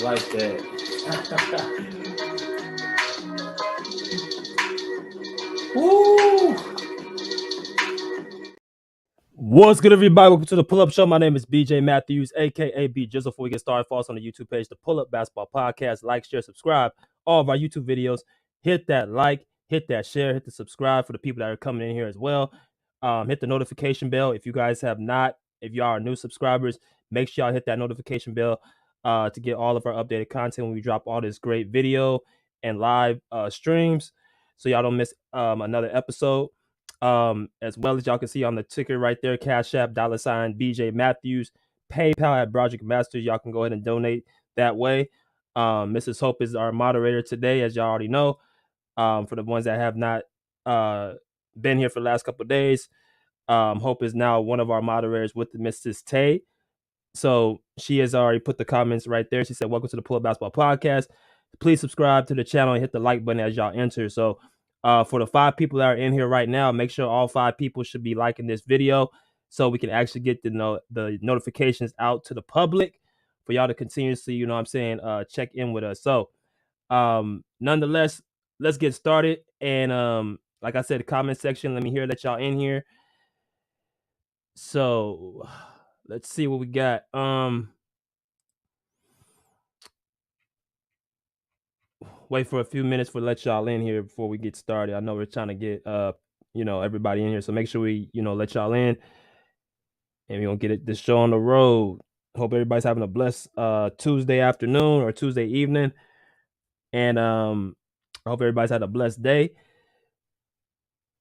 like that. Woo! What's good, everybody? Welcome to the Pull Up Show. My name is BJ Matthews, aka B Jizzle. Before we get started, follow us on the YouTube page, the Pull Up Basketball Podcast. Like, share, subscribe. All of our YouTube videos. Hit that like, hit that share, hit the subscribe for the people that are coming in here as well. Hit the notification bell if you guys have not. If y'all are new subscribers, make sure y'all hit that notification bell to get all of our updated content when we drop all this great video and live streams, so y'all don't miss another episode. As well as y'all can see on the ticker right there, Cash App, $ BJ Matthews, PayPal at Broderick Masters. Y'all can go ahead and donate that way. Mrs. Hope is our moderator today, as y'all already know. For the ones that have not been here for the last couple of days, Hope is now one of our moderators with Mrs. Tay. So she has already put the comments right there. She said, "Welcome to the Pull Up Basketball Podcast. Please subscribe to the channel and hit the like button as y'all enter." So for the 5 people that are in here right now, make sure all 5 people should be liking this video so we can actually get the notifications out to the public for y'all to continuously, check in with us. So nonetheless, let's get started. And like I said, the comment section, let me hear that y'all in here. So let's see what we got. Wait for a few minutes for let y'all in here before we get started. I know we're trying to get everybody in here, so make sure we let y'all in, and we're gonna get this show on the road. Hope everybody's having a blessed Tuesday afternoon or Tuesday evening, and I hope everybody's had a blessed day.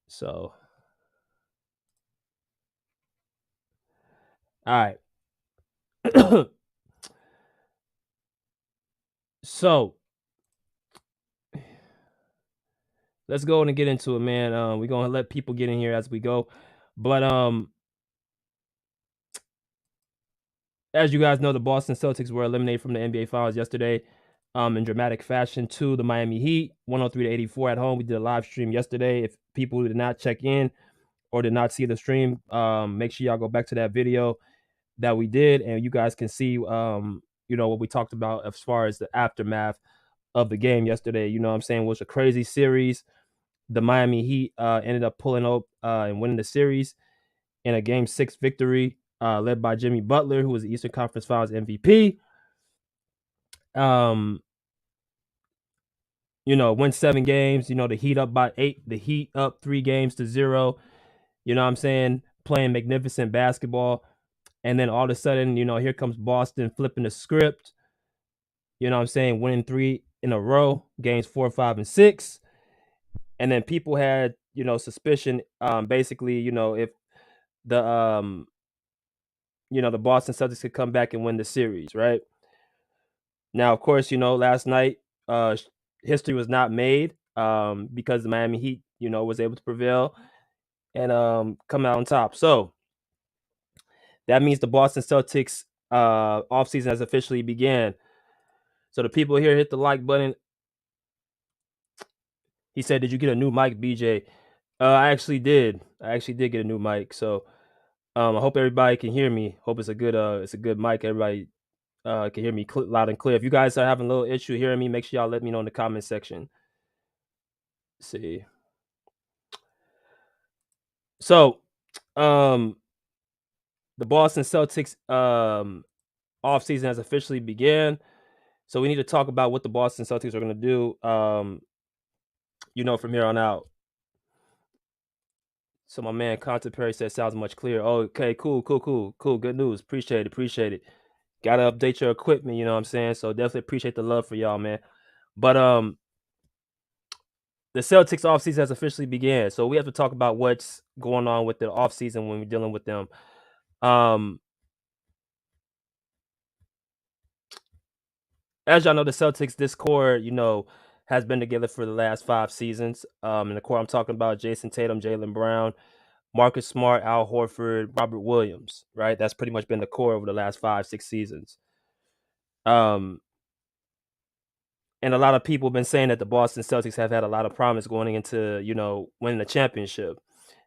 So all right. So let's go and get into it, man. We're gonna let people get in here as we go, but as you guys know, the Boston Celtics were eliminated from the NBA Finals yesterday in dramatic fashion to the Miami Heat, 103-84 at home. We did a live stream yesterday. If people did not check in or did not see the stream, make sure y'all go back to that video that we did, and you guys can see what we talked about as far as the aftermath of the game yesterday. You know what I'm saying? It was a crazy series. The Miami Heat ended up pulling up and winning the series in a Game 6 victory, led by Jimmy Butler, who was the Eastern Conference Finals MVP. Win 7 games. The Heat up by 8. The Heat up 3 games to 0. You know what I'm saying? Playing magnificent basketball. And then all of a sudden, here comes Boston flipping the script. You know what I'm saying? Winning 3 in a row, games 4, 5, and 6. And then people had, suspicion, basically, if the the Boston Celtics could come back and win the series, right? Now, of course, last night history was not made because the Miami Heat, was able to prevail and come out on top. So that means the Boston Celtics offseason has officially began. So the people here, hit the like button. He said, "Did you get a new mic, BJ?" I actually did. I actually did get a new mic. So I hope everybody can hear me. Hope it's a good mic. Everybody can hear me loud and clear. If you guys are having a little issue hearing me, make sure y'all let me know in the comment section. Let's see. So the Boston Celtics offseason has officially began. So we need to talk about what the Boston Celtics are going to do from here on out. So my man Content Perry said sounds much clearer. Oh, okay, cool. Good news. Appreciate it. Gotta update your equipment, you know what I'm saying? So definitely appreciate the love for y'all, man. But the Celtics offseason has officially began. So we have to talk about what's going on with the offseason when we're dealing with them. As y'all know, the Celtics, this core, has been together for the last 5 seasons. And the core I'm talking about, Jayson, Tatum, Jaylen Brown, Marcus Smart, Al Horford, Robert Williams, right? That's pretty much been the core over the last 5-6 seasons. And a lot of people have been saying that the Boston Celtics have had a lot of promise going into, winning the championship.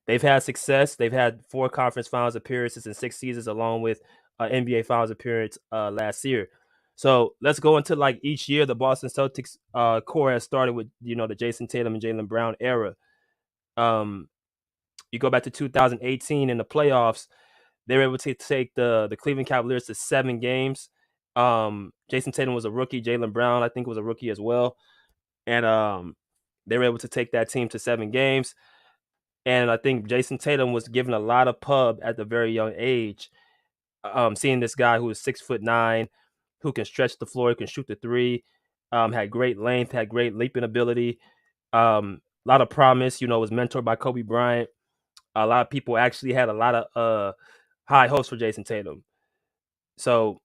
They've had success. They've had 4 conference finals appearances in 6 seasons, along with an NBA finals appearance last year. So let's go into like each year the Boston Celtics core has started with the Jayson Tatum and Jaylen Brown era. Um, you go back to 2018 in the playoffs, they were able to take the Cleveland Cavaliers to 7 games. Jayson Tatum was a rookie. Jaylen Brown, I think, was a rookie as well. And they were able to take that team to 7 games. And I think Jayson Tatum was given a lot of pub at the very young age. Seeing this guy who is 6'9", who can stretch the floor, can shoot the three, had great length, had great leaping ability, a lot of promise. Was mentored by Kobe Bryant. A lot of people actually had a lot of high hopes for Jayson Tatum. So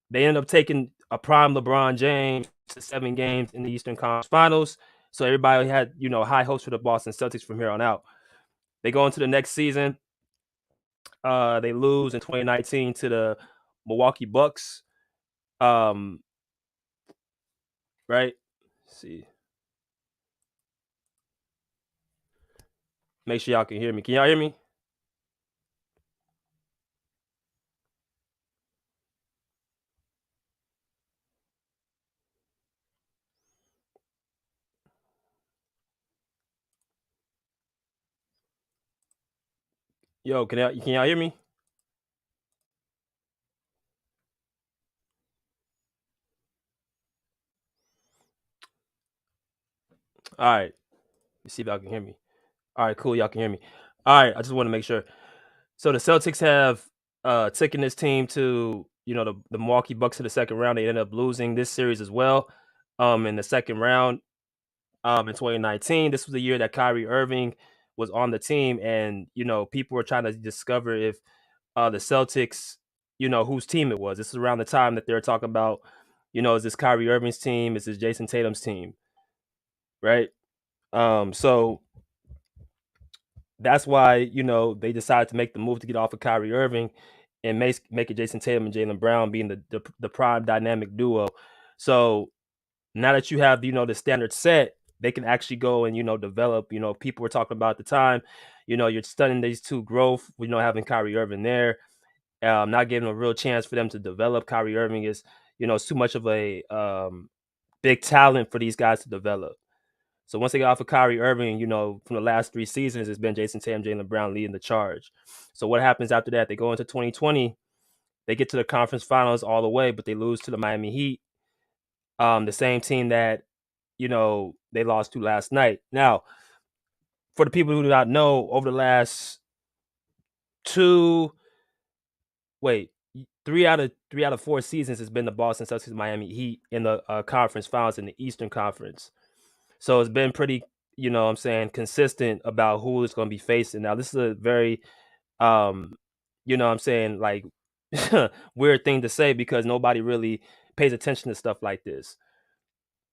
they ended up taking a prime LeBron James to 7 games in the Eastern Conference Finals. So everybody had high hopes for the Boston Celtics from here on out. They go into the next season. They lose in 2019 to the Milwaukee Bucks. Right? Let's see. Make sure y'all can hear me. Can y'all hear me? Yo, can y'all hear me? All right. Let's see if y'all can hear me. All right, cool. Y'all can hear me. All right. I just want to make sure. So the Celtics have taken this team to the Milwaukee Bucks to the second round. They ended up losing this series as well. In the second round, in 2019, this was the year that Kyrie Irving was on the team, and people were trying to discover if the Celtics, whose team it was. This is around the time that they were talking about, is this Kyrie Irving's team? Is this Jayson Tatum's team? Right. So that's why they decided to make the move to get off of Kyrie Irving and make it Jayson Tatum and Jaylen Brown being the prime dynamic duo. So now that you have the standard set, they can actually go and develop. People were talking about at the time. You're studying these two growth. Having Kyrie Irving there, not giving a real chance for them to develop. Kyrie Irving is it's too much of a big talent for these guys to develop. So once they got off of Kyrie Irving, from the last 3 seasons, it's been Jayson Tatum, Jaylen Brown leading the charge. So what happens after that? They go into 2020, they get to the conference finals all the way, but they lose to the Miami Heat, the same team that they lost to last night. Now, for the people who do not know, over the last three out of 4 seasons has been the Boston Celtics Miami Heat in the conference finals in the Eastern Conference. So it's been pretty, consistent about who is going to be facing. Now, this is a very, like weird thing to say because nobody really pays attention to stuff like this,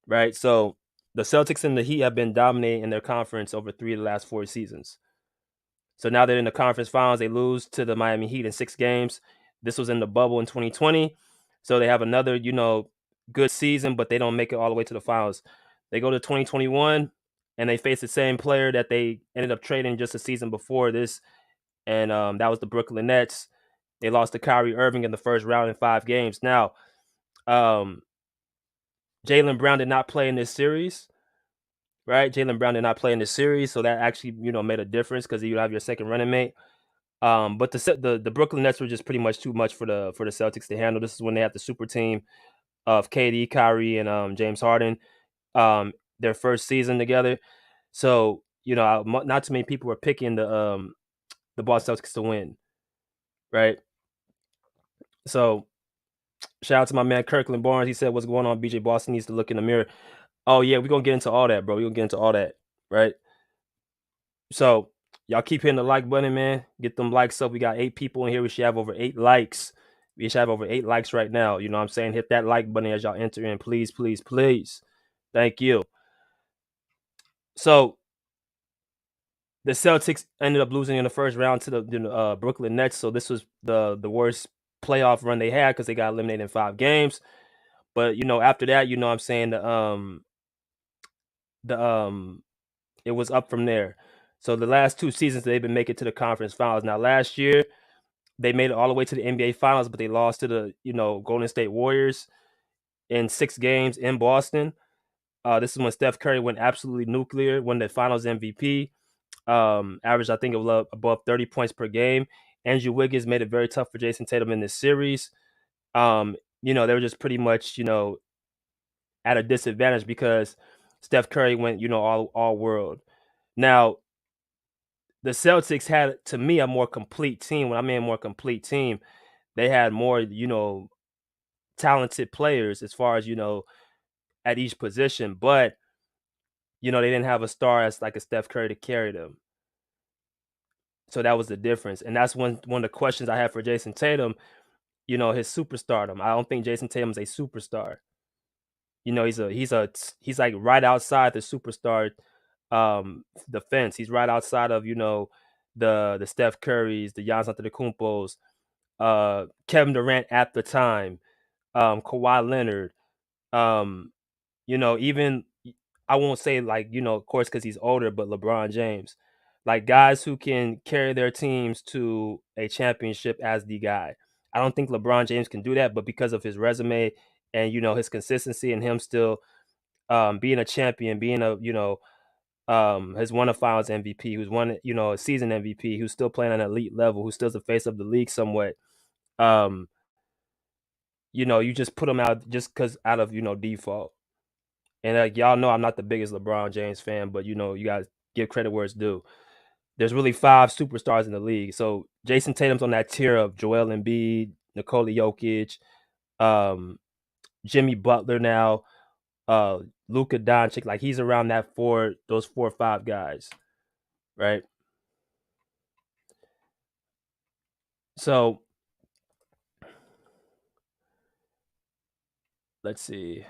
right? So the Celtics and the Heat have been dominating in their conference over 3 of the last 4 seasons. So now they're in the conference finals. They lose to the Miami Heat in 6 games. This was in the bubble in 2020. So they have another, good season, but they don't make it all the way to the finals. They go to 2021 and they face the same player that they ended up trading just a season before this. And that was the Brooklyn Nets. They lost to Kyrie Irving in the first round in 5 games. Now, Jaylen Brown did not play in this series, right? Jaylen Brown did not play in this series. So that actually, made a difference because you have your second running mate. But the Brooklyn Nets were just pretty much too much for the Celtics to handle. This is when they had the super team of KD, Kyrie, and James Harden, their first season together. So not too many people were picking the Boston Celtics to win, right? So shout out to my man Kirkland Barnes. He said, "What's going on, BJ? Boston needs to look in the mirror." Oh yeah, we're gonna get into all that, bro. We're gonna get into all that, right? So y'all keep hitting the like button, man. Get them likes up. We got 8 people in here. We should have over 8 likes. We should have over 8 likes right now. You know what I'm saying? Hit that like button as y'all enter in. Please, please, please. Thank you. So the Celtics ended up losing in the first round to the Brooklyn Nets. So this was the worst playoff run they had because they got eliminated in 5 games. But after that, what I'm saying, it was up from there. So the last 2 seasons they've been making to the conference finals. Now last year they made it all the way to the NBA finals, but they lost to the Golden State Warriors in 6 games in Boston. This is when Steph Curry went absolutely nuclear, won the Finals MVP. Averaged, I think, above 30 points per game. Andrew Wiggins made it very tough for Jayson Tatum in this series. They were just pretty much, at a disadvantage because Steph Curry went, all world. Now, the Celtics had, to me, a more complete team. When I mean a more complete team, they had more, talented players as far as, at each position, but they didn't have a star as like a Steph Curry to carry them. So that was the difference. And that's one of the questions I have for Jayson Tatum, his superstardom. I don't think Jayson Tatum's a superstar. He's like right outside the superstar defense. He's right outside of, the Steph Currys, the Giannis Antetokounmpos, Kevin Durant at the time, Kawhi Leonard, um, even I won't say like, of course, because he's older, but LeBron James, like guys who can carry their teams to a championship as the guy. I don't think LeBron James can do that, but because of his resume and his consistency and him still being a champion, being a has won a Finals MVP, who's won a season MVP, who's still playing at an elite level, who's still the face of the league somewhat. Um, you just put him out just because out of default. And y'all know I'm not the biggest LeBron James fan, but you guys give credit where it's due. There's really 5 superstars in the league. So Jayson Tatum's on that tier of Joel Embiid, Nikola Jokic, um, Jimmy Butler now, Luka Doncic. Like he's around those 4 or 5 guys, right? So let's see.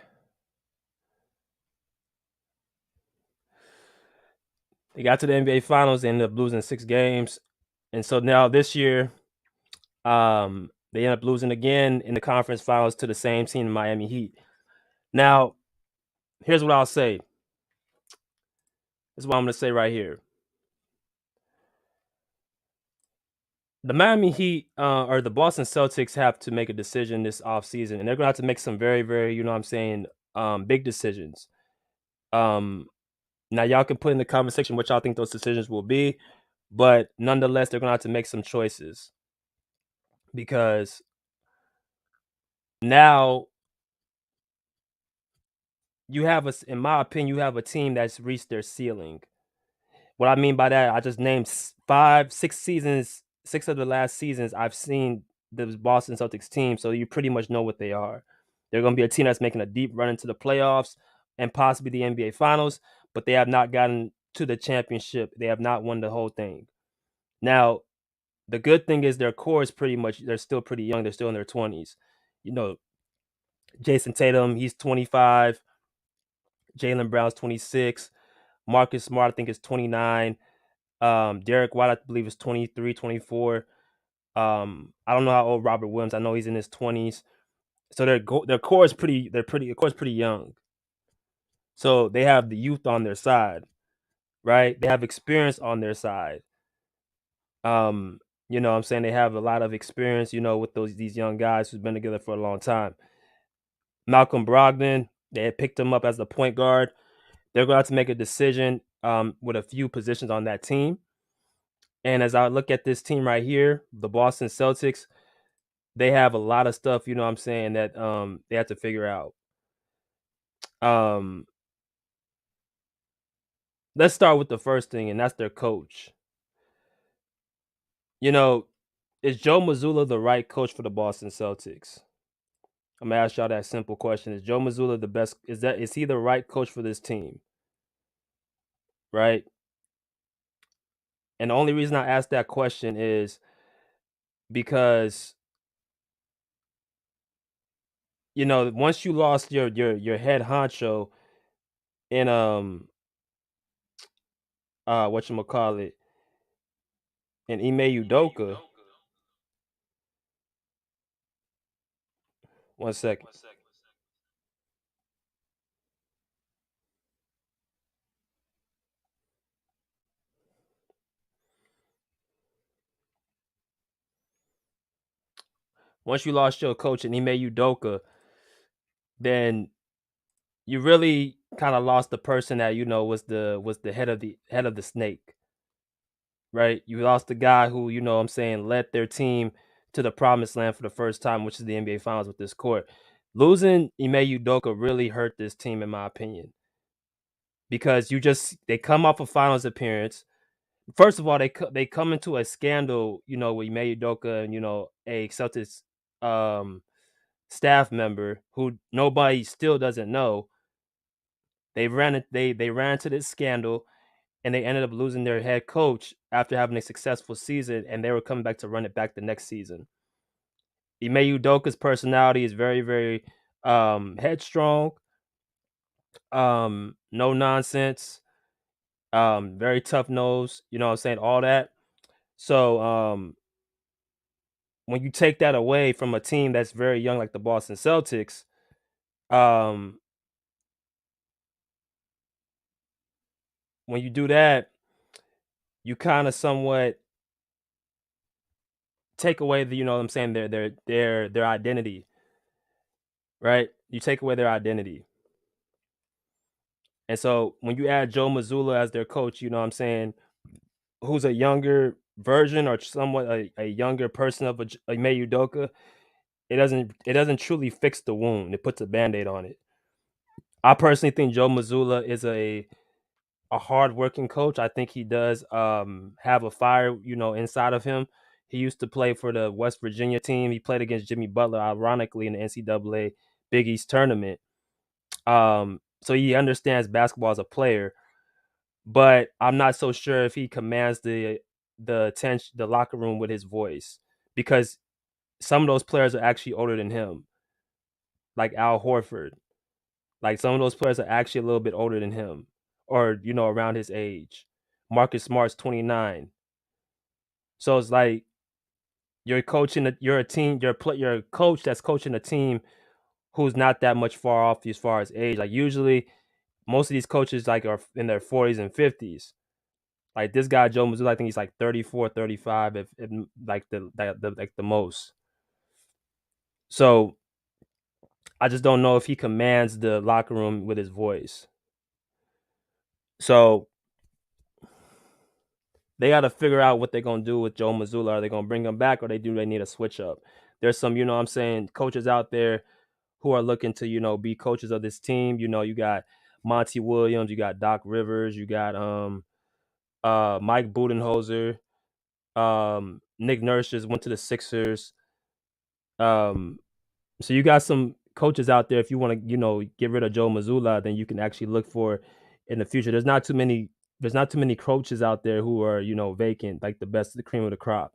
They got to the NBA Finals, they ended up losing 6 games, and so now this year, they end up losing again in the conference finals to the same team, the Miami Heat. Now, here's what I'll say. This is what I'm going to say right here. The Miami Heat or the Boston Celtics have to make a decision this offseason, and they're going to have to make some very, very, big decisions. Now, y'all can put in the comment section what y'all think those decisions will be, but nonetheless, they're going to have to make some choices because now in my opinion, you have a team that's reached their ceiling. What I mean by that, I just named 5, 6 seasons, 6 of the last seasons I've seen the Boston Celtics team, so you pretty much know what they are. They're going to be a team that's making a deep run into the playoffs and possibly the NBA Finals, but they have not gotten to the championship. They have not won the whole thing. Now, the good thing is their core is they're still pretty young. They're still in their 20s. Jayson Tatum, he's 25. Jaylen Brown's 26. Marcus Smart, I think, is 29. Derek White, I believe, is 23, 24. I don't know how old Robert Williams. I know he's in his 20s. So their core is pretty young. So they have the youth on their side, right? They have experience on their side. I'm saying they have a lot of experience, with these young guys who've been together for a long time. Malcolm Brogdon, they had picked him up as the point guard. They're going to have to make a decision with a few positions on that team. And as I look at this team right here, the Boston Celtics, they have a lot of stuff, that they have to figure out. Let's start with the first thing, and that's their coach. Is Joe Mazzula the right coach for the Boston Celtics? I'm gonna ask y'all that simple question. Is Joe Mazzula the best? Is he the right coach for this team? Right? And the only reason I ask that question is because once you lost your head honcho in whatchamacallit, in Ime Udoka. One second. Once you lost your coach in Ime Udoka, then you really kind of lost the person that was the head of the snake, right? You lost the guy who, I'm saying, led their team to the promised land for the first time, which is the NBA Finals with this court. Losing Ime Udoka really hurt this team, in my opinion, because they come off a finals appearance. First of all, they come into a scandal, with Ime Udoka and a Celtics staff member who nobody still doesn't know. They ran into this scandal, and they ended up losing their head coach after having a successful season, and they were coming back to run it back the next season. Ime Udoka's personality is very, very headstrong, no nonsense, very tough nose, you know what I'm saying, all that. So when you take that away from a team that's very young like the Boston Celtics, um, when you do that, you kind of somewhat take away the, you know what I'm saying, their identity, right? You take away their identity. And so when you add Joe Mazzula as their coach, you know what I'm saying, who's a younger version or somewhat a younger person of a Ime Udoka, it doesn't truly fix the wound. It puts a band-aid on it. I personally think Joe Mazzula is a hard-working coach. I think he does have a fire, inside of him. He used to play for the West Virginia team. He played against Jimmy Butler, ironically, in the NCAA Big East tournament. So he understands basketball as a player, but I'm not so sure if he commands the attention, the locker room with his voice, because some of those players are actually older than him, like Al Horford. Like some of those players are actually a little bit older than him, or around his age. Marcus Smart's 29, so it's like you're a team, you're a coach that's coaching a team who's not that much far off as far as age. Like usually, most of these coaches like are in their 40s and 50s. Like this guy Joe Mazzula, I think he's like 34, 35, if like the most. So I just don't know if he commands the locker room with his voice. So they got to figure out what they're gonna do with Joe Mazzula. Are they gonna bring him back, or they need a switch up? There's some, what I'm saying, coaches out there who are looking to, be coaches of this team. You got Monty Williams, you got Doc Rivers, you got Mike Budenholzer, Nick Nurse just went to the Sixers. So you got some coaches out there. If you want to, get rid of Joe Mazzula, then you can actually look for in the future. There's not too many. There's not too many coaches out there who are, vacant, like the cream of the crop.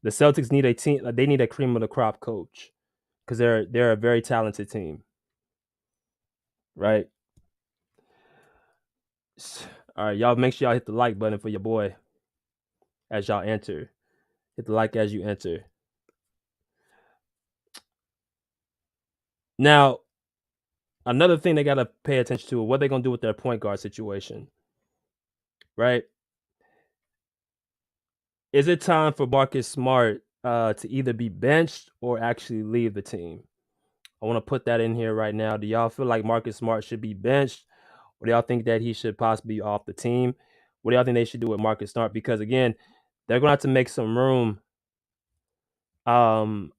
The Celtics need a team. They need a cream of the crop coach because they're a very talented team, right? All right, y'all. Make sure y'all hit the like button for your boy as y'all enter. Hit the like as you enter. Now, another thing they got to pay attention to: what they're gonna do with their point guard situation, right? Is it time for Marcus Smart to either be benched or actually leave the team? I want to put that in here right now. Do y'all feel like Marcus Smart should be benched, or do y'all think that he should possibly be off the team? What do y'all think they should do with Marcus Smart? Because again, they're going to have to make some room. Um,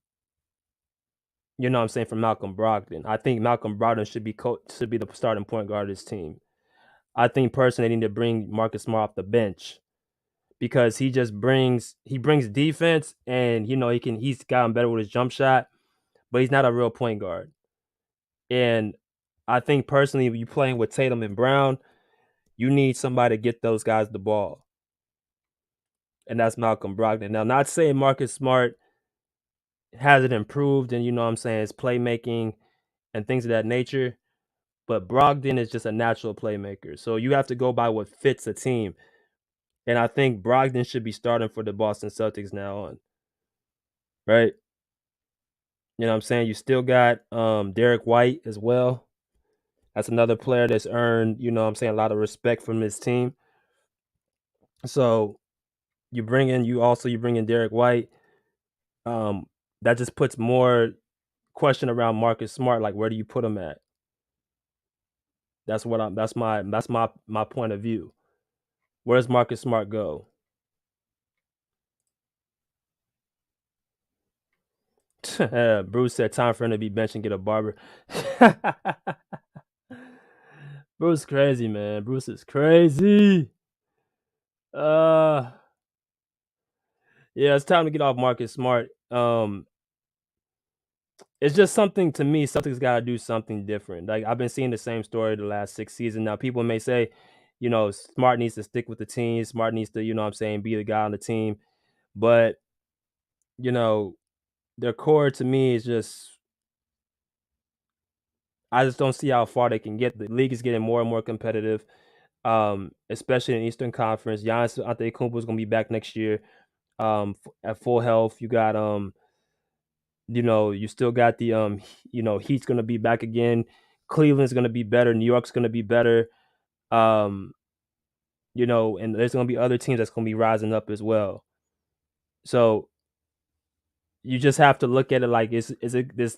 what I'm saying, for Malcolm Brogdon. I think Malcolm Brogdon should be the starting point guard of this team. I think personally they need to bring Marcus Smart off the bench, because he brings defense, and he's gotten better with his jump shot, but he's not a real point guard. And I think personally, if you're playing with Tatum and Brown, you need somebody to get those guys the ball, and that's Malcolm Brogdon. Now, not saying Marcus Smart hasn't improved, and what I'm saying, his playmaking and things of that nature, but Brogdon is just a natural playmaker. So you have to go by what fits a team. And I think Brogdon should be starting for the Boston Celtics now on, right? You know what I'm saying? You still got Derek White as well. That's another player that's earned, a lot of respect from his team. So you bring in Derek White. That just puts more question around Marcus Smart, like where do you put him at? That's my point of view. Where does Marcus Smart go? Bruce said time for him to be benched and get a barber. Bruce crazy, man. Bruce is crazy. Yeah, it's time to get off Marcus Smart. It's just something to me. Celtics got to do something different. Like I've been seeing the same story the last 6 seasons. Now people may say, Smart needs to stick with the team. Smart needs to, what I'm saying, be the guy on the team. But you know, their core to me is just. I just don't see how far they can get. The league is getting more and more competitive, especially in the Eastern Conference. Giannis Antetokounmpo is going to be back next year at full health. You got you still got the Heat's going to be back again. Cleveland's going to be better. New York's going to be better. Um, and there's going to be other teams that's going to be rising up as well. So you just have to look at it like is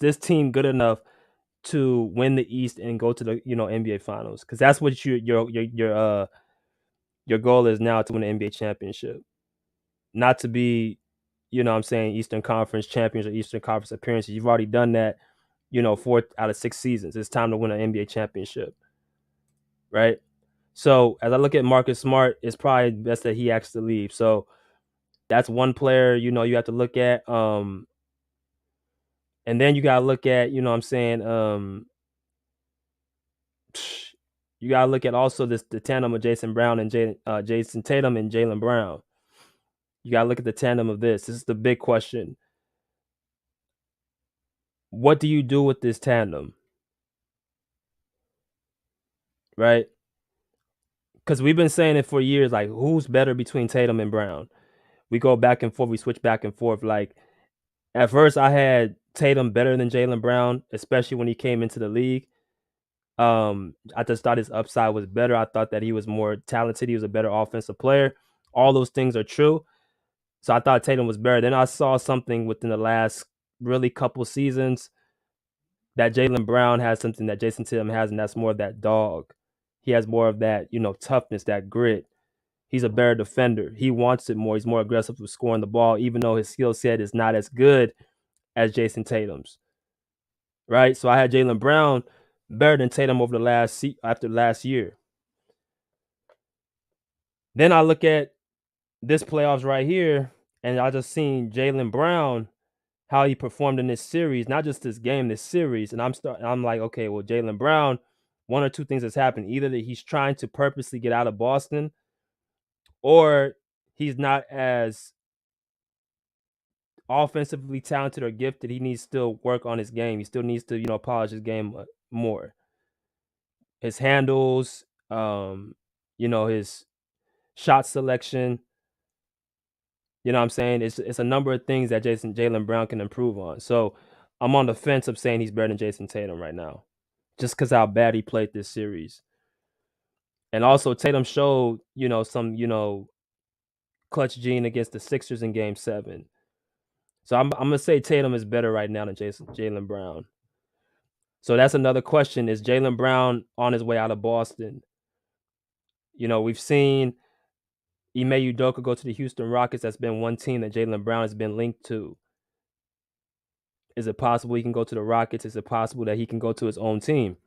this team good enough to win the East and go to the NBA Finals? Because that's what your goal is now, to win the NBA championship, not to be Eastern Conference champions or Eastern Conference appearances. You've already done that 4 out of 6 seasons. It's time to win an NBA championship, right? So as I look at Marcus Smart, it's probably best that he acts to leave. So that's one player you have to look at. And then you gotta look at you gotta look at also the tandem of Jayson Brown and Jayson Tatum and Jaylen Brown. You gotta look at the tandem of this. This is the big question. What do you do with this tandem? Right? Because we've been saying it for years, like who's better between Tatum and Brown? We go back and forth, we switch back and forth. Like at first I had Tatum better than Jaylen Brown, especially when he came into the league. I just thought his upside was better. I thought that he was more talented. He was a better offensive player. All those things are true. So I thought Tatum was better. Then I saw something within the last really couple seasons that Jaylen Brown has something that Jayson Tatum has, and that's more of that dog. He has more of that, toughness, that grit. He's a better defender. He wants it more. He's more aggressive with scoring the ball, even though his skill set is not as good as Jayson Tatum's. Right? So I had Jaylen Brown better than Tatum over after last year. Then I look at this playoffs right here, and I just seen Jaylen Brown, how he performed in this series, not just this game, this series. And I'm like, okay, well, Jaylen Brown, one or two things has happened. Either that he's trying to purposely get out of Boston, or he's not as offensively talented or gifted. He needs to still work on his game. He still needs to, polish his game more. His handles, his shot selection. You know what I'm saying? It's a number of things that Jaylen Brown can improve on. So I'm on the fence of saying he's better than Jayson Tatum right now, just because how bad he played this series. And also Tatum showed, some, clutch gene against the Sixers in Game 7. So I'm gonna say Tatum is better right now than Jaylen Brown. So that's another question: is Jaylen Brown on his way out of Boston? We've seen Ime Udoka go to the Houston Rockets. That's been one team that Jaylen Brown has been linked to. Is it possible he can go to the Rockets? Is it possible that he can go to his own team?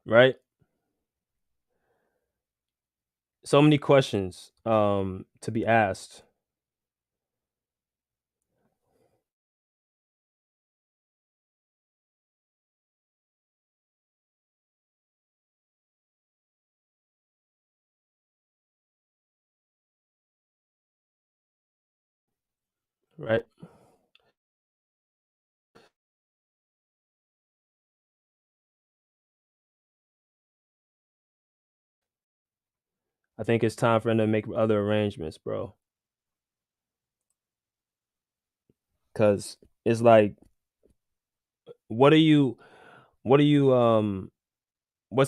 Right? So many questions to be asked. Right? I think it's time for him to make other arrangements, bro. Cause it's like, what are you what's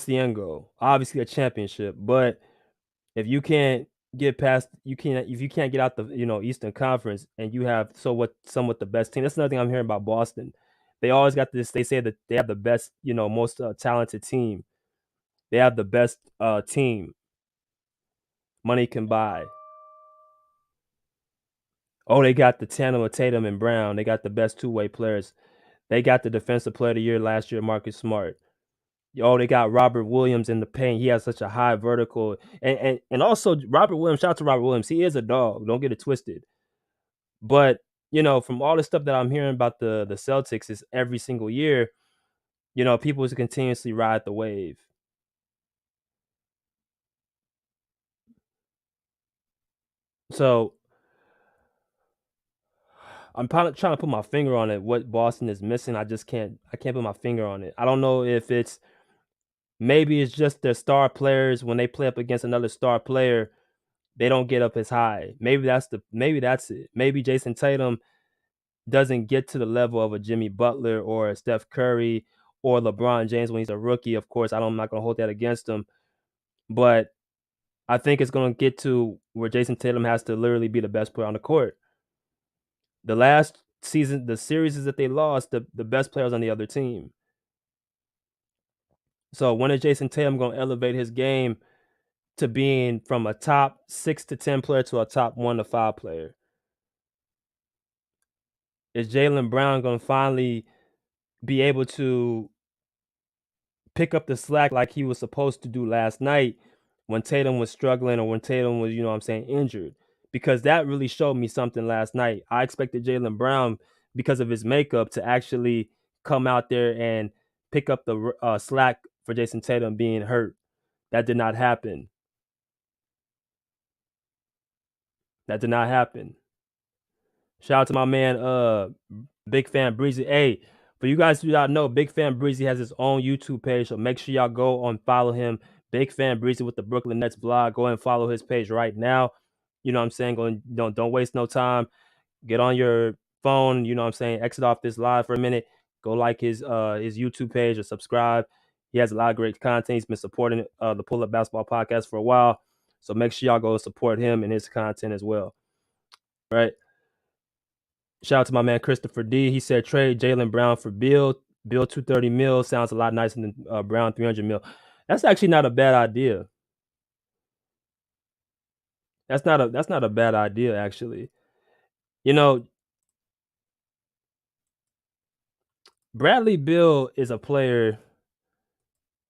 the end goal? Obviously a championship, but if you can't get past you can't if you can't get out the Eastern Conference and you have somewhat the best team. That's another thing I'm hearing about Boston. They always got this. They say that they have the best, most talented team. They have the best team money can buy. Oh, they got the tandem of Tatum and Brown. They got the best two-way players. They got the defensive player of the year last year, Marcus Smart. Oh, they got Robert Williams in the paint. He has such a high vertical. And also Robert Williams, shout out to Robert Williams. He is a dog. Don't get it twisted. But, from all the stuff that I'm hearing about the Celtics is every single year, people just continuously ride the wave. So I'm trying to put my finger on it. What Boston is missing, I can't put my finger on it. I don't know if maybe it's just their star players when they play up against another star player, they don't get up as high. Maybe that's it. Maybe Jayson Tatum doesn't get to the level of a Jimmy Butler or a Steph Curry or LeBron James when he's a rookie. Of course, I'm not going to hold that against him, but I think it's going to get to where Jayson Tatum has to literally be the best player on the court. The last season, the series that they lost, the best players on the other team. So when is Jayson Tatum going to elevate his game to being from a top 6 to 10 player to a top 1 to 5 player? Is Jaylen Brown going to finally be able to pick up the slack like he was supposed to do last night when Tatum was struggling or when Tatum was, injured? Because that really showed me something last night. I expected Jaylen Brown, because of his makeup, to actually come out there and pick up the slack for Jayson Tatum being hurt. That did not happen. That did not happen. Shout out to my man, Big Fan Breezy. Hey, for you guys who don't know, Big Fan Breezy has his own YouTube page, so make sure y'all go and follow him. Big Fan Breezy with the Brooklyn Nets blog. Go and follow his page right now. You know what I'm saying? Don't waste no time. Get on your phone, exit off this live for a minute. Go like his YouTube page or subscribe. He has a lot of great content. He's been supporting the Pull Up Basketball Podcast for a while. So make sure y'all go support him and his content as well. Right. Shout out to my man Christopher D. He said trade Jaylen Brown for Bill. Bill 230 mil sounds a lot nicer than Brown 300 mil. That's actually not a bad idea. That's not a bad idea, actually. Bradley Beal is a player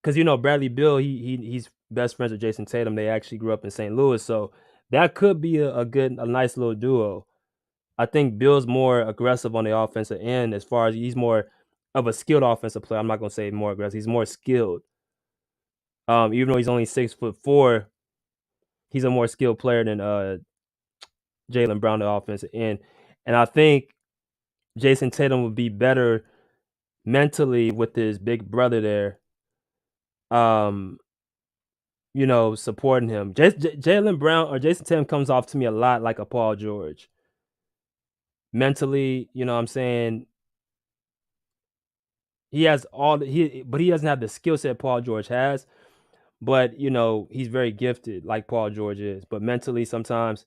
because Bradley Beal he's best friends with Jayson Tatum. They actually grew up in St. Louis, so that could be a nice little duo. I think Bill's more aggressive on the offensive end as far as he's more of a skilled offensive player. I'm not gonna say more aggressive. He's more skilled. Even though he's only 6'4", he's a more skilled player than Jaylen Brown, the offensive end. And I think Jayson Tatum would be better mentally with his big brother there. Supporting him. Jaylen Brown or Jayson Tatum comes off to me a lot like a Paul George. Mentally, you know what I'm saying? He has but he doesn't have the skill set Paul George has. But, he's very gifted like Paul George is. But mentally, sometimes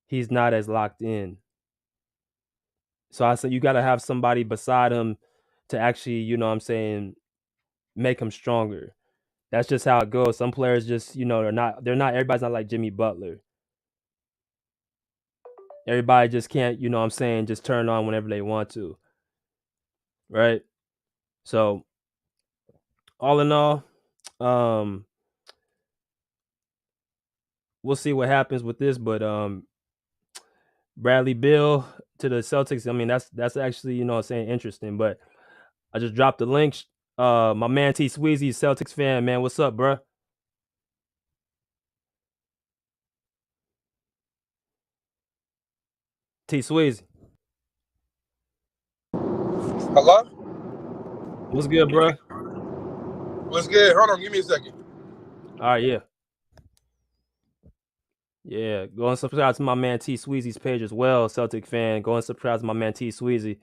he's not as locked in. So I said you got to have somebody beside him to actually, make him stronger. That's just how it goes. Some players just, everybody's not like Jimmy Butler. Everybody just can't, just turn on whenever they want to. Right? So all in all, we'll see what happens with this, but Bradley Beal to the Celtics, I mean, that's actually, interesting, but I just dropped the link. My man T Sweezy, Celtics fan, man. What's up, bruh? T Sweezy. Hello? What's good, bruh? What's good? Hold on, give me a second. All right, yeah. Yeah, go and subscribe to my man T Sweezy's page as well, Celtic fan. Go and subscribe to my man T Sweezy.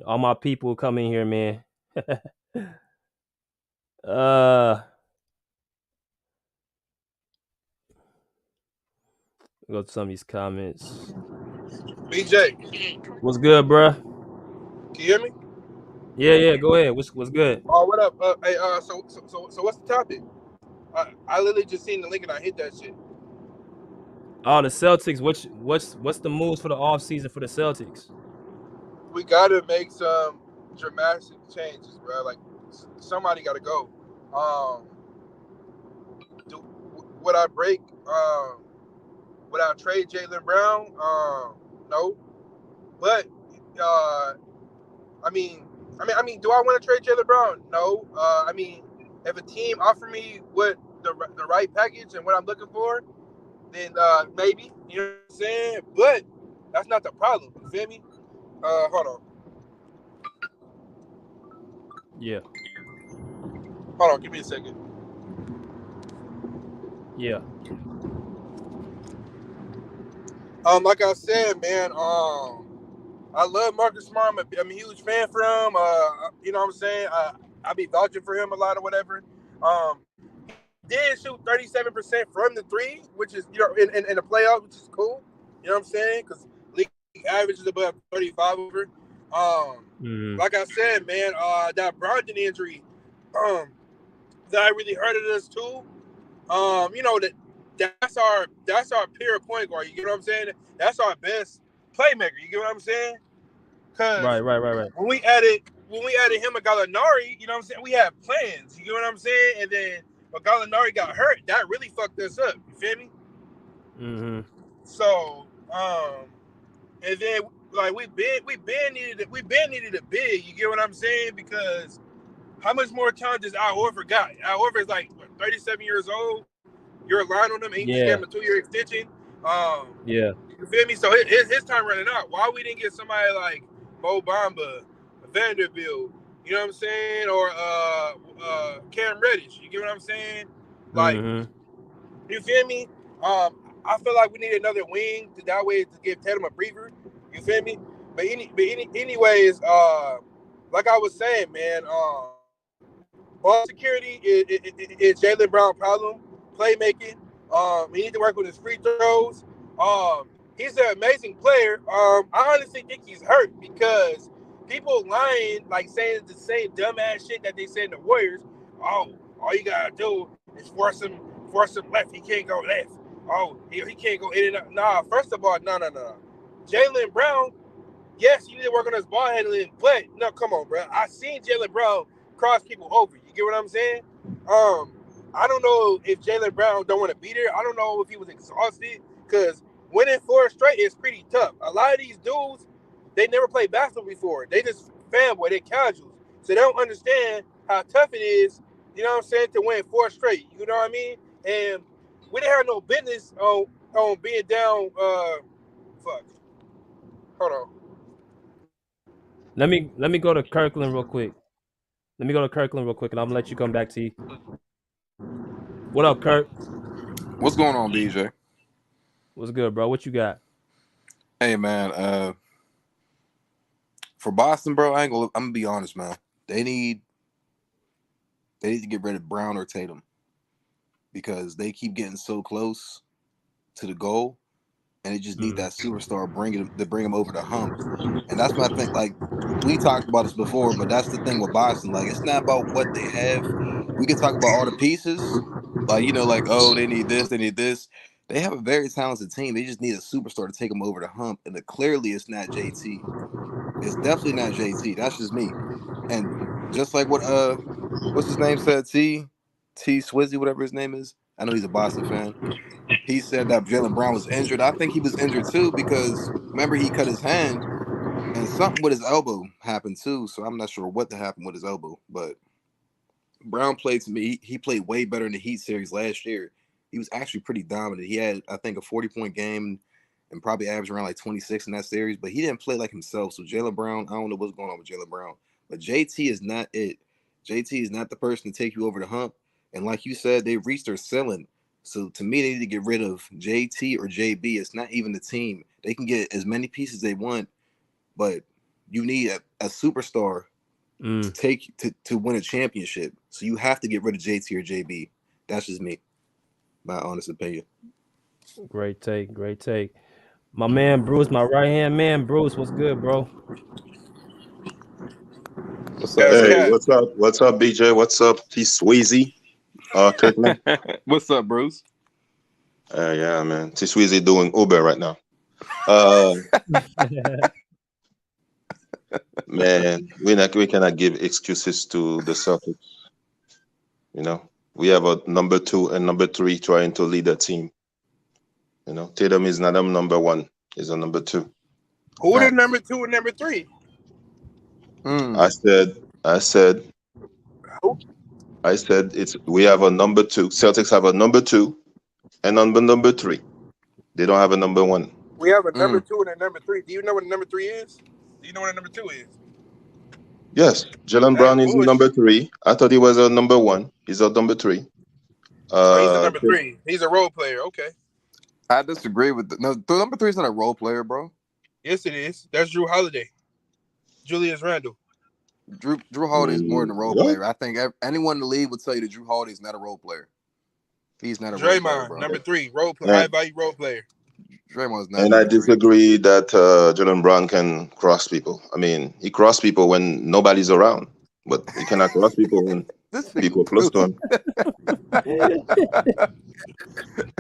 All my people come in here, man. uh Go to some of these comments. BJ, What's good, bruh? can you hear me? Yeah. Go ahead. What's good? Oh, what up? Hey, so what's the topic? I literally just seen the link and I hit that shit. Oh, the Celtics. What's the moves for the offseason for the Celtics? We gotta make some dramatic changes, bro. Like somebody gotta go. Um, do, would I break? Would I trade Jaylen Brown? No. But uh, I mean, do I want to trade Jaylen Brown? No. If a team offer me what the right package and what I'm looking for, then maybe, you know what I'm saying. But that's not the problem. You feel me? Hold on, Yeah. give me a second. Yeah. Like I said, man, I love Marcus Smart. I'm a huge fan for him. You know what I'm saying? I be vouching for him a lot or whatever. He did shoot 37% from the three, which is, in the playoffs, which is cool. You know what I'm saying? Because league average is above 35 over. Mm-hmm. Like I said, man, that Brogdon injury, that really hurted us too. That's our pure point guard. You get what I'm saying? That's our best playmaker. You get what I'm saying? Because Right. when we added him and Gallinari, you know what I'm saying? We had plans. You get what I'm saying? And then when Gallinari got hurt, that really fucked us up. You feel me? Mm-hmm. So, and then like we been needed a big. You get what I'm saying? Because how much more time does Al Horford got? Al Horford is like 37 years old. You're relying on him, and he just gave Yeah. him a 2-year extension. Um, Yeah. you feel me? So his time running out. Why we didn't get somebody like Mo Bamba, Vanderbilt, you know what I'm saying, or Cam Reddish? You get what I'm saying? Like, Mm-hmm. you feel me? I feel like we need another wing that way to give Tatum a breather. You feel me? Anyways, like I was saying, man, ball security is Jaylen Brown problem. Playmaking. He needs to work with his free throws. He's an amazing player. I honestly think he's hurt because people lying, like saying the same dumbass shit that they said in the Warriors. Oh, all you gotta do is force him left. He can't go left. Oh, he can't go in and out. Nah, first of all, no. Jaylen Brown, yes, he need to work on his ball handling, but no, come on, bro. I seen Jaylen Brown cross people over. You get what I'm saying? I don't know if Jaylen Brown don't want to be there. I don't know if he was exhausted because winning 4 straight is pretty tough. A lot of these dudes, they never played basketball before. They just fanboy. They casuals, so they don't understand how tough it is. You know what I'm saying, to win 4 straight. You know what I mean? And we didn't have no business on being down. Fuck. Hold on. Let me go to Kirkland real quick. And I'm gonna let you come back to you. What up, Kirk? What's going on, BJ? What's good, bro? What you got? Hey, man. For Boston, bro, I'm gonna be honest, man. They need to get rid of Brown or Tatum because they keep getting so close to the goal, and they just need that superstar to bring them over the hump. And that's my thing. Like, we talked about this before, but that's the thing with Boston. Like, it's not about what they have. We can talk about all the pieces, like oh, they need this, they need this. They have a very talented team. They just need a superstar to take them over the hump, and clearly, it's not JT. It's definitely not JT. That's just me. And just like what what's his name said, T Swizzy, whatever his name is. I know he's a Boston fan. He said that Jaylen Brown was injured. I think he was injured too because remember he cut his hand and something with his elbow happened too. So I'm not sure what happened with his elbow. But Brown played to me. He played way better in the Heat series last year. He was actually pretty dominant. He had, I think, a 40-point game and probably averaged around like 26 in that series. But he didn't play like himself. So Jaylen Brown, I don't know what's going on with Jaylen Brown. But JT is not it. JT is not the person to take you over the hump. And like you said, they reached their ceiling. So to me, they need to get rid of JT or JB. It's not even the team. They can get as many pieces they want, but you need a superstar to win a championship. So you have to get rid of JT or JB. That's just me, my honest opinion. Great take. Great take. My man Bruce, my right hand man Bruce. What's good, bro? What's up, That's Hey, Bruce? cat. what's up? What's up, BJ? What's up, T Sweezy? Kirkman. What's up, Bruce? Yeah, man. T Sweezy doing Uber right now. Uh, man, we cannot give excuses to the Celtics. You know, we have a number 2 and number 3 trying to lead the team. You know, Tatum is not a number 1; he's a number 2. Who the Facts. number 2 and number 3? I said, I said, Who? I said it's we have a number 2. Celtics have a number 2 and number 3. They don't have a number 1. We have a number 2 and a number 3. Do you know what a number 3 is? Do you know what a number 2 is? Yes, Jaylen That's Brown is a bullshit. number 3. I thought he was a number 1. He's a number 3. Oh, he's a number 3. He's a role player. Okay. I disagree with no. The number 3 is not a role player, bro. Yes, it is. That's Drew Holiday. Julius Randle. Drew Holiday is more than a role What? player. I think anyone in the league would tell you that Drew Holiday is not a role player. He's not a role player, Draymond, bro. number 3, role player, Yeah. high value role player. Draymond's not And I number 3. disagree that Jaylen Brown can cross people. I mean, he cross people when nobody's around, but he cannot cross people when This people nigga close to him.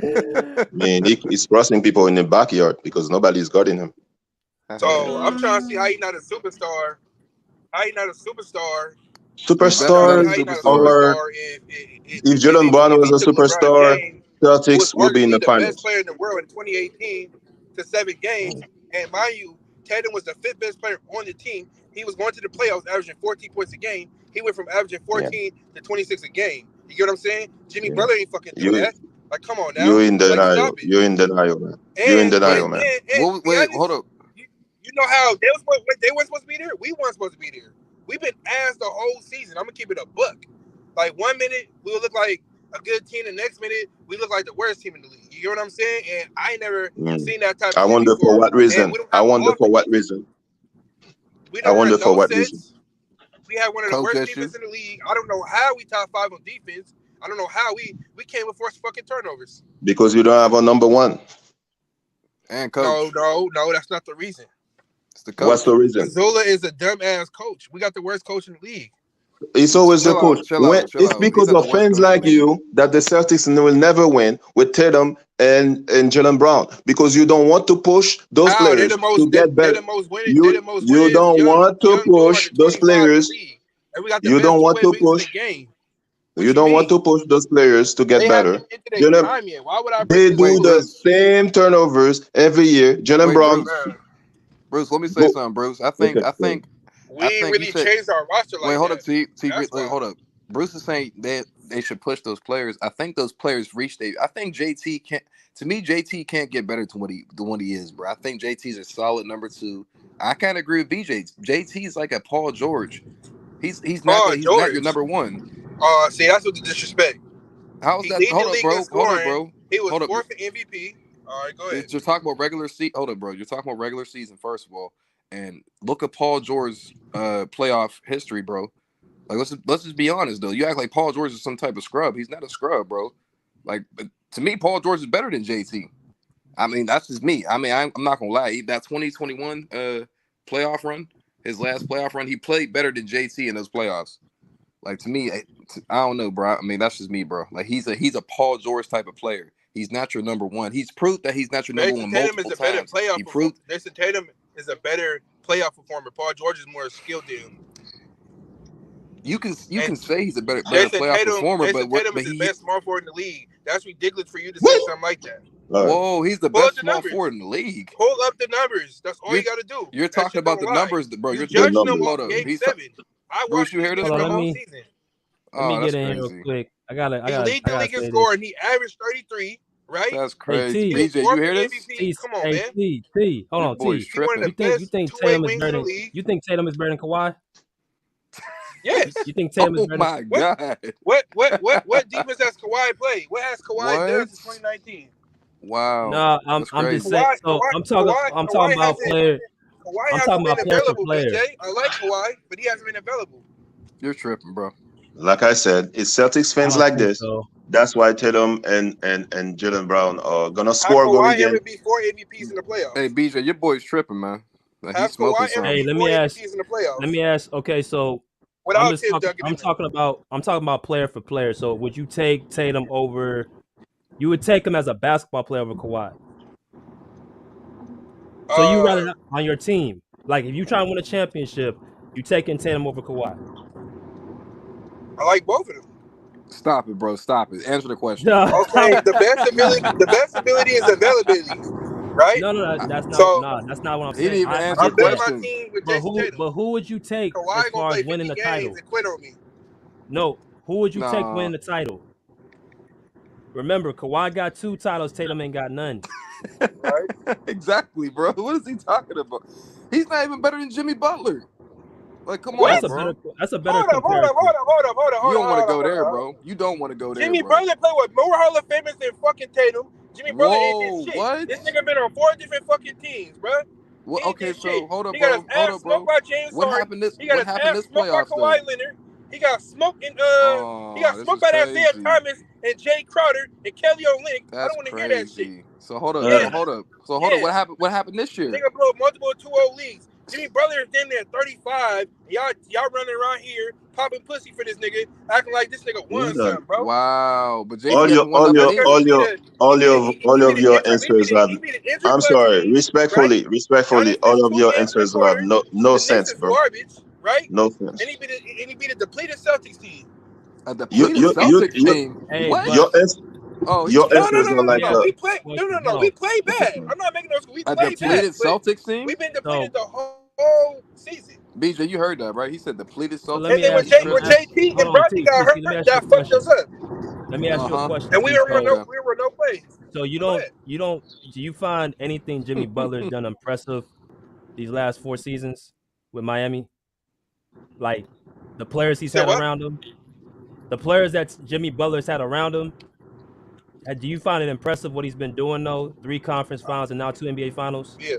I mean, he's crossing people in the backyard because nobody's guarding him. So I'm trying to see how he not a superstar. How he not a superstar? Superstar, How he not a or superstar if Jaylen Brown was a took LeBron superstar, James, who Celtics was will be in arguably the the best finals. player in the world in 2018 to 7 games. And mind you, Tatum was the 5th best player on the team. He was going to the playoffs averaging 14 points a game. He went from averaging 14 to 26 a game. You get what I'm saying? Jimmy Yeah. Butler ain't fucking do You that. Like, come on now. you're in Like, denial. stop it. You're in denial, man. You're in And, denial, and, man. and, and be Wait, honest, hold up. you know how they weren't supposed to be there? We weren't supposed to be there. We've been ass the whole season. I'm going to keep it a buck. Like, 1 minute, we would look like a good team. The next minute, we look like the worst team in the league. You get what I'm saying? And I ain't never seen that type I of shit wonder before. for what reason. And we don't I have wonder for offense. what reason. We I don't wonder have for no what sets. reason. We have one of the Coach worst issues. defense in the league. I don't know how we top 5 on defense. I don't know how we came with 4 fucking turnovers. Because you don't have a number 1. And coach. No, that's not the reason. It's the coach. What's the reason? Mazzula is a dumbass coach. We got the worst coach in the league. It's always the Chill coach. out, chill out, chill It's out. because He's not of the worst fans coach in like the league. you that the Celtics will never win with Tatum and Jaylen Brown, because you don't want to push those How? They're players the to most get they're better. the most winning. They're the most You winners don't want to young dude push under those 25 in the players. league. And we got the You best don't want two-way to wings in the push. game. You don't want to push those players to get They better. haven't into their prime yet. Why would I bring They this do dude the up? same turnovers every year. Jaylen Wait, Brown. Bruce, let me say something, Bruce. I think We ain't you really said. changed our roster like Wait, hold that. up, T. That's why. Hold up. Bruce is saying that they should push those players. I think those players reached I think JT can't. To me, JT can't get better to what he is, bro. I think JT's a solid number 2. I kind of agree with BJ. JT's like a Paul George. He's not your number 1. See, that's what the disrespect. How's He that? lead Hold the up, league bro. in scoring. Bro. He was Hold up. 4th in MVP. All right, go ahead. You're talking about regular season. Hold up, bro. You're talking about regular season, first of all. And look at Paul George's playoff history, bro. Like, let's just be honest, though. You act like Paul George is some type of scrub. He's not a scrub, bro. Like, to me, Paul George is better than JT. I mean, that's just me. I mean, I'm not gonna lie. That 2021 playoff run, his last playoff run, he played better than JT in those playoffs. Like, to me, I don't know, bro. I mean, that's just me, bro. Like, he's a Paul George type of player. He's not your number 1. He's proved that he's not your number 1 multiple times. He proved Jayson Tatum is a better playoff performer. Paul George is more skilled than him. You can say he's a better Jayson playoff Tatum, performer, Jayson but Tatum is the he best small forward in the league. That's ridiculous for you to say something like that. Whoa, he's the Pull up best the small numbers. forward in the league. Pull up the numbers. That's all you got to do. You're talking about the numbers, bro. You You're judging the them numbers. off game 7. I Bruce, watched you hear this, the bro? whole season. Let me get in here real quick. I He lead the league in say scoring. He averaged 33, right? That's crazy. Hey, BJ, you hear this? MVP. Come on, man. T. Hold on, boy's T. tripping. You think Tatum is better than you think Tatum is better than Kawhi? Yes. You think Tatum is better? Oh my god. What defense has Kawhi played? What has Kawhi done since 2019? Wow. No, I'm just saying. So I'm talking about players. Kawhi I'm hasn't talking about been player for available, player. BJ. I like Kawhi, but he hasn't been available. You're tripping, bro. Like I said, it's Celtics fans like this. That's why Tatum and Jaylen Brown are gonna Have score goal Kawhi again. ever be 4 MVPs in the playoffs? Hey, BJ, your boy's tripping, man. Like, he's Have smoking Kawhi ever something. Hey, be let 4 me ask. MVPs in the Let playoffs me ask. Okay, so I'm without just Tim talking. Duncan I'm in there? talking about player for player. So would you take Tatum over? You would take him as a basketball player over Kawhi. So you rather Uh, on your team, like if you try and win a championship, you taking Tatum over Kawhi. I like both of them. Stop it, bro. Stop it. Answer the question. No, Okay, the best ability is availability, right? no, that's not. So Nah, that's not what I'm He didn't saying. even I answer the I'm get that, building my question. team with Jayson Tatum. but who would you take as Kawhi gonna far play as winning 50 the games title? and quit on me, No, who would you take Nah. winning the title? Remember, Kawhi got 2 titles. Tatum ain't got none. right? Exactly, bro. What is he talking about? He's not even better than Jimmy Butler. Like, come What? on, That's a bro. better Hold comparison. You don't want to go up. there, bro. You don't want to go there, Jimmy bro. Butler played with more Hall of Famers than fucking Tatum. Jimmy Butler ain't Whoa, did shit. what? This nigga been on 4 different fucking teams, bro. Well, He ain't okay, did so shit. hold up, He got his bro. Hold ass up, smoked bro. by James What Harden. happened this? He got What his happened ass this smoked by playoffs though? Kawhi Leonard. He got smoked in he got Oh, this smoked is by Isaiah crazy. Thomas and Jay Crowder and Kelly Olynyk. I That's don't want to hear that shit. crazy. So hold up. Uh, So hold up. So hold up. Yeah. What happened this year? Nigga blew multiple 2-0 leagues. Jimmy Butler is damn near 35. Y'all running around here popping pussy for this nigga, acting like this nigga won Hold on. something, bro. Wow, but He JT hasn't won just nothing because either. all of your answers have. he beat an injured I'm Bucks sorry, team, right? respectfully, Giannis all missed of 2 your games in the answers will have quarter. no The Knicks sense, is bro. garbage, right? No sense. And he beat a depleted Celtics team. A You depleted you you Celtics you team. hey, What? but Oh, he's your No, no, tripping. answers no, are no, no, like let me no. ask We you play. a No, no, question. no. We play bad. okay. I'm not making those. We A play bad, depleted but Celtics team. we've been So depleted the whole season. BJ, you heard that, right? He said depleted so let Celtics And me then team. when ask. He's Let me ask. JT Hold and on, Bronny T. got hurt, Let me ask you a that fucked question. us up. Let me ask you a Uh-huh. question, And T. So we were no plays. you Go don't ahead. do you find anything Jimmy Butler's done impressive these last 4 seasons with Miami? Like the players You he's said had what? around him, the players that Jimmy Butler's had around him. Do you find it impressive what he's been doing though? 3 conference finals and now 2 NBA finals. Yeah.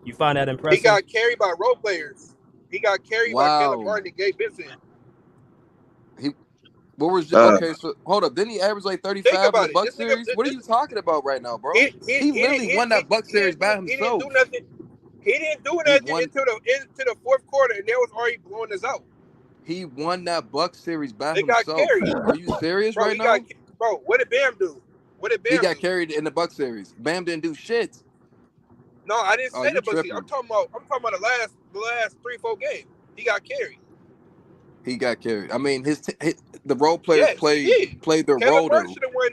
You find that He impressive? got carried by role players. He got carried by Caleb Wow. Martin and Gabe Vincent. He what was Uh, okay? So hold up. Didn't he average like Think 35 in the about it. Buck This nigga, series? What are you talking about right now, bro? he He literally won that Buck series by he didn't do himself. nothing. He didn't do He nothing won. into the fourth quarter, and they was already blowing us out. He won that Buck series by They got himself. carried, Are you serious bro. right now? What did Bam do? What did He Bam got do? carried in the Buck series. Bam didn't do shit. No, I didn't Oh, say you the Bucks. I'm tripping? talking about the last 3-4 games. He got carried. He got carried. I mean, the role players Yes, he did. played their Caleb role Martin though. should have won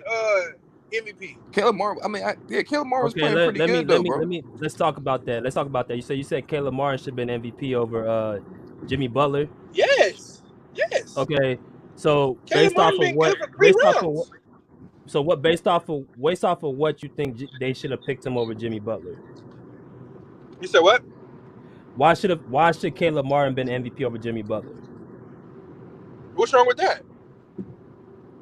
MVP. Caleb Moore. I mean, Caleb Moore was Okay, playing pretty good though, bro. let's talk about that. Let's talk about that. You said Caleb Martin should have been MVP over Jimmy Butler. Yes. Okay, so Caleb Martin been good for 3 rounds. based off of what you think they should have picked him over Jimmy Butler? You said what? Why should Caleb Martin been MVP over Jimmy Butler? What's wrong with that?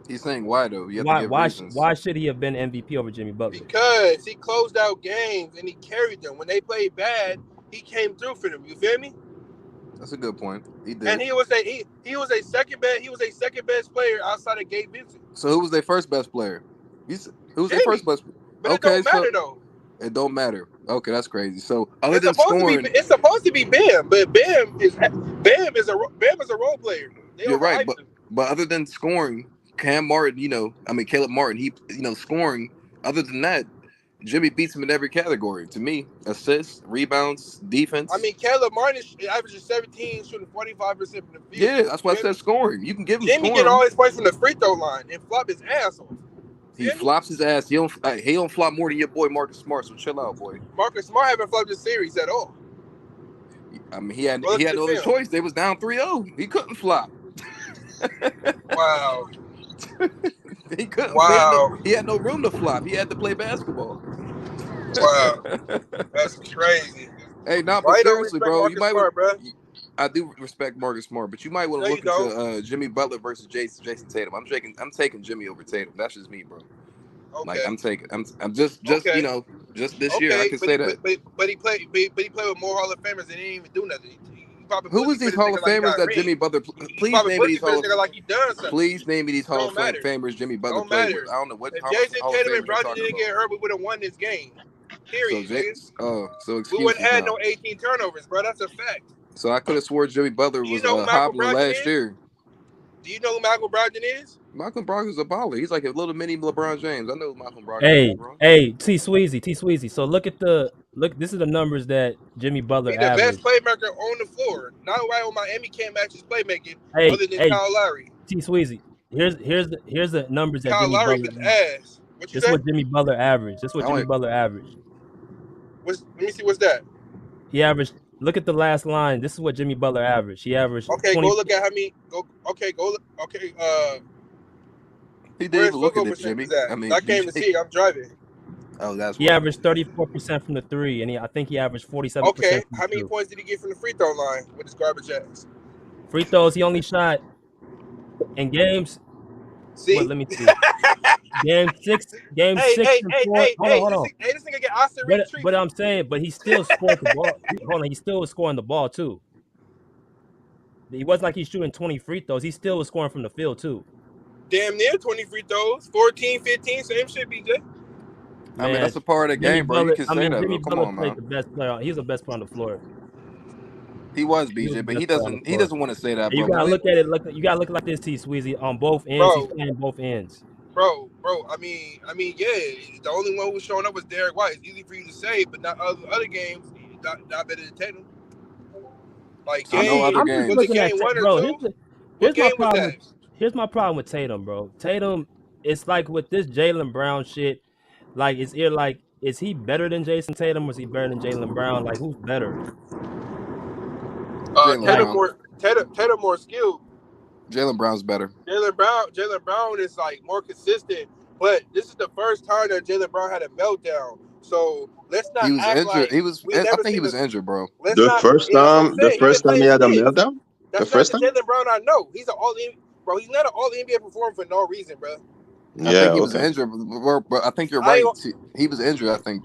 He's saying why though. You have to give reasons. Why should he have been MVP over Jimmy Butler? Because he closed out games and he carried them. When they played bad, he came through for them. You feel me? That's a good point. He did. And he was a second best player outside of Gabe Vincent. So who was their first best player? Who was their Jamie. first best? But Okay, it don't matter though. It don't matter. Okay, that's crazy. So other It's than scoring, supposed to be Bam, but Bam is a role player. They you're right. overhyped him. But other than scoring, Caleb Martin, he scoring. Other than that, Jimmy beats him in every category. To me, assists, rebounds, defense. I mean, Caleb Martin averages 17, shooting 45% from the field. Yeah, that's why I said scoring. You can give him Jimmy scoring. getting all his points from the free throw line and flop his ass off. He flops his ass. He don't flop more than your boy Marcus Smart. So chill out, boy. Marcus Smart haven't flopped this series at all. I mean, he had no other choice. They was down 3-0. He couldn't flop. Wow. He couldn't. Wow. He had no room to flop. He had to play basketball. Wow. That's crazy. Hey, but Why seriously, bro, you Smart, bro? I do respect Marcus Smart, but you might want to look into Jimmy Butler versus Jayson Tatum. I'm taking Jimmy over Tatum. That's just me, bro. Okay. Like I'm just this year I can say that. But he played with more Hall of Famers and he didn't even do nothing. popping Who pussy was these for this Hall of nigga like he Famers got that Jimmy rings. Butler? He Please popping name me pussy these for this Hall. nigga like he done something. Please name me these Hall Don't of matter. Famers Jimmy Butler Don't played matter. with. I don't know what If Hall Jayson, of Tatum, and Famers you're Brogdon talking didn't about. get hurt, we would have won this game. So Period, nigga. so We wouldn't excuses have now. no 18 turnovers, bro. That's a fact. So I could have swore Jimmy Butler Do you was know who Malcolm hobbling Brogdon last is? year. Do you know who Malcolm Brogdon is? Malcolm Brogdon's a baller. He's like a little mini LeBron James. I know who Malcolm Brogdon is, Hey, bro. T Sweezy. So look. This is the numbers that Jimmy Butler He the best averaged. playmaker on the floor. Not why on Miami can't match his playmaking other than Hey, Kyle Lowry. T Sweezy. Here's the numbers that Kyle Jimmy Lowry Butler. gets ass. What you This is say? what Jimmy Butler averaged. Let me see. What's that? He averaged. Look at the last line. This is what Jimmy Butler averaged. He averaged Okay, 20. go look at how many. Go look. Okay, He didn't where his even look field at goal it, percentage Jimmy. is at? I mean, I can't even BJ. see. I'm driving. Oh, that's He why. averaged 34% from the three, and I think he averaged 47%. Okay, from how the many two. points did he get from the free throw line with his garbage ass? Free throws, he only shot in games. See? What? Let me see. Game six and 4. Hold on. This nigga get Oscar Reed But treatment. I'm saying, but he still scored the ball. He still was scoring the ball too. He wasn't like he's shooting 20 free throws. He still was scoring from the field too. Damn near 20 free throws. 14, 15, same shit, BJ. I mean, that's a part of the game, bro. You can say that, Jimmy though. Come Butler on, played man. the best player. He's the best player on the floor. He was He was BJ, the but best player on the he floor. doesn't want to say that, And you bro. gotta But look at it. You gotta look like this, T Sweezy. On both ends, he's Bro. playing both ends. Bro, I mean, yeah. The only one who was showing up was Derek White. It's easy for you to say, but not other games. Not better than Tatum. Like So no other I'm just games. Was it looking at game 1 or bro. 2? What Here's my game was problem. that? Here's my problem with Tatum, bro. Tatum, it's like with this Jaylen Brown shit. Like, is he better than Jayson Tatum, or is he better than Jaylen Brown? Like, who's better? Jaylen Brown. Tatum more skilled. Jaylen Brown's better. Jaylen Brown is like more consistent, but this is the first time that Jaylen Brown had a meltdown. So let's not He was act injured. like I think he was injured, bro. The first time he had a meltdown. That's not the Jaylen Brown I know. He's an all NBA, bro. He's not an all NBA performer for no reason, bro. I think he was injured, but I think you're right. He was injured. I think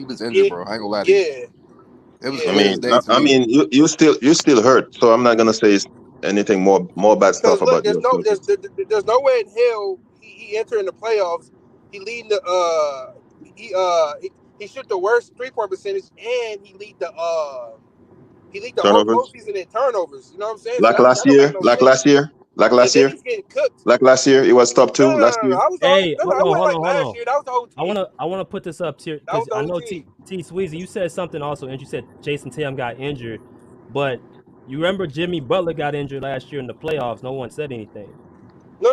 he was injured, bro. I ain't gonna lie to you. It was clear as day to me. you still hurt, so I'm not gonna say anything more bad stuff about you. There's no way in hell he entering the playoffs. He leading the he shoot the worst 3-point percentage, and he lead the whole postseason in turnovers. You know what I'm saying? Like last year. He's getting cooked. Like last year, it was top 2 last year. Hey, hold on. Last year. That was the whole team. I wanna put this up here because I know T Sweezy, you said something also, and you said Jayson Tatum got injured, but you remember Jimmy Butler got injured last year in the playoffs. No one said anything. No.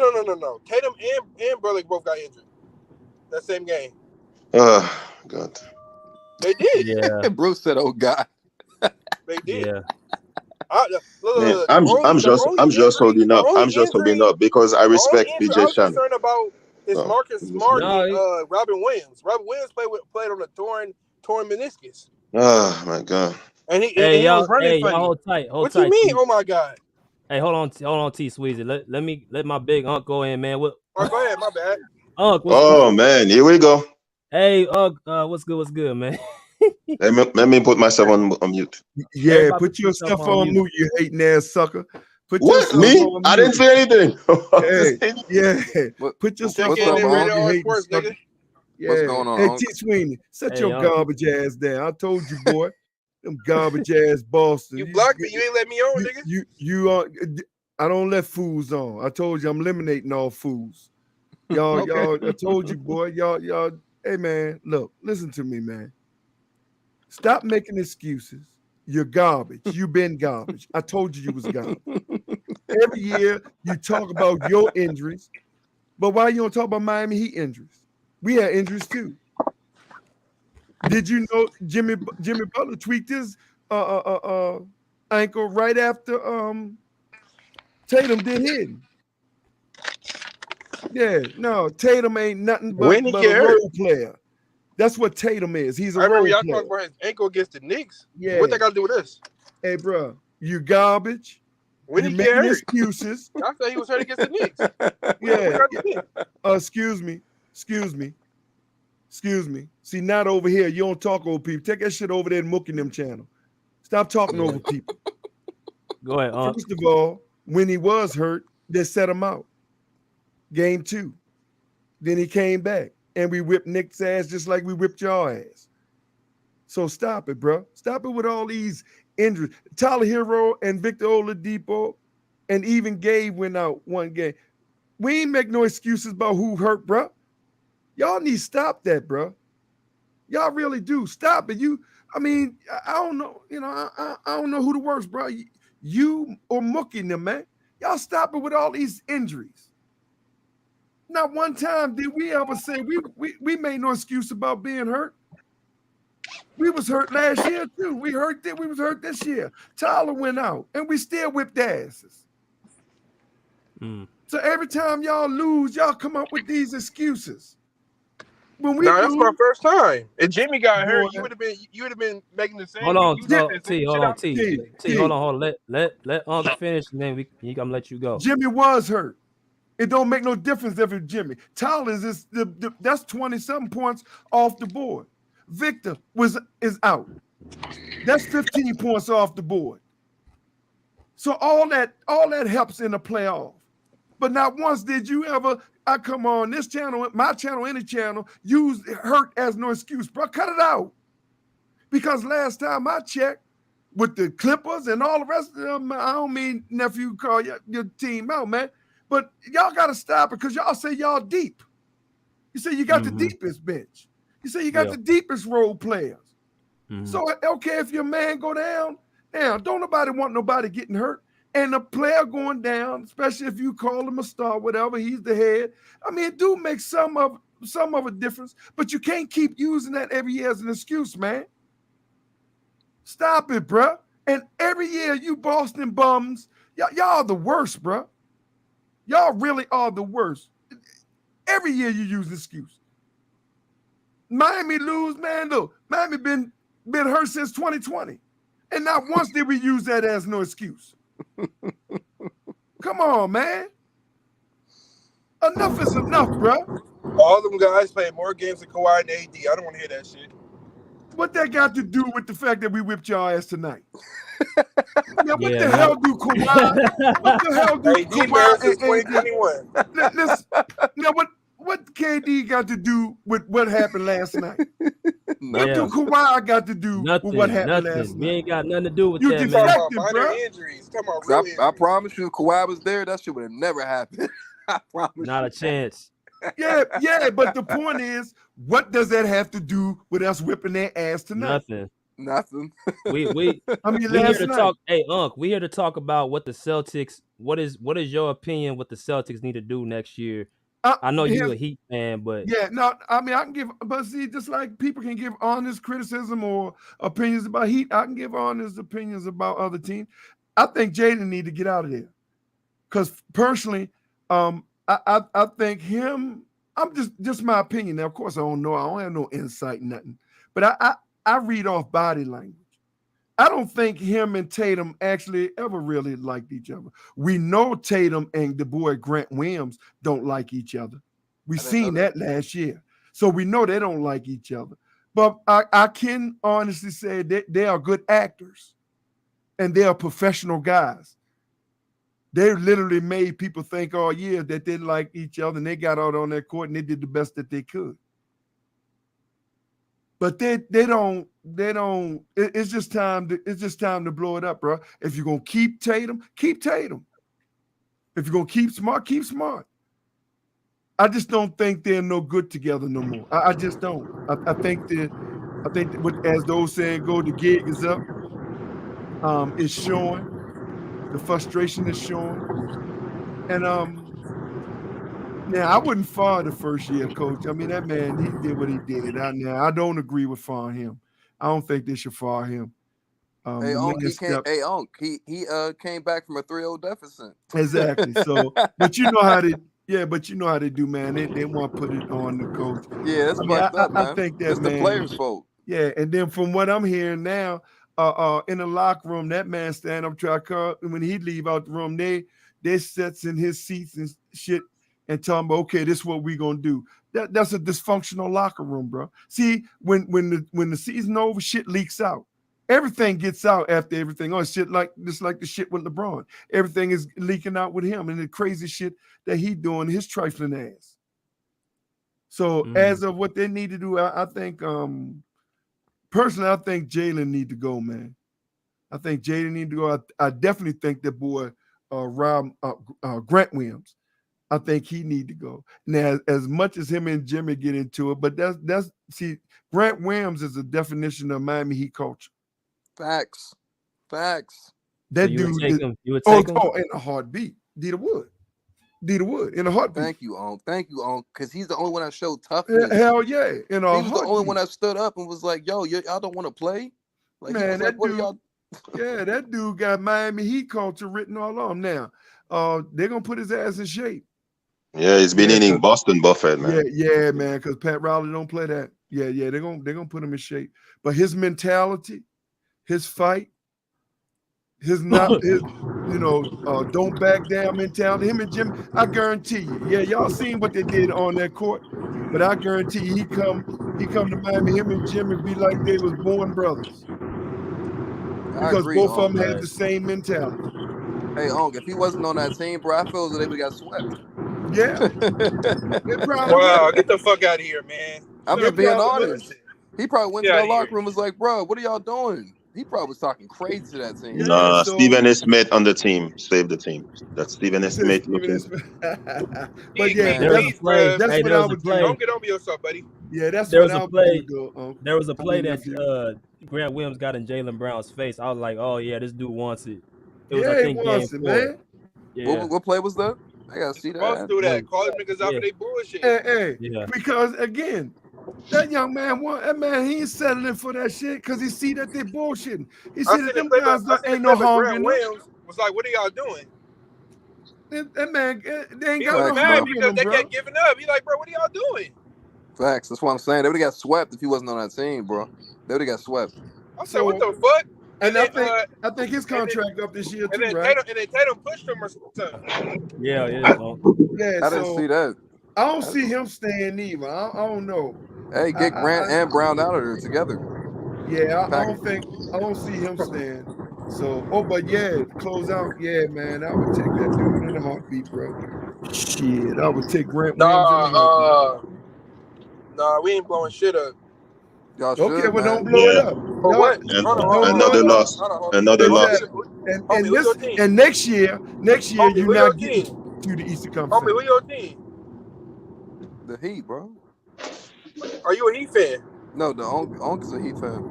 Tatum and Butler both got injured that same game. Oh God. They did. Yeah. Bruce said, "Oh God." They did. Yeah. I'm just holding up because I respect BJ I was Shannon. concerned about is Marcus Smart and Robin Williams. Robin Williams played on a torn meniscus. Oh my God. And he was running funny. Y'all hold tight. What you mean? Oh my God. Hey, hold on, T Sweezy. Let my big Unc go in, man. Go ahead, my bad. Unc, good? Man, here we go. Hey, Unc, what's good, man? Let me put myself on mute. Yeah, everybody put your stuff on mute, you hating ass sucker. What? Me? I didn't say anything. Put your stuff on mute, you hating sucker. Yeah. What's going on? Hey, T Sweeney, set your garbage ass down. I told you, boy. Them garbage ass Boston. You blocked me. You ain't let me on, nigga. You are. I don't let fools on. I told you I'm eliminating all fools. Y'all. I told you, boy. Y'all. Hey, man. Look, listen to me, man. Stop making excuses. You're garbage. You've been garbage. I told you was garbage. Every year you talk about your injuries, but why you don't talk about Miami Heat injuries? We had injuries too. Did you know Jimmy Butler tweaked his ankle right after Tatum did his? Yeah, no, Tatum ain't nothing but a role player. That's what Tatum is. He's a role player. I remember y'all talking about his ankle against the Knicks. Yeah. What they got to do with this? Hey, bro, you garbage. When you he making excuses. I thought he was hurt against the Knicks. Yeah. Excuse me. See, not over here. You don't talk over people. Take that shit over there and Mookie them channel. Stop talking over people. Go ahead, First of all, when he was hurt, they set him out. Game 2. Then he came back, and we whipped Nick's ass just like we whipped your ass. So stop it, bro. Stop it with all these injuries. Tyler Hero and Victor Oladipo, and even Gabe went out one game. We ain't make no excuses about who hurt, bro. Y'all need to stop that, bro. Y'all really do. Stop it. I don't know. I don't know who the worst, bro. You or Mookie them, man. Y'all stop it with all these injuries. Not one time did we ever say we made no excuse about being hurt. We was hurt last year too. We was hurt this year. Tyler went out, and we still whipped asses. So every time y'all lose, y'all come up with these excuses. When we that's my first time. If Jimmy got hurt, you would have been making the same. Hold on, T. Hold on. Let Unc finish, and then I'm gonna let you go. Jimmy was hurt. It don't make no difference if it's Jimmy. Tyler is that's 20-something points off the board. Victor is out. That's 15 points off the board. So all that helps in the playoff. But not once did you ever. I come on this channel, my channel, any channel, use hurt as no excuse, bro. Cut it out. Because last time I checked with the Clippers and all the rest of them, I don't mean nephew call your team out, man. But y'all got to stop it because y'all say y'all deep. You say you got the deepest bench. You say you got the deepest role players. So, okay, if your man go down, don't nobody want nobody getting hurt. And a player going down, especially if you call him a star, whatever, he's the head. I mean, it do make some of a difference, but you can't keep using that every year as an excuse, man. Stop it, bro. And every year you Boston bums, y'all are the worst, bro. Y'all really are the worst. Every year you use an excuse. Miami lose, man. Look, Miami been hurt since 2020. And not once did we use that as no excuse. Come on, man. Enough is enough, bro. All them guys played more games than Kawhi and AD. I don't want to hear that shit. What that got to do with the fact that we whipped your ass tonight? What the hell do Kawhi? What the hell do Kawhi and AD? Listen, what KD got to do with what happened last night? What do Kawhi got to do with what happened last night? We ain't got nothing to do with you that, defected, man. Bro. Injuries. About I promise you, if Kawhi was there, that shit would have never happened. I promise. Not a chance. Yeah, but the point is, what does that have to do with us whipping their ass tonight? Nothing. We here to talk. Hey, Unc, we here to talk about what the Celtics. What is your opinion? What the Celtics need to do next year? I know you're a Heat fan, but I can give. But see, just like people can give honest criticism or opinions about Heat, I can give honest opinions about other teams. I think Jaylen need to get out of there because personally, I think him. I'm just my opinion. Now, of course, I don't know. I don't have no insight, nothing. But I read off body language. I don't think him and Tatum actually ever really liked each other. We know Tatum and the boy Grant Williams don't like each other. We seen that last year. So we know they don't like each other. But I can honestly say that they are good actors and they are professional guys. They literally made people think all year that they liked each other and they got out on that court and they did the best that they could. But they don't. It's just time to blow it up, bro. If you're gonna keep Tatum, keep Tatum. If you're gonna keep Smart, keep Smart. I just don't think they're no good together no more. I just don't. I think as those saying go, the gig is up. It's showing. The frustration is showing. And now, I wouldn't fire the first year coach. I mean, that man, he did what he did. I don't agree with firing him. I don't think they should fire him. Hey, Unc, he came back from a 3-0 deficit. Exactly. So, but you know how they do, man. They want to put it on the coach. Yeah, that's fucked up, man. I think that, it's man, the players' fault. Yeah, and then from what I'm hearing now, in the locker room, that man stand up try to when he leave out the room, they sits in his seats and shit. And tell them, okay, this is what we're gonna do. That's a dysfunctional locker room, bro. See, when the season over, shit leaks out. everything gets out after everything. Oh, shit, like just like the shit with LeBron. Everything is leaking out with him and the crazy shit that he doing, his trifling ass. So as of what they need to do, I think personally, I think Jaylen need to go, man. I think Jaylen need to go. I definitely think that boy Grant Williams. I think he need to go. Now, as much as him and Jimmy get into it, but that's see, Grant Williams is a definition of Miami Heat culture. Facts. That So you dude would take is, him. You would take him. in a heartbeat. Dita Wood in a heartbeat. Thank you, Onk, because he's the only one that showed toughness. Hell yeah, in a He was the only heartbeat. one that stood up and was like, "Yo, y'all don't want to play." Like, he Man, was like, that "What are dude- y'all?" Yeah, that dude got Miami Heat culture written all on him. Now, they're gonna put his ass in shape. Yeah, he's been eating Boston Buffet, man. Yeah, man, because Pat Riley don't play that. Yeah, they're gonna put him in shape. But his mentality, his fight, his don't back down mentality. Him and Jim, I guarantee you. Yeah, y'all seen what they did on that court, but I guarantee you, he come to Miami. Him and Jim would be like they was born brothers because both of them had the same mentality. Hey, Onk, if he wasn't on that team, bro, I feel as though they would have got swept. Yeah. Wow, get the fuck out of here, man. I'm just being honest. Bullshit. He probably went Get to out the of locker here. room and was like, bro, what are y'all doing? He probably was talking crazy to that team. Yeah, Nah, so- Stephen A. Smith on the team saved the team. That's Stephen A. Smith looking. But yeah, There was a play. that's Hey, what there I was a would do. play. Don't get over yourself, buddy. Yeah, that's There what was a I would play. do. There was a play that nephew. Grant Williams got in Jaylen Brown's face. I was like, oh yeah, this dude wants it. It was, Yeah, I he think, wants game it, 4. man. Yeah. What play was that? I gotta see Supposed to that. do that. Call them niggas out for they bullshit. Hey, Yeah. because again, that young man he ain't settling for that shit because he see that they bullshitting. He see that them guys ain't no hunger Grant in them. Williams was like, "What are y'all doing?" That man, they ain't He got was no mad hunger in because them, they bro. kept giving up. He like, "Bro, what are y'all doing?" Facts. That's what I'm saying. They would have got swept if he wasn't on that team, bro. They would have got swept. I said, "What the fuck?" And then, I think his contract up this year and too, then right? Tatum pushed him or something. Yeah, it is. Yeah, I didn't see that. I don't see him staying either. I don't know. Hey, get Grant and Brown out of there together. Yeah, I don't see him staying. So, but yeah, close out. Yeah, man, I would take that dude in a heartbeat, bro. Shit, I would take Grant Williams in a heartbeat. Nah, we ain't blowing shit up. Y'all should, Okay, well, man. don't blow it up. For what? Another loss. Another loss. And next year, Homie, you're who not your getting team? to the Eastern Conference. Homie, who your team? The Heat, bro. Are you a Heat fan? No, the Onk is a Heat fan.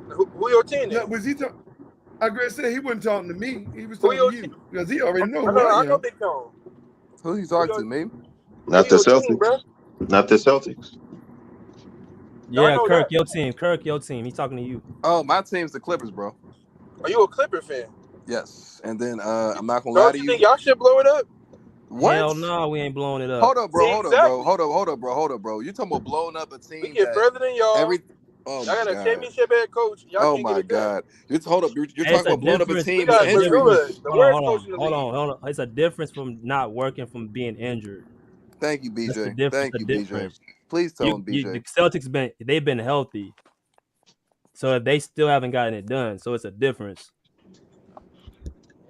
Who your team? No, Then? was he talking? I said he wasn't talking to me. He was Who talking your to you team? because he already know I who I know am. Big Tone. Who you talking to, me? Not the Who your team, Celtics. bro? Not the Celtics. Yeah, know Kirk, that. Kirk, your team. He's talking to you. Oh, my team's the Clippers, bro. Are you a Clipper fan? Yes. And then I'm not gonna lie Don't to you you. think y'all should blow it up? What? Hell no, we ain't blowing it up. Hold up, bro. See, Hold exactly. up, bro. You talking about blowing up a team We get that further than y'all. Oh y'all my got a god. championship head coach. Y'all Oh can't my get it done. god. Hold up. You're Hey, talking about blowing up a We team got with injuries. Mazzula, the worst coach in the league. Hold on. It's a difference from not working from being injured. Thank you, BJ. That's the difference. Thank you, BJ. Please tell him, BJ. The Celtics they've been healthy, so they still haven't gotten it done. So it's a difference.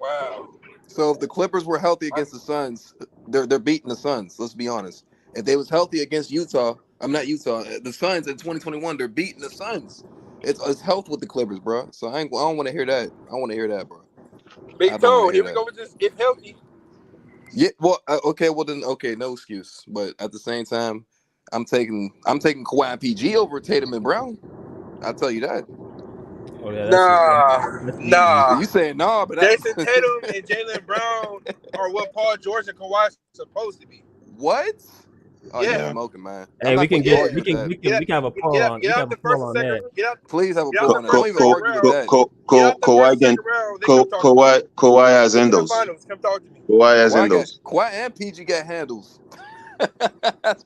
Wow. So if the Clippers were healthy against the Suns, they're beating the Suns. Let's be honest. If they was healthy against the Suns in 2021, they're beating the Suns. It's health with the Clippers, bro. So I don't want to hear that. I want to hear that, bro. Big Toe, here we go with this. If healthy. Yeah. Well, okay. Well then, okay. No excuse. But at the same time, I'm taking Kawhi and PG over Tatum and Brown. I'll tell you that. Oh, yeah, Nah. You saying nah, but Jayson Tatum and Jaylen Brown are what Paul George and Kawhi are supposed to be. What? Oh, yeah, you're smoking, man. Hey, we can have a poll on. Get out the first and second. Please have a poll on that. Kawhi has endos. Come talk to me. Kawhi has endos. Kawhi and PG got handles.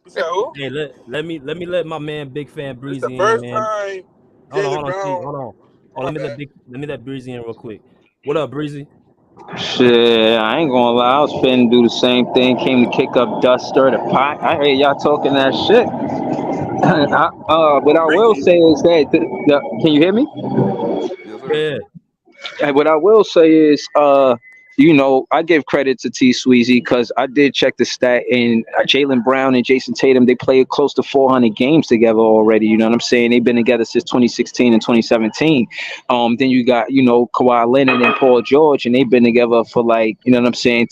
So hey, let me let my man Big Fan Breezy in, man. Time hold on. Let me let Breezy in real quick. What up, Breezy? Shit, I ain't gonna lie. I was finna do the same thing. Came to kick up dust, stir the pot. I heard y'all talking that shit. What I will say is that can you hear me? ahead. And what I will say is, I give credit to T Sweezy because I did check the stat, and Jaylen Brown and Jayson Tatum, they played close to 400 games together already. You know what I'm saying? They've been together since 2016 and 2017. Then you got, Kawhi Leonard and Paul George, and they've been together for like, you know what I'm saying,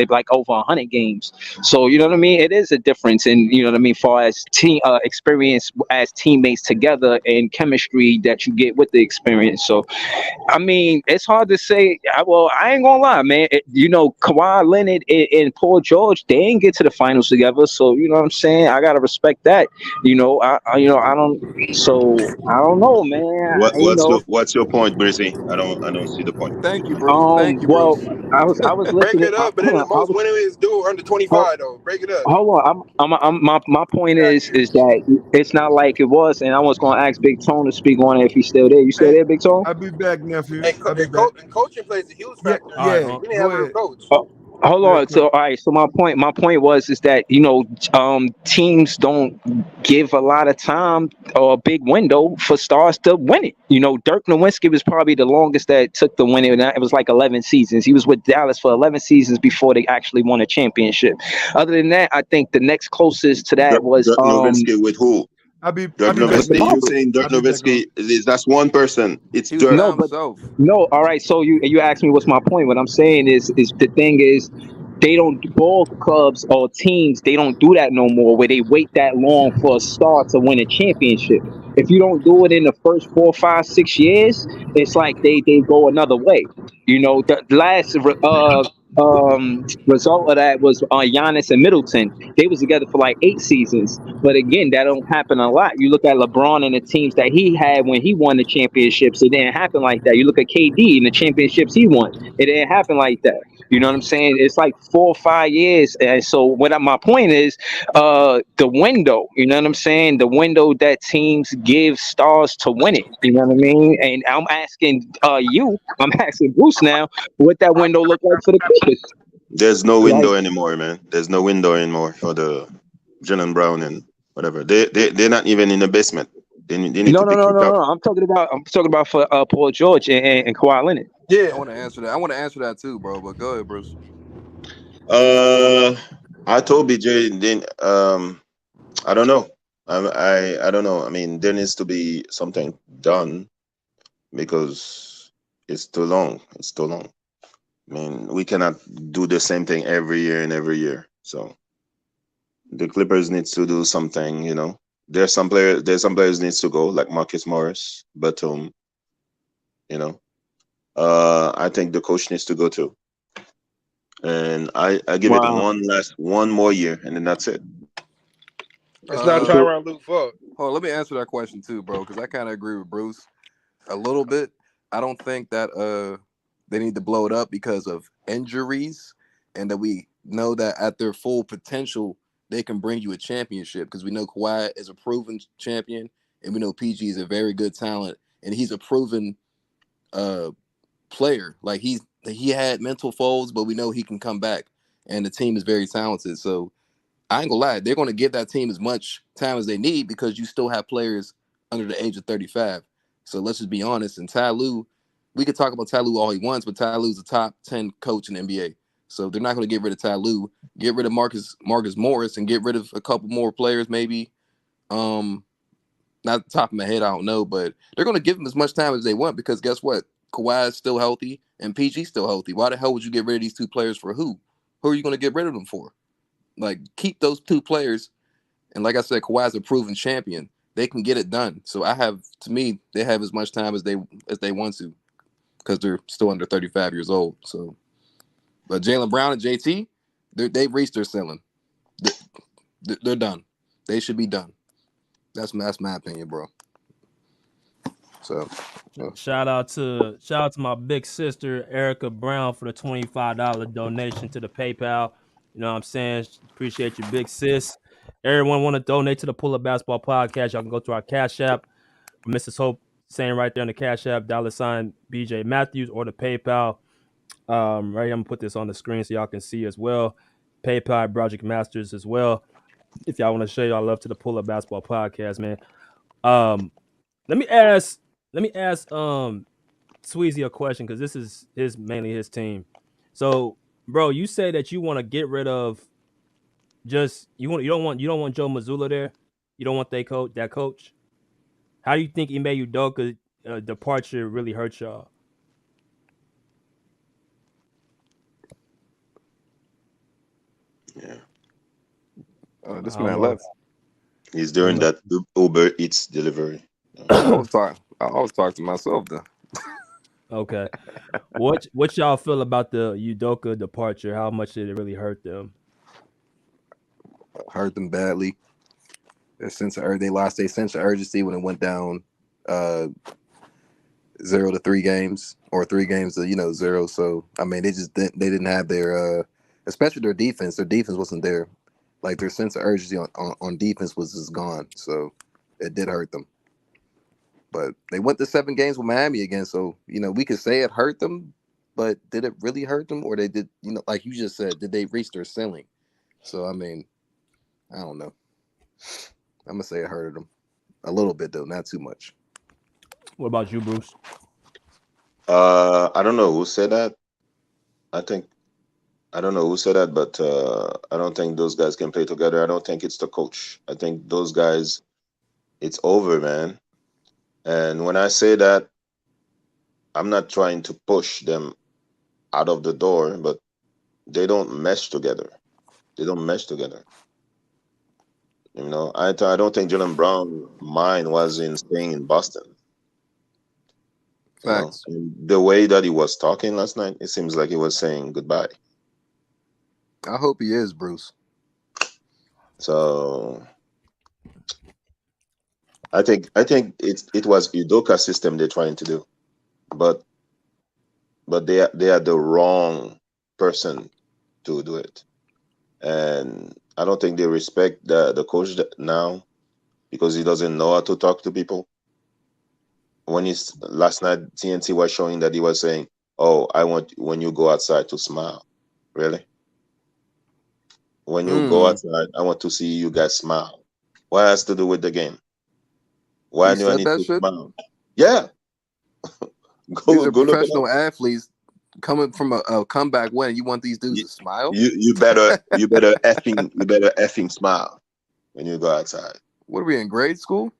like over 100 games. So, you know what I mean? It is a difference in, you know what I mean, far as team experience as teammates together and chemistry that you get with the experience. So, I mean, it's hard to say. I ain't gonna lie, man. Kawhi Leonard and Paul George, they ain't get to the finals together. So you know what I'm saying. I gotta respect that. I don't. So I don't know, man. What's your point, Brizzy? I don't see the point. Thank you, Bruce. Thank you, Well, Bruce. I was Break listening. it up, but then the I most was. winning is due under Hold, 25 though. Break it up. hold on. My point Got is you. that it's not like it was, and I was gonna ask Big Tone to speak on it if he's still there. You still Hey, there, Big Tone? I'll be back, nephew. And, I'll be back. coaching plays a huge Yeah, factor in All right, this. yeah. We didn't Go have a real ahead, coach. Hold real on. quick. So, all right. So my point was is that teams don't give a lot of time or a big window for stars to win it. Dirk Nowitzki was probably the longest that took the win. And it was like 11 seasons. He was with Dallas for 11 seasons before they actually won a championship. Other than that, I think the next closest to that was Dirk Nowitzki with who? I'll Dirk be back, Nowitzki. nephew. You saying Dirk I'll be back on. Nowitzki that's one person? It's He was Dirk. by no, but himself. no. All right. So you asked me what's my point. What I'm saying is the thing is they don't ball clubs or teams, they don't do that no more where they wait that long for a star to win a championship. If you don't do it in the first 4 5 6 years, it's like they go another way. The last result of that was Giannis and Middleton. They was together for like 8 seasons, but again, that don't happen a lot. You look at LeBron and the teams that he had when he won the championships, it didn't happen like that. You look at KD and the championships he won, it didn't happen like that. You know what I'm saying? It's like 4 or 5 years. And so my point is the window, you know what I'm saying? The window that teams give stars to win it. You know what I mean? And I'm asking I'm asking Bruce now, what that window look like for the Clippers. There's no Like, window anymore, man. There's no window anymore for the Jaylen Brown and whatever. They're not even in the basement. They need no, to no, be no, kicked no, out. no. I'm talking about for Paul George and Kawhi Leonard. I Yeah. want to answer that. I want to answer that too, bro. But go ahead, Bruce. Uh, I told BJ. Then I don't know. I don't know. I mean, there needs to be something done because it's too long. It's too long. I mean, we cannot do the same thing every year and every year. So the Clippers needs to do something. There's some players needs to go like Marcus Morris, Batum. You know, I think the coach needs to go too. And I give it Wow. one more year, and then that's it. It's not Uh, Tyronn Lue fault. Hold on, let me answer that question too, bro, because I kind of agree with Bruce a little bit. I don't think that they need to blow it up because of injuries, and that we know that at their full potential they can bring you a championship, because we know Kawhi is a proven champion, and we know PG is a very good talent, and he's a proven player. Like he had mental folds, but we know he can come back, and the team is very talented. So I ain't gonna lie, they're gonna give that team as much time as they need, because you still have players under the age of 35. So let's just be honest. And Ty Lue, we could talk about Ty Lue all he wants, but Ty Lue's a top 10 coach in the NBA. So they're not gonna get rid of Ty Lue, get rid of Marcus Morris, and get rid of a couple more players, maybe. Not the top of my head, I don't know, but they're gonna give him as much time as they want, because guess what? Kawhi is still healthy and PG's still healthy. Why the hell would you get rid of these two players for who? Who are you gonna get rid of them for? Like, keep those two players. And like I said, Kawhi's a proven champion. They can get it done. So to me, they have as much time as they want to, because they're still under 35 years old. So, but Jaylen Brown and JT, they've reached their ceiling. They're done. They should be done. That's my opinion, bro. So, Shout out to my big sister Erica Brown for the $25 donation to the PayPal. You know what I'm saying? Appreciate you, big sis. Everyone want to donate to the Pull Up Basketball Podcast? Y'all can go to our Cash App. Mrs. Hope saying right there on the Cash App, $ BJ Matthews, or the PayPal. Right here, I'm gonna put this on the screen so y'all can see as well. PayPal Project Masters as well. If y'all want to show y'all love to the Pull Up Basketball Podcast, man. Let me ask Sweezy a question because this is mainly his team. So, bro, you say that you want to get rid of you don't want Joe Mazzula there. You don't want that coach. How do you think Ime Udoka departure really hurt y'all? Yeah. This I don't man know. left. He's I don't doing know. that Uber Eats delivery. I was talking. I was talking to myself though. Okay. What y'all feel about the Udoka departure? How much did it really hurt them? Hurt them badly. They lost their sense of urgency when it went down 0-3 games or 3 games to 0. So I mean, they didn't have their especially their defense. Their defense wasn't there. Like their sense of urgency on defense was just gone. So it did hurt them. But they went to 7 games with Miami again. So we could say it hurt them, but did it really hurt them, or they did? Like you just said, did they reach their ceiling? So I mean, I don't know. I'm gonna say it hurted them a little bit though, not too much. What about you, Bruce? I don't know who said that. I don't know who said that, but I don't think those guys can play together. I don't think it's the coach. I think those guys, it's over, man. And when I say that, I'm not trying to push them out of the door, but they don't mesh together. They don't mesh together. I don't think Jaylen Brown mind was in staying in Boston. Facts. And the way that he was talking last night, it seems like he was saying goodbye. I hope he is, Bruce. So I think it was Udoka's system they're trying to do, but they are the wrong person to do it, and I don't think they respect the coach now because he doesn't know how to talk to people. When last night TNT was showing that he was saying, "Oh, I want when you go outside to smile." Really? When you go outside, I want to see you guys smile. What has to do with the game? Why He do I said need that to shit. smile? Yeah. These Go are look it up. professional athletes coming from a comeback win. You want these dudes You, to smile? you better effing smile when you go outside. What are we in grade school?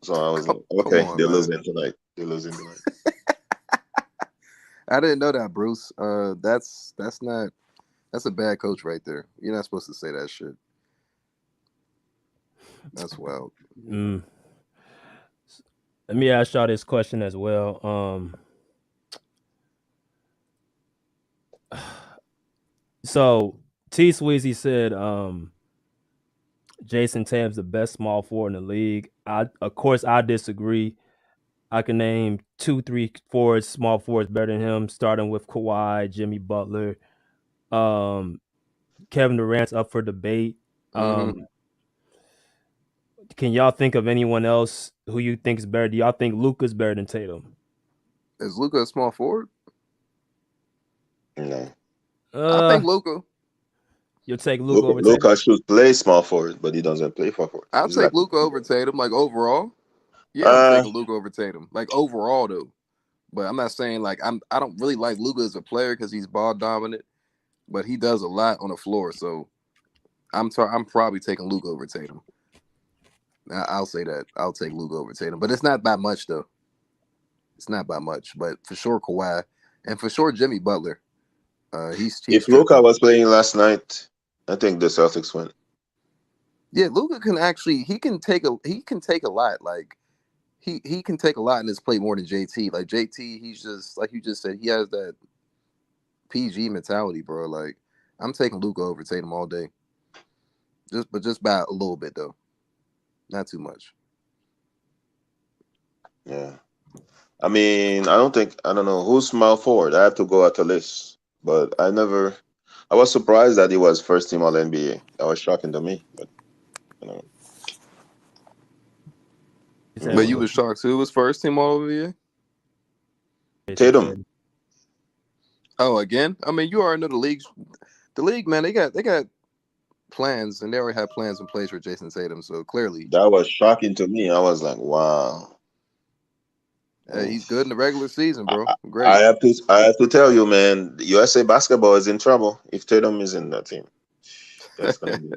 So I was like, Come okay, on, they're man. losing tonight. They're losing tonight. I didn't know that, Bruce. That's a bad coach right there. You're not supposed to say that shit. That's wild. Mm. Let me ask y'all this question as well. So T Sweezy said Jayson Tatum's the best small forward in the league. Of course I disagree. I can name 2, 3 forwards, small forwards better than him, starting with Kawhi, Jimmy Butler. Kevin Durant's up for debate. Mm-hmm. Can y'all think of anyone else who you think is better? Do y'all think Luka's better than Tatum? Is Luka a small forward? No. I think Luka. You'll take Luka over Tatum? Luka should play small forward, but he doesn't play for forward. I'll He's take like Luka over Tatum. Like overall, yeah, I'm uh taking Luka over Tatum. Like overall, though. But I'm not saying like I don't really like Luka as a player because he's ball dominant, but he does a lot on the floor. So I'm probably taking Luka over Tatum. I'll say that. I'll take Luka over Tatum, but it's not by much though. It's not by much, but for sure Kawhi, and for sure Jimmy Butler. He's if Luka tripping. was playing last night, I think the Celtics win. Yeah, Luka can actually he can take a lot. Like he can take a lot in his play more than JT. Like JT, he's just like you just said, he has that PG mentality, bro. Like I'm taking Luka over Tatum all day. Just by a little bit though. Not too much. Yeah. I mean, I don't know who's small forward. I have to go out the list. But I was surprised that he was first team all NBA. That was shocking to me. But you know, He said But what, you mm. was shocked too. It was first team all over the Jayson Tatum. Tatum? Oh, again? I mean, you already know the league. The league, man, they got plans, and they already have plans in place for Jayson Tatum. So clearly, That was shocking to me. I was like, wow. He's good in the regular season, bro. I Great. have to tell you, man, USA basketball is in trouble if Tatum is in that team. That's gonna be.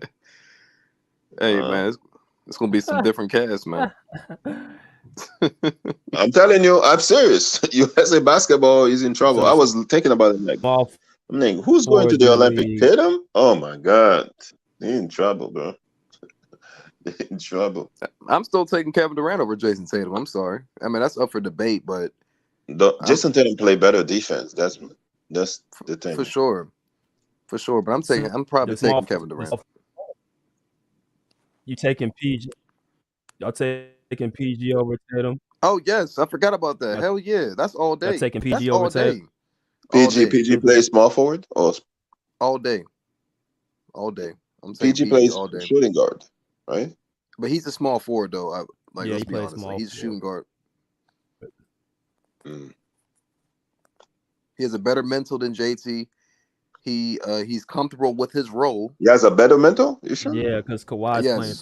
Hey, man, it's gonna be some different cast, man. I'm telling you, I'm serious. USA basketball is in trouble. So- I was thinking about it like, Small I'm thinking, who's going to forwards the in the Olympic? league. Tatum? Oh my God, they're in trouble, bro. They're in trouble. I'm still taking Kevin Durant over Jayson Tatum. I'm sorry. I mean, that's up for debate, but Jayson Tatum play better defense. That's the thing. for sure. But I'm probably The small- taking Kevin Durant. You taking PG? Y'all taking PG over Tatum? Oh yes, I forgot about that. Y'all- Hell yeah, that's all day. Y'all taking PG That's over all day. Tatum? All day. PG plays small forward or All day. I'm saying PG plays all day. shooting guard, right? But he's a small forward though. Yeah, let's he be plays honest. small Like, he's a shooting guard. Mm. He has a better mental than JT. He's comfortable with his role. He has a better mental. You sure? Yeah, because Kawhi's playing.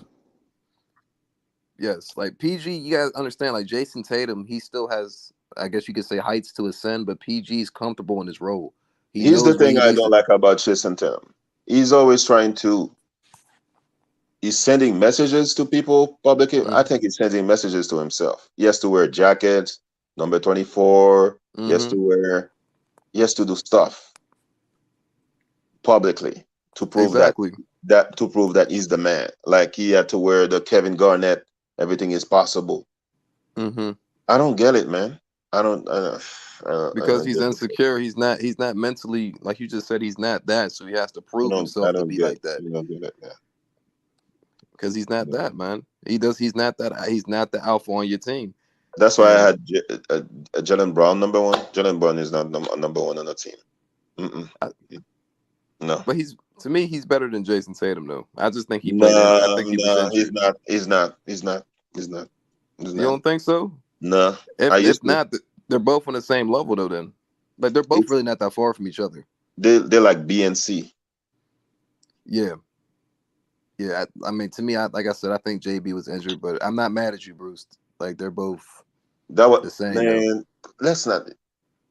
Yes, like PG, you guys understand, like Jayson Tatum, he still has, I guess you could say, heights to ascend, but PG's comfortable in his role. Here's the thing I don't like about Jayson Tatum. He's always trying to. He's sending messages to people publicly. Mm. I think he's sending messages to himself. He has to wear jackets, number 24. Mm-hmm. He has to do stuff publicly to prove that he's the man. Like he had to wear the Kevin Garnett. Everything is possible. Mm-hmm. I don't get it, man. I don't because he's insecure. He's not mentally, like you just said, he's not that. So he has to prove himself to be like that. You don't get it, man. Because he's not that, man. He's not that. He's not the alpha on your team. That's why I had Jaylen Brown number one. Jaylen Brown is not number one on the team. No. But to me, he's better than Jayson Tatum, though. I just think he played. I think he was injured. He's not. You don't think so? No. If not, they're both on the same level, though. Then, like they're both really not that far from each other. They're like B and C. Yeah. Yeah. I mean, to me, like I said, I think JB was injured, but I'm not mad at you, Bruce. Like they're both the same. Man, let's not.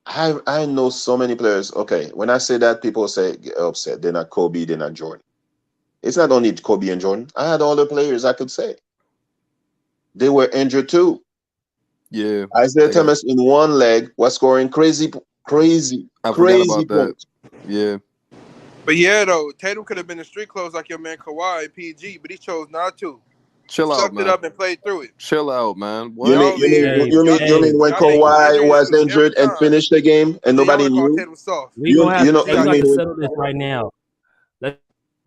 I know so many players. Okay, when I say that, people get upset. They're not Kobe. They're not Jordan. It's not only Kobe and Jordan. I had all the players I could say. They were injured too. Yeah. Isaiah Thomas in one leg was scoring crazy I forgot about that. Yeah. But yeah, though, Tatum could have been in street clothes like your man Kawhi and PG, but he chose not to. Chill out, Sucked man. it up and played through it. Chill out, man. You mean when Kawhi was injured and finished the game and nobody knew? We gonna have to settle this right now. Let's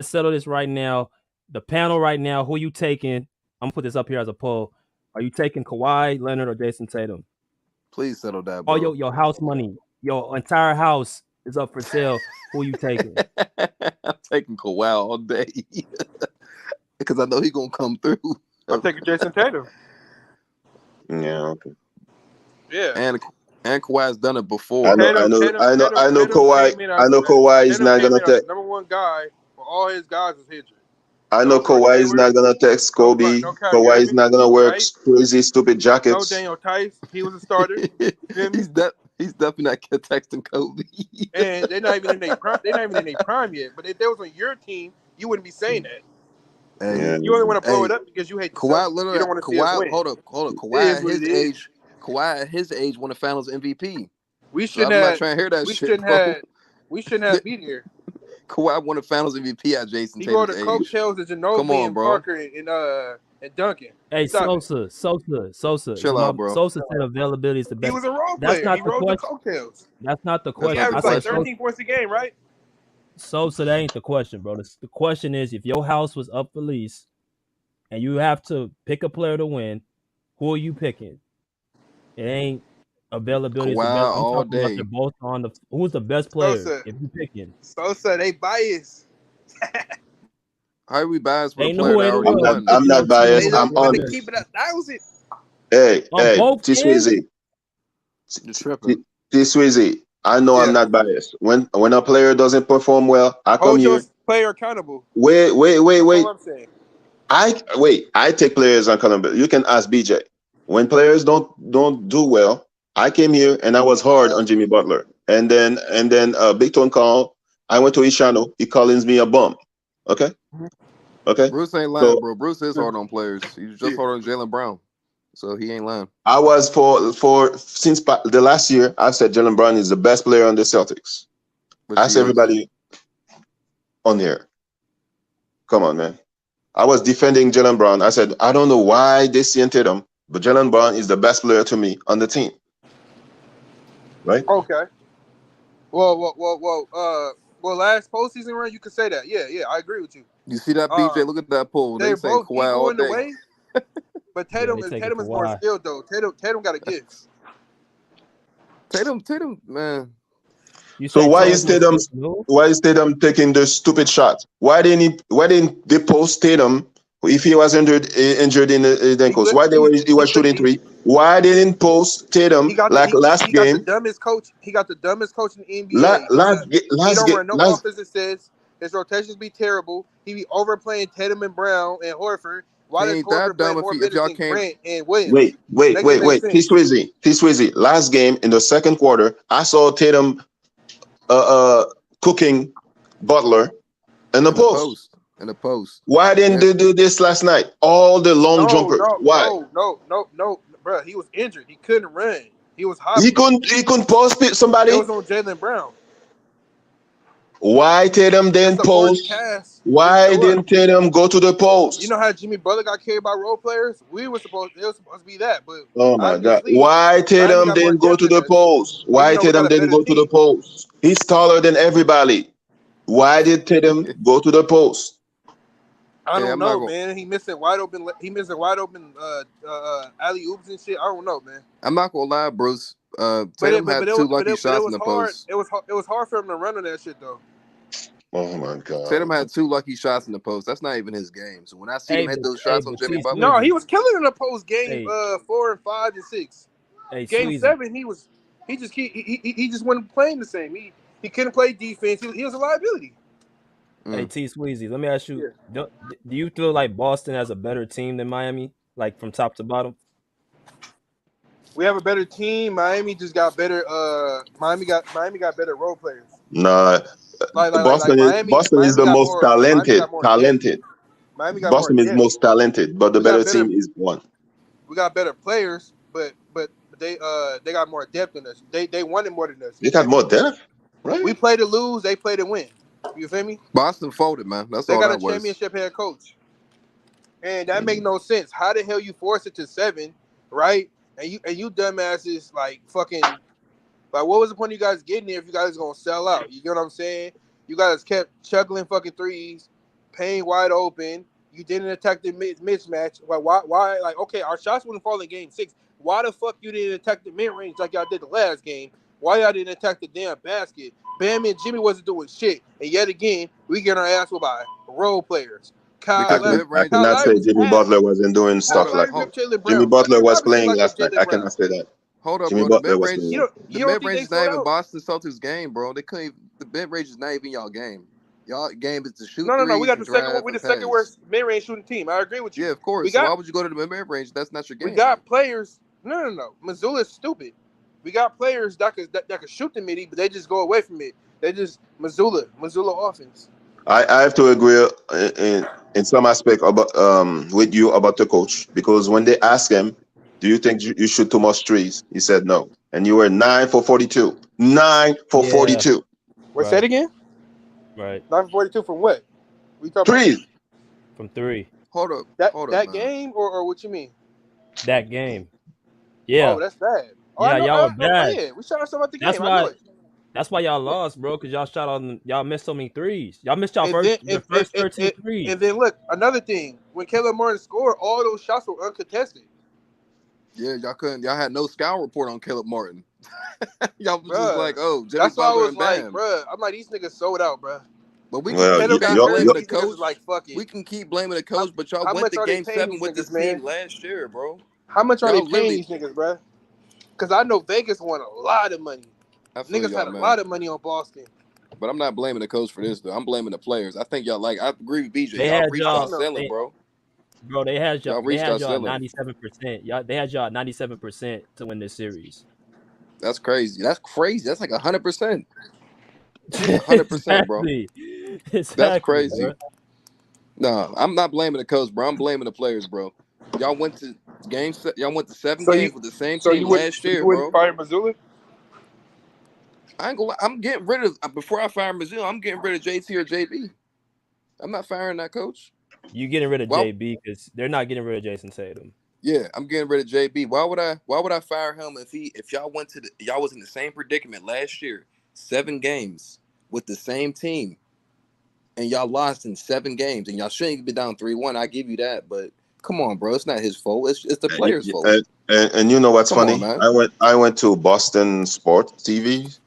settle this right now. The panel right now. Who you taking? I'm gonna put this up here as a poll. Are you taking Kawhi Leonard or Jayson Tatum? Please settle that, bro. Oh, your house money, your entire house is up for sale. Who you taking? I'm taking Kawhi all day. Because I know he's gonna come through. I'm taking Jayson Tatum. Yeah, okay. Yeah. And Kawhi's done it before. I know Kawhi is not gonna take number one guy for all his guys is injured. I know Kawhi is not gonna text Kobe. Kawhi is not gonna wear crazy stupid jackets. No Daniel Tice. He was a starter. He's definitely not texting Kobe. And they're not even in their prime. They're not even in their prime yet. But if they was on your team, you wouldn't be saying that. Hey, you only want to blow it up because you hate Kawhi. Literally, you don't want to see us win. Hold up. Kawhi at his age won a Finals MVP. We shouldn't have. Not trying to hear that we shouldn't have beat here. Kawhi won a Finals MVP at Jayson Tatum's age. He rode the coattails of Ginobili and Parker and Duncan. Hey, Sosa. Chill out, bro. Sosa said availability is the best. He was a role player. He rode the coattails. That's not the question. He averaged like 13 points a game, right? Sosa, that ain't the question, bro. The question is, if your house was up for lease and you have to pick a player to win, who are you picking? It ain't availability. Kawhi all day. Both on the who's the best player? Sosa. If you picking Sosa, they biased. How are we biased for ain't the player that already won? I'm not biased. I'm honest. Keep it 1,000. Hey, T-Swizzy. T-Swizzy. I know I'm not biased. When a player doesn't perform well, I come here. Hold your player accountable. Wait. That's what I'm saying. I take players accountable. You can ask BJ. When players don't do well, I came here and I was hard on Jimmy Butler, and then Big Tone call. I went to his channel. He calls me a bum. Okay, okay. Bruce ain't lying, So bro. Bruce is hard on players. He's just hard on Jaylen Brown, so he ain't lying. I was for since the last year. I've said Jaylen Brown is the best player on the Celtics. Ask everybody on here. Come on, man. I was defending Jaylen Brown. I said I don't know why they see Tatum, but Jaylen Brown is the best player to me on the team. Right? Okay. Well, last postseason run, you could say that. Yeah, I agree with you. You see that, BJ? Look at that poll. They saying both Kawhi equal all in the day. way, but Tatum is more skilled though. Tatum got a gift. Tatum, man. So why is Tatum taking the stupid shot? Why didn't they post Tatum if he was injured in the ankles? Why he was shooting three? Why didn't post Tatum last game? He got the dumbest coach. He got the dumbest coach in the NBA. He don't run no offensive sets. His rotations be terrible. He be overplaying Tatum and Brown and Horford. Why does Horford play more minutes than Grant and Williams? Wait. T-Swizzy. Last game in the second quarter, I saw Tatum cooking Butler in the post. In the post. Why didn't they do this last night? All the long jumpers. Why? No, bro. He was injured. He couldn't run. He was hot. He couldn't post somebody. It was on Jaylen Brown. Why Tatum didn't post? Why didn't Tatum go to the post? You know how Jimmy Butler got carried by role players? It was supposed to be that, but oh my God! Why Tatum didn't go to the post? Why Tatum didn't go to the post? He's taller than everybody. Why did Tatum go to the post? I don't know, man. He missing wide open alley oops and shit. I don't know, man. I'm not gonna lie, Bruce. Tatum had two lucky shots in the post. It was hard for him to run on that shit though. Oh my God! Tatum had two lucky shots in the post. That's not even his game. So when I see him hit those shots on Jimmy Butler, no, he was killing in the post game 4 and 5 and 6. Game 7, he just wasn't playing the same. He couldn't play defense. He was a liability. Hey, T Sweezy, let me ask you: do you feel like Boston has a better team than Miami, like from top to bottom? We have a better team. Miami just got better. Miami got better role players. Nah, Boston is the most talented. Boston is most talented, but the better team is one. We got better players, but they got more depth than us. They wanted more than us. They got more depth, right? We play to lose. They play to win. You feel me? Boston folded, man. That's all that was. They got a championship head coach, and that make no sense. How the hell you force it to 7, right? And you dumbasses like fucking like what was the point of you guys getting there if you guys gonna sell out? You get what I'm saying? You guys kept chugging fucking threes, paying wide open. You didn't attack the mismatch. Like why? Like okay, our shots wouldn't fall in game 6. Why the fuck you didn't attack the mid range like y'all did the last game? Why y'all didn't attack the damn basket? Bam and Jimmy wasn't doing shit, and yet again we get our ass by role players. I cannot say Jimmy Butler wasn't doing stuff like that. Jimmy Butler was playing last night. I cannot say that. Hold up, Jimmy bro. Butler was The mid-range is not even Boston Celtics game, bro. They couldn't even, the mid-range is not even y'all game. Y'all game is to shoot. No. We got the second one. We're the second worst mid-range shooting team. I agree with you. Yeah, of course. So why would you go to the mid-range? That's not your game. We got players. No. Mazzula is stupid. We got players that could shoot the midi, but they just go away from it. They just Mazzula offense. I have to agree in some aspect about with you about the coach, because when they asked him, do you think you shoot too much threes? He said no. And you were 9 for 42. 9 for 42. Wait, say it again? Right. 9 for 42 from what? We talking threes. From 3. Hold up. That game or what you mean? That game. Yeah. Oh, that's bad. Yeah, y'all were bad. We shot ourselves at the game. That's why y'all lost, bro, because y'all missed so many threes. Y'all missed y'all first 13 threes. And then look, another thing, when Caleb Martin scored, all those shots were uncontested. Yeah, y'all had no scout report on Caleb Martin. Y'all was just like, oh, Jimmy that's why I was like, bro. I'm like, these niggas sold out, bro. But we can keep blaming the coach. Like, fuck it. We can keep blaming the coach, but y'all went to game 7 with this team last year, bro. How much are they paying these niggas, bro? Because I know Vegas won a lot of money. Niggas had a lot of money on Boston. But I'm not blaming the coach for this, though. I'm blaming the players. I think y'all I agree with BJ. Y'all reached y'all ceiling, bro. Bro, they had y'all at 97%. They had y'all at 97% to win this series. That's crazy. That's crazy. That's like 100%. 100%, bro. That's Exactly, crazy. bro. No, I'm not blaming the coach, bro. I'm blaming the players, bro. Y'all went to Y'all went to 7 So games with the same so team last year, you wouldn't bro. fire Mazzula? I ain't gonna lie, I'm getting rid of before I fire Mazzula, I'm getting rid of JT or JB. I'm not firing that coach. You getting rid of Well, JB because they're not getting rid of Jayson Tatum. yeah, I'm getting rid of JB. Why would I fire him if y'all went to y'all was in the same predicament last year, 7 games with the same team, and y'all lost in 7 games, and y'all shouldn't be down 3-1. I give you that, but come on, bro, it's not his fault. It's the players' fault. And you know what's Come on, funny? man. I went to Boston Sports TV.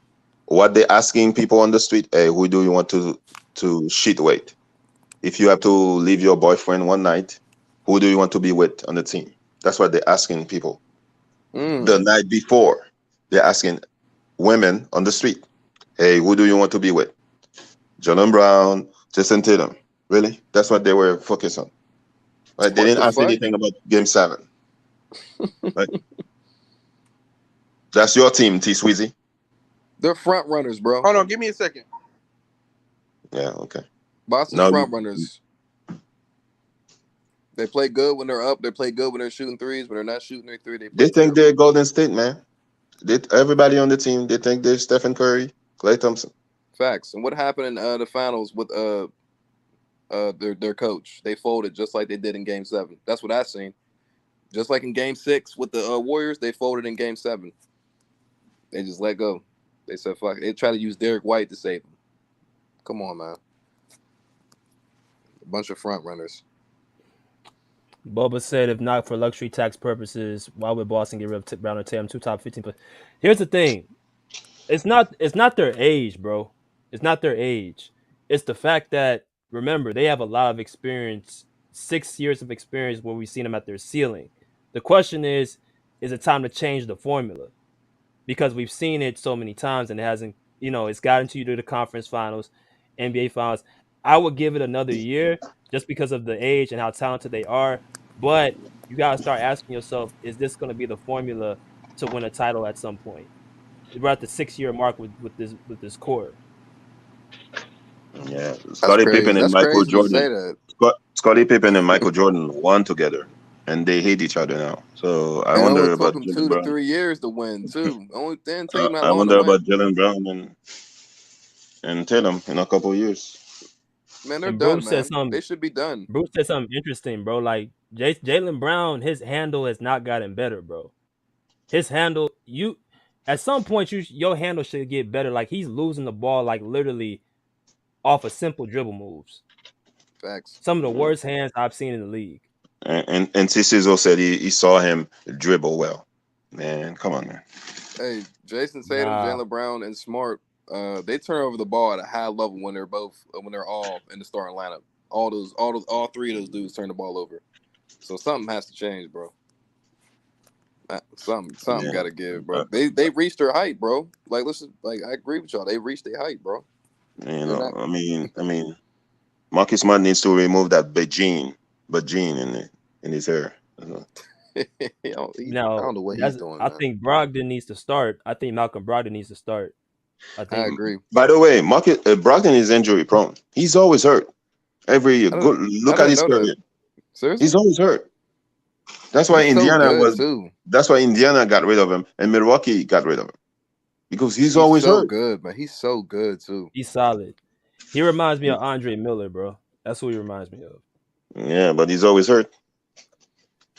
What they asking people on the street? Hey, who do you want to shit weight? If you have to leave your boyfriend one night, who do you want to be with on the team? That's what they're asking people. The night before, they're asking women on the street, hey, who do you want to be with? Jaylen Brown, Jayson Tatum. Really? That's what they were focused on. Right? They What didn't the ask fuck? anything about Game 7. Right? That's your team, T Sweezy. They're front runners, bro. Hold on, give me a second. Yeah, okay. Boston's Now front runners. They play good when they're up. They play good when they're shooting threes. When they're not shooting their three, they play they think terrible. they're Golden State, man. Everybody on the team, they think they're Stephen Curry, Klay Thompson. Facts. And what happened in the finals with their coach? They folded just like they did in Game 7. That's what I seen. Just like in Game 6 with the Warriors, they folded in Game 7. They just let go. They said fuck it. They tried to use Derek White to save them. Come on, man. A bunch of front runners. Boba said, if not for luxury tax purposes, why would Boston get rid of Brown or Tatum? 2 top 15 players. Here's the thing. It's not their age, bro. It's not their age. It's the fact that, remember, they have a lot of experience, 6 years of experience where we've seen them at their ceiling. The question is it time to change the formula? Because we've seen it so many times and it hasn't, it's gotten to you to the conference finals, NBA finals. I would give it another year just because of the age and how talented they are. But you got to start asking yourself, is this going to be the formula to win a title at some point? We're at the 6-year mark with this core. Yeah, That's Scottie crazy. Pippen and That's Michael crazy you say Jordan. that. Scottie Pippen and Michael Jordan won together, and they hate each other now. So I And it only wonder took about them Jaylen 2 to Brown. 3 years to win too. Only didn't take them that I long to wonder about win. Jaylen Brown and Tatum in a couple of years. Man, they're And done, man. They should be done. Bruce said something interesting, bro. Like Jaylen Brown, his handle has not gotten better, bro. His handle, at some point your handle should get better. Like he's losing the ball like literally off of simple dribble moves. Facts. Some of the worst hands I've seen in the league. And Cicizzo said he saw him dribble well. Man, come on, man. Hey, Jayson Tatum, Nah, Jaylen Brown, and Smart, they turn over the ball at a high level when they're all in the starting lineup. All 3 of those dudes turn the ball over. So something has to change, bro. Something Yeah, got to give, bro. but They reached their height, bro. Like listen, like I agree with y'all. They reached their height, bro. They're not. I mean, Marcus Smart needs to remove that gene in his hair. I don't no, know what he's doing, I man. think Brogdon needs to start. I think Malcolm Brogdon needs to start. I I think agree. By the way, Marcus Brogdon is injury prone. He's always hurt. Every year, I go didn't, I look at didn't his know that. career. Seriously, He's always hurt. That's why he's so Indiana good too. That's why Indiana got rid of him, and Milwaukee got rid of him because he's He's always so hurt. good, man. He's so good too. he's solid. He reminds me of Andre Miller, bro. That's who he reminds me of. Yeah, but he's always hurt.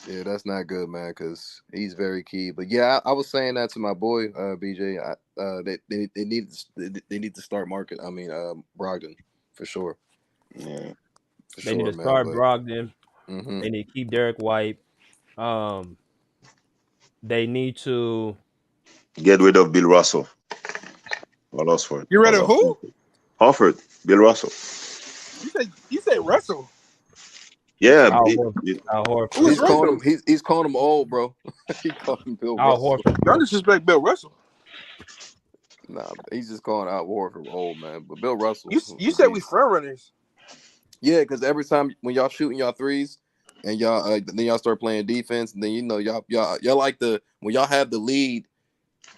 Yeah, that's not good, man, because he's very key. But yeah, I was saying that to my boy BJ. They need to start Brogdon for sure. Yeah. For They need sure, to man. start But Brogdon. mm-hmm. They need to keep Derek White. They need to Get rid of Bill Russell. Or Osford. You ready? Who? Horford. Bill Russell. You say Russell? Yeah. Al Horford. Who's Russell? He's calling him old, bro. He called him Bill Al Russell. Horford. Don't disrespect Bill Russell. Nah, he's just calling Al Horford old, man. But Bill Russell. You said we front runners. Yeah, because every time when y'all shooting y'all threes and y'all then y'all start playing defense, and then y'all like when y'all have the lead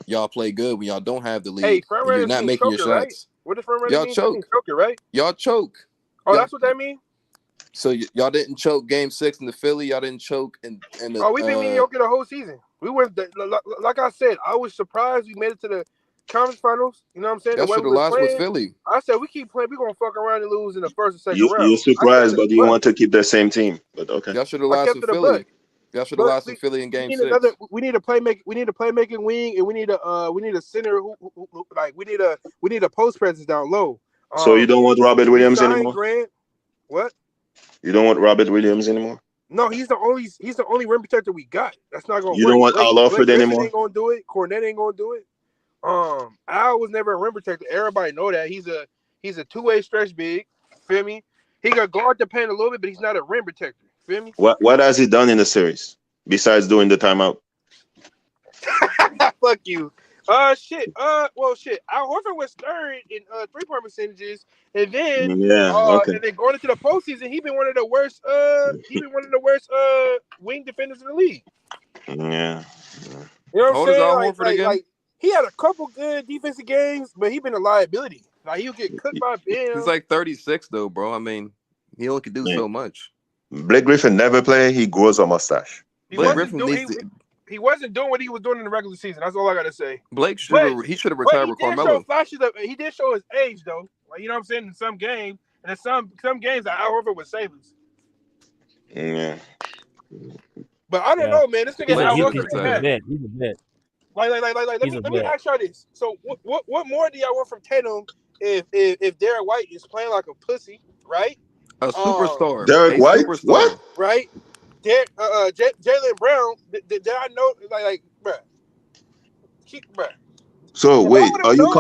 Y'all play good when y'all don't have the lead. Hey, front and you're runners not mean making your choker, right? shots. What does front runners Y'all mean? choke. That means choker, right? Y'all choke. Oh, that's what that means? So y'all didn't choke Game 6 in the Philly. Y'all didn't choke in the. Oh, we've been mediocre the whole season. We went, like I said, I was surprised we made it to the conference finals. You know what I'm saying? Y'all The way should we have were lost with playing, Philly. I said we keep playing. We're gonna fuck around and lose in the first or second You're round. surprised, but you want to keep the same team. But okay. Y'all should have I lost kept with it a Philly. buck. Y'all should have But lost with Philly in Game we need 6. we need a playmaking. We need a playmaking wing, and we need a center who like we need a post presence down low. So you don't want Robert Williams Shine anymore? Grant. What? You don't want Robert Williams anymore? No, he's the only rim protector we got. That's not gonna You work. don't want Al Blake Horford Griffin anymore? ain't gonna do it. Cornette ain't gonna do it. Al was never a rim protector. Everybody know that. He's a two-way stretch big. Feel me? He can guard the paint a little bit, but he's not a rim protector. Feel me? What has he done in the series besides doing the timeout? Fuck you. Shit. Shit. Al Horford was third in 3-point percentages, and then Okay. and then going into the postseason, he been one of the worst. Wing defenders in the league. Yeah. You know what How I'm old is saying? Al Horford again? Like he had a couple good defensive games, but he been a liability. Like he'll get cooked by Bam. He's like 36 though, bro. I mean, he only can do Yeah. so much. Blake Griffin never play. He grows a mustache. He Blake wasn't doing what he was doing in the regular season. That's all I gotta say. Blake should have retired with Carmelo. He did show his age though. Like you know what I'm saying in some games, and in some games that Al Horford was saving. Yeah. But I don't know, man. This nigga Al He's Horford is bad. He's a vet. Let me ask y'all this. So what more do y'all want from Tatum if Derek White is playing like a pussy, right? A superstar. Derek White? Superstar. What? Right? Jaylen Brown, did I know bruh. So wait, are you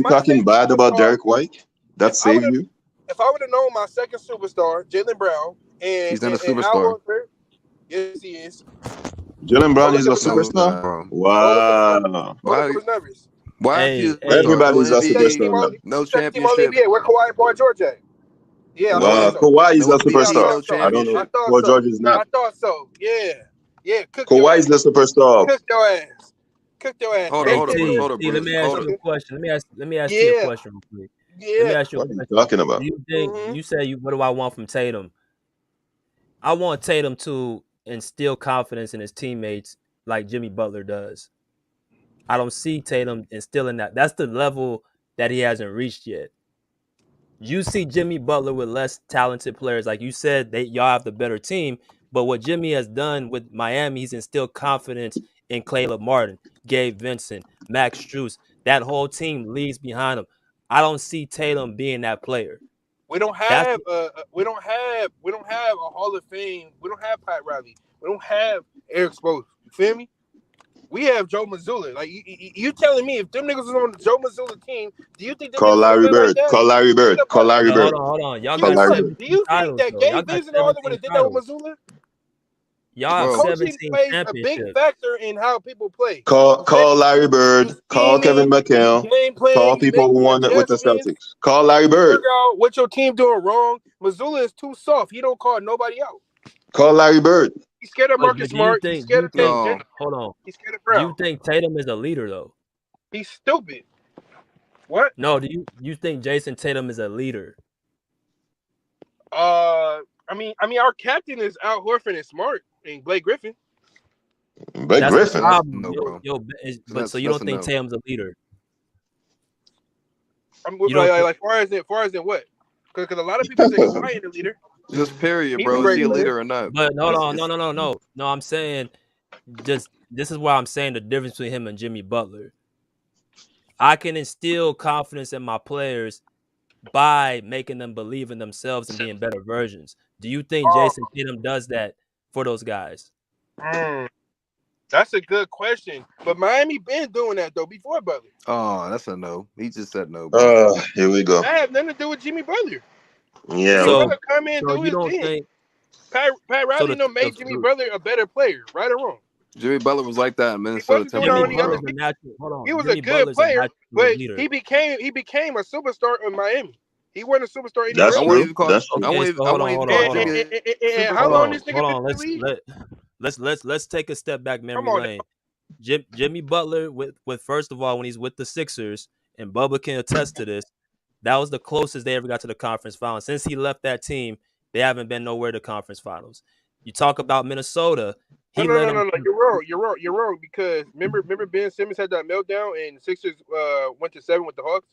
talking bad about Derek White? That saved you? If I would have known my second superstar, Jaylen Brown, and He's not a and Al superstar. Horford, yes he is. Jaylen Brown is a No, superstar? Wow. Why is he a superstar? Everybody's a NBA, superstar. no Second team championship. NBA. Where Kawhi and Paul George at? Yeah, Kawhi is a superstar. No I don't know. championship. Paul George is not. I thought so. Yeah. Kawhi is the superstar. Cook your ass. Hold Hey, on, T, Bruce. let me ask Hold you on. a question. Let me ask you a question real quick. Let me ask you a What are you question. talking about? Do you think you say what do I want from Tatum? I want Tatum to instill confidence in his teammates like Jimmy Butler does. I don't see Tatum instilling that. That's the level that he hasn't reached yet. You see Jimmy Butler with less talented players. Like you said, y'all have the better team. But what Jimmy has done with Miami, he's instilled confidence in Caleb Martin, Gabe Vincent, Max Strus. That whole team leads behind him. I don't see Tatum being that player. We don't have a Hall of Fame. We don't have Pat Riley. We don't have Eric Spoelstra. You feel me? We have Joe Mazzula. Like you telling me if them niggas was on Joe Mazzula team, do you think Call Larry Bird. Call Larry Bird. Call Larry Bird. Hold on. Y'all Call got Larry 17 Do you think titles, that though. Gabe Y'all got Vincent and all them would 17 have did that with titles. Mazzula? Y'all have Coaching 17 plays a big championships. factor in how people play. Call Larry Bird. Call Kevin McHale. Game plan, Call people who won it with the Celtics. Call Larry Bird. Figure out what your team doing wrong. Mazzula is too soft. He don't call nobody out. Call Larry Bird. He's scared of Marcus Smart. He's scared of Tatum. Hold on. He's scared of Do Brown. you think Tatum is a leader though? He's stupid. What? No, do you think Jayson Tatum is a leader? I mean, our captain is Al Horford and Smart and Blake Griffin. Blake Griffin. So you don't think Tatum's a leader? Like far as in what? Because a lot of people say Kawhi ain't a leader. Just period, bro. Is he a leader or not? But hold on, no. I'm saying this is why I'm saying the difference between him and Jimmy Butler. I can instill confidence in my players by making them believe in themselves and being better versions. Do you think Jayson Tatum does that for those guys? That's a good question. But Miami been doing that though before Butler. Oh, that's a no. He just said no. Here we go. That have nothing to do with Jimmy Butler. Yeah. So come in and do you his don't thing. think Pat Riley made Jimmy Butler a better player, right or wrong? Jimmy Butler was like that in Minnesota. He was a good player, but he became a superstar in Miami. He wasn't a superstar anywhere. That's true. Hold on. How long this nigga been in the league? Let's take a step back memory lane. Jimmy Butler with first of all when he's with the Sixers, and Bubba can attest to this. That was the closest they ever got to the conference finals. Since he left that team, they haven't been nowhere to conference finals. You talk about Minnesota. He led them. No. You're wrong. Because remember Ben Simmons had that meltdown and the Sixers went to 7 with the Hawks.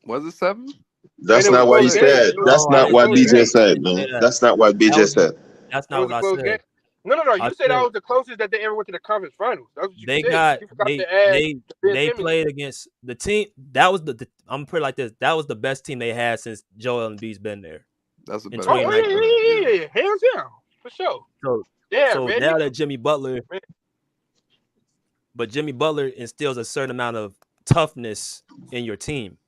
Was it 7? That's And it was not a what he close game. said. That's No, I not didn't what say BJ that. said, I didn't say man. that. That's not what BJ said. That's It not was what a I close said. game. No. I You said that said was the closest that they ever went to the conference finals. That's what you they said. got You forgot to add Ben they Simmons. played against the team that was the I'm put it like this. That was the best team they had since Joel Embiid's been there. That's a In better. Oh, 2019. yeah. Hands down. For sure. Yeah, So man. now that Jimmy Butler instills a certain amount of toughness in your team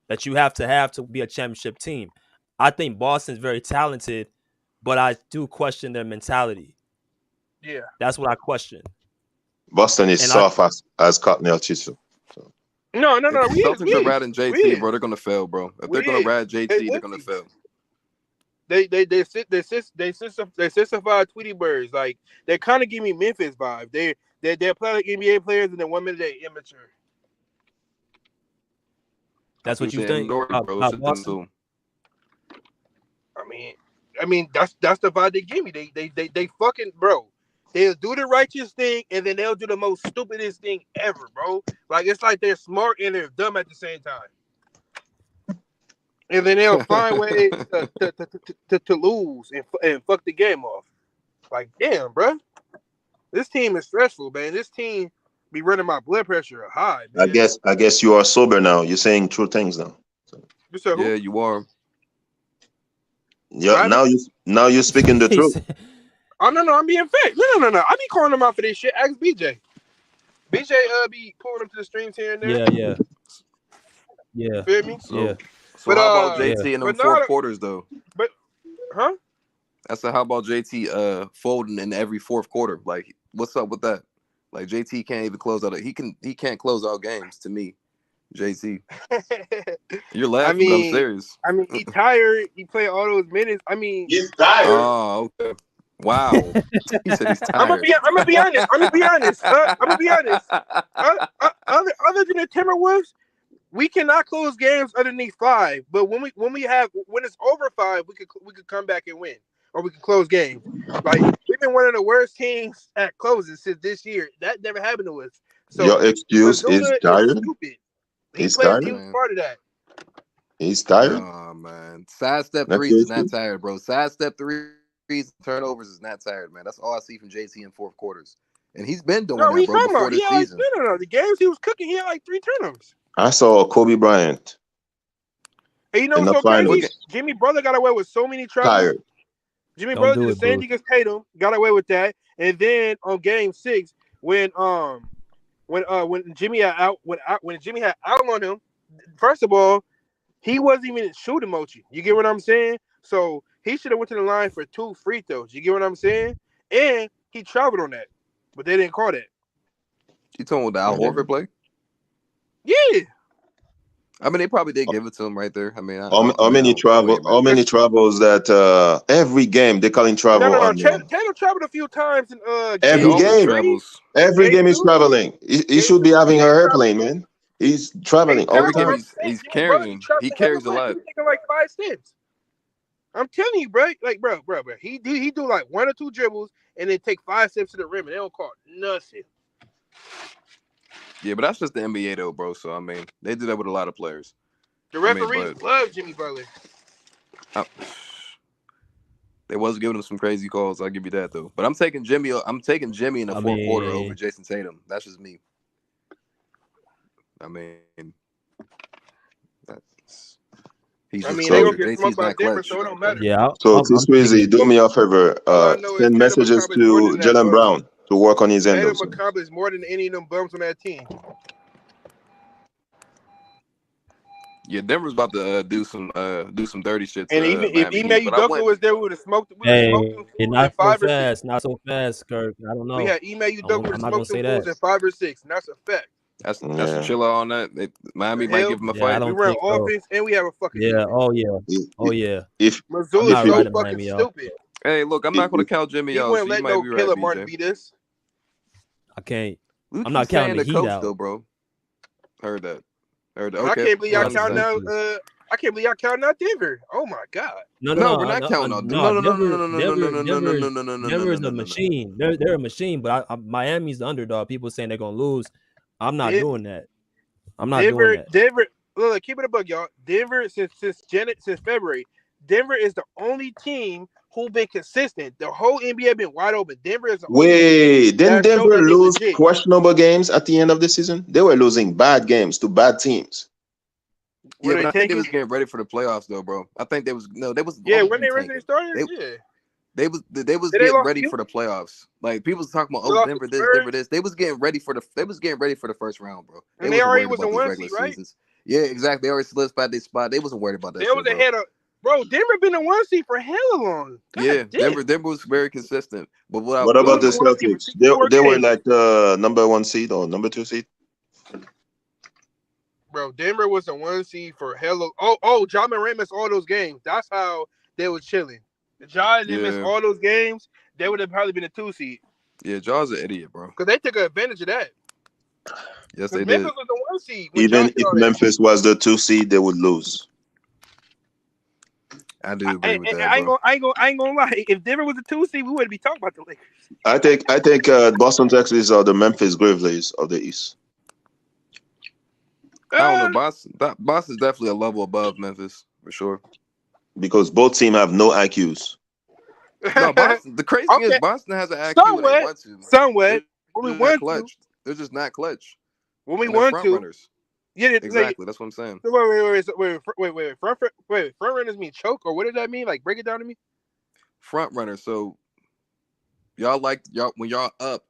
that you have to be a championship team. I think Boston's very talented, but I do question their mentality. Yeah. That's what I question. Boston is And soft as cotton tissue. So. No. If the Celtics are ratting JT, bro, they're gonna fail, bro. If they're gonna rat JT, they're gonna fail. They sissified Tweety Birds. Like they kind of give me Memphis vibe. They're playing like NBA players, and then 1 minute they immature. that's what you think about Boston? I mean that's the vibe they give me. They fucking bro. They'll do the righteous thing, and then they'll do the most stupidest thing ever, bro. Like it's like they're smart and they're dumb at the same time. And then they'll find ways to lose and fuck the game off. Like, damn, bro. This team is stressful, man. This team be running my blood pressure high, man. I guess you are sober now. You're saying true things now. So. Yeah, you are. Yeah, now you're speaking the truth. Oh no, I'm being fake. No. I be calling them out for this shit. Ask BJ. BJ be pulling them to the streams here and there. Yeah. Feel me? So how about JT in them fourth quarters though? But huh? I said, how about JT folding in every fourth quarter? Like, what's up with that? Like JT can't even close out. He can't close out games to me. JT, you're laughing, but I'm serious. I mean, he tired. He played all those minutes. I mean, he's tired. Oh, okay. Wow. He said he's tired. I'm gonna be honest. I'm gonna be honest. Other than the Timberwolves, we cannot close games underneath 5. But when it's over 5, we could come back and win, or we can close games. Like we've been one of the worst teams at closes since this year. That never happened to us. So your excuse is tired. Stupid. He's tired. He was part of that. He's tired. Oh man, sidestep threes is not tired, bro. Sidestep threes, turnovers is not tired, man. That's all I see from JT in fourth quarters, and he's been doing that, bro, before this season. No. The games he was cooking, he had like 3 turnovers. I saw Kobe Bryant. And you know what's so crazy? Jimmy Butler got away with so many troubles. Tired. Jimmy Butler did the same thing as Tatum, got away with that, and then on Game 6, when Jimmy had out on him, first of all, he wasn't even shooting mochi. You get what I'm saying? So he should have went to the line for 2 free throws. You get what I'm saying? And he traveled on that, but they didn't call that. You talking about the Al Horford play? Yeah. I mean, they probably did give it to him right there. I mean, how many travels that every game they call him travel? No. Tatum traveled a few times in every game. Every game he's traveling. He should be having an airplane, man. He's traveling all the time. He's carrying. He carries a lot. He's taking like 5 steps. I'm telling you, bro. Like, bro. He do like 1 or 2 dribbles and then take 5 steps to the rim and they don't call nothing. Yeah, but that's just the NBA though, bro. So I mean, they do that with a lot of players. The referees love Jimmy Butler. They was giving him some crazy calls. I'll give you that though. But I'm taking Jimmy in the fourth quarter over Jayson Tatum. That's just me. I mean, they're gonna get smoked by Denver, so it don't matter. Yeah. So T-Sweezy, do me a favor. Send messages to Jaylen Brown to work on his end. Tatum accomplished more than any of them bums on that team. Yeah, Denver's about to do some dirty shit. And even if Ime Udoka was there, we would have smoked. Not so fast, Kirk. I don't know. We had Ime Udoka would have smoked some fools in 5 or 6, and that's a fact. That's a chiller on that. Miami might give him a fight. We run offense and we have a fucking defense. If Mazzula is so fucking stupid. Hey, look, I'm not going to count Jimmy out. He wouldn't let no killer Martin beat us. I can't. We I'm keep not counting saying the the Heat coach out. though, bro. Heard that. I Okay. can't believe y'all That's counting out. exactly. I can't believe y'all counting out Denver. Oh my god. No, we're not counting out. No. No. Denver is a machine. They're a machine. But Miami's the underdog. People saying they're gonna lose. I'm not doing that. I'm not doing that. Denver. Look, keep it a bug, y'all. Denver since February. Denver is the only team who been consistent. The whole NBA been wide open. Denver is the only team Wait, didn't that showed Denver that they lose legit. questionable games at the end of the season? They were losing bad games to bad teams. Yeah, but I think they was getting ready for the playoffs though, bro. I think they was Yeah, when they originally started, They was getting ready for the playoffs. Like people was talking about, oh, Denver this, Denver this. They was getting ready for the first round, bro. They and they already wasn't was worried a about one these regular seed, right? seasons. Yeah, exactly. They already solidified their spot. They wasn't worried about that. They shit, was bro. ahead of, bro. Denver been a one seed for hella long. God yeah, damn. Denver was very consistent. But What about the Celtics? They were like number 1 seed or number 2 seed. Bro, Denver was a one seed for hella. Oh, Ja Morant missed all those games. That's how they was chilling. If Ja didn't miss all those games, they would have probably been a 2 seed. Yeah, Ja's an idiot, bro. Because they took advantage of that. Yes, they Memphis did. was the 1 seed. Even if Memphis was the 2 seed, they would lose. I do agree with that, bro. bro. I ain't gonna lie. If Denver was a 2 seed, we wouldn't be talking about the Lakers. I think Boston Celtics are the Memphis Grizzlies of the East. I don't know. Boston's definitely a level above Memphis for sure. Because both teams have no IQs. No, Boston. The crazy thing is Boston has an IQ when they want to. Somewhat. When we want to, they're just not clutch. When we want front to, runners. Yeah, exactly. That's what I'm saying. Wait. Front runners mean choke, or what does that mean? Like, break it down to me. Front runners. So y'all when y'all up,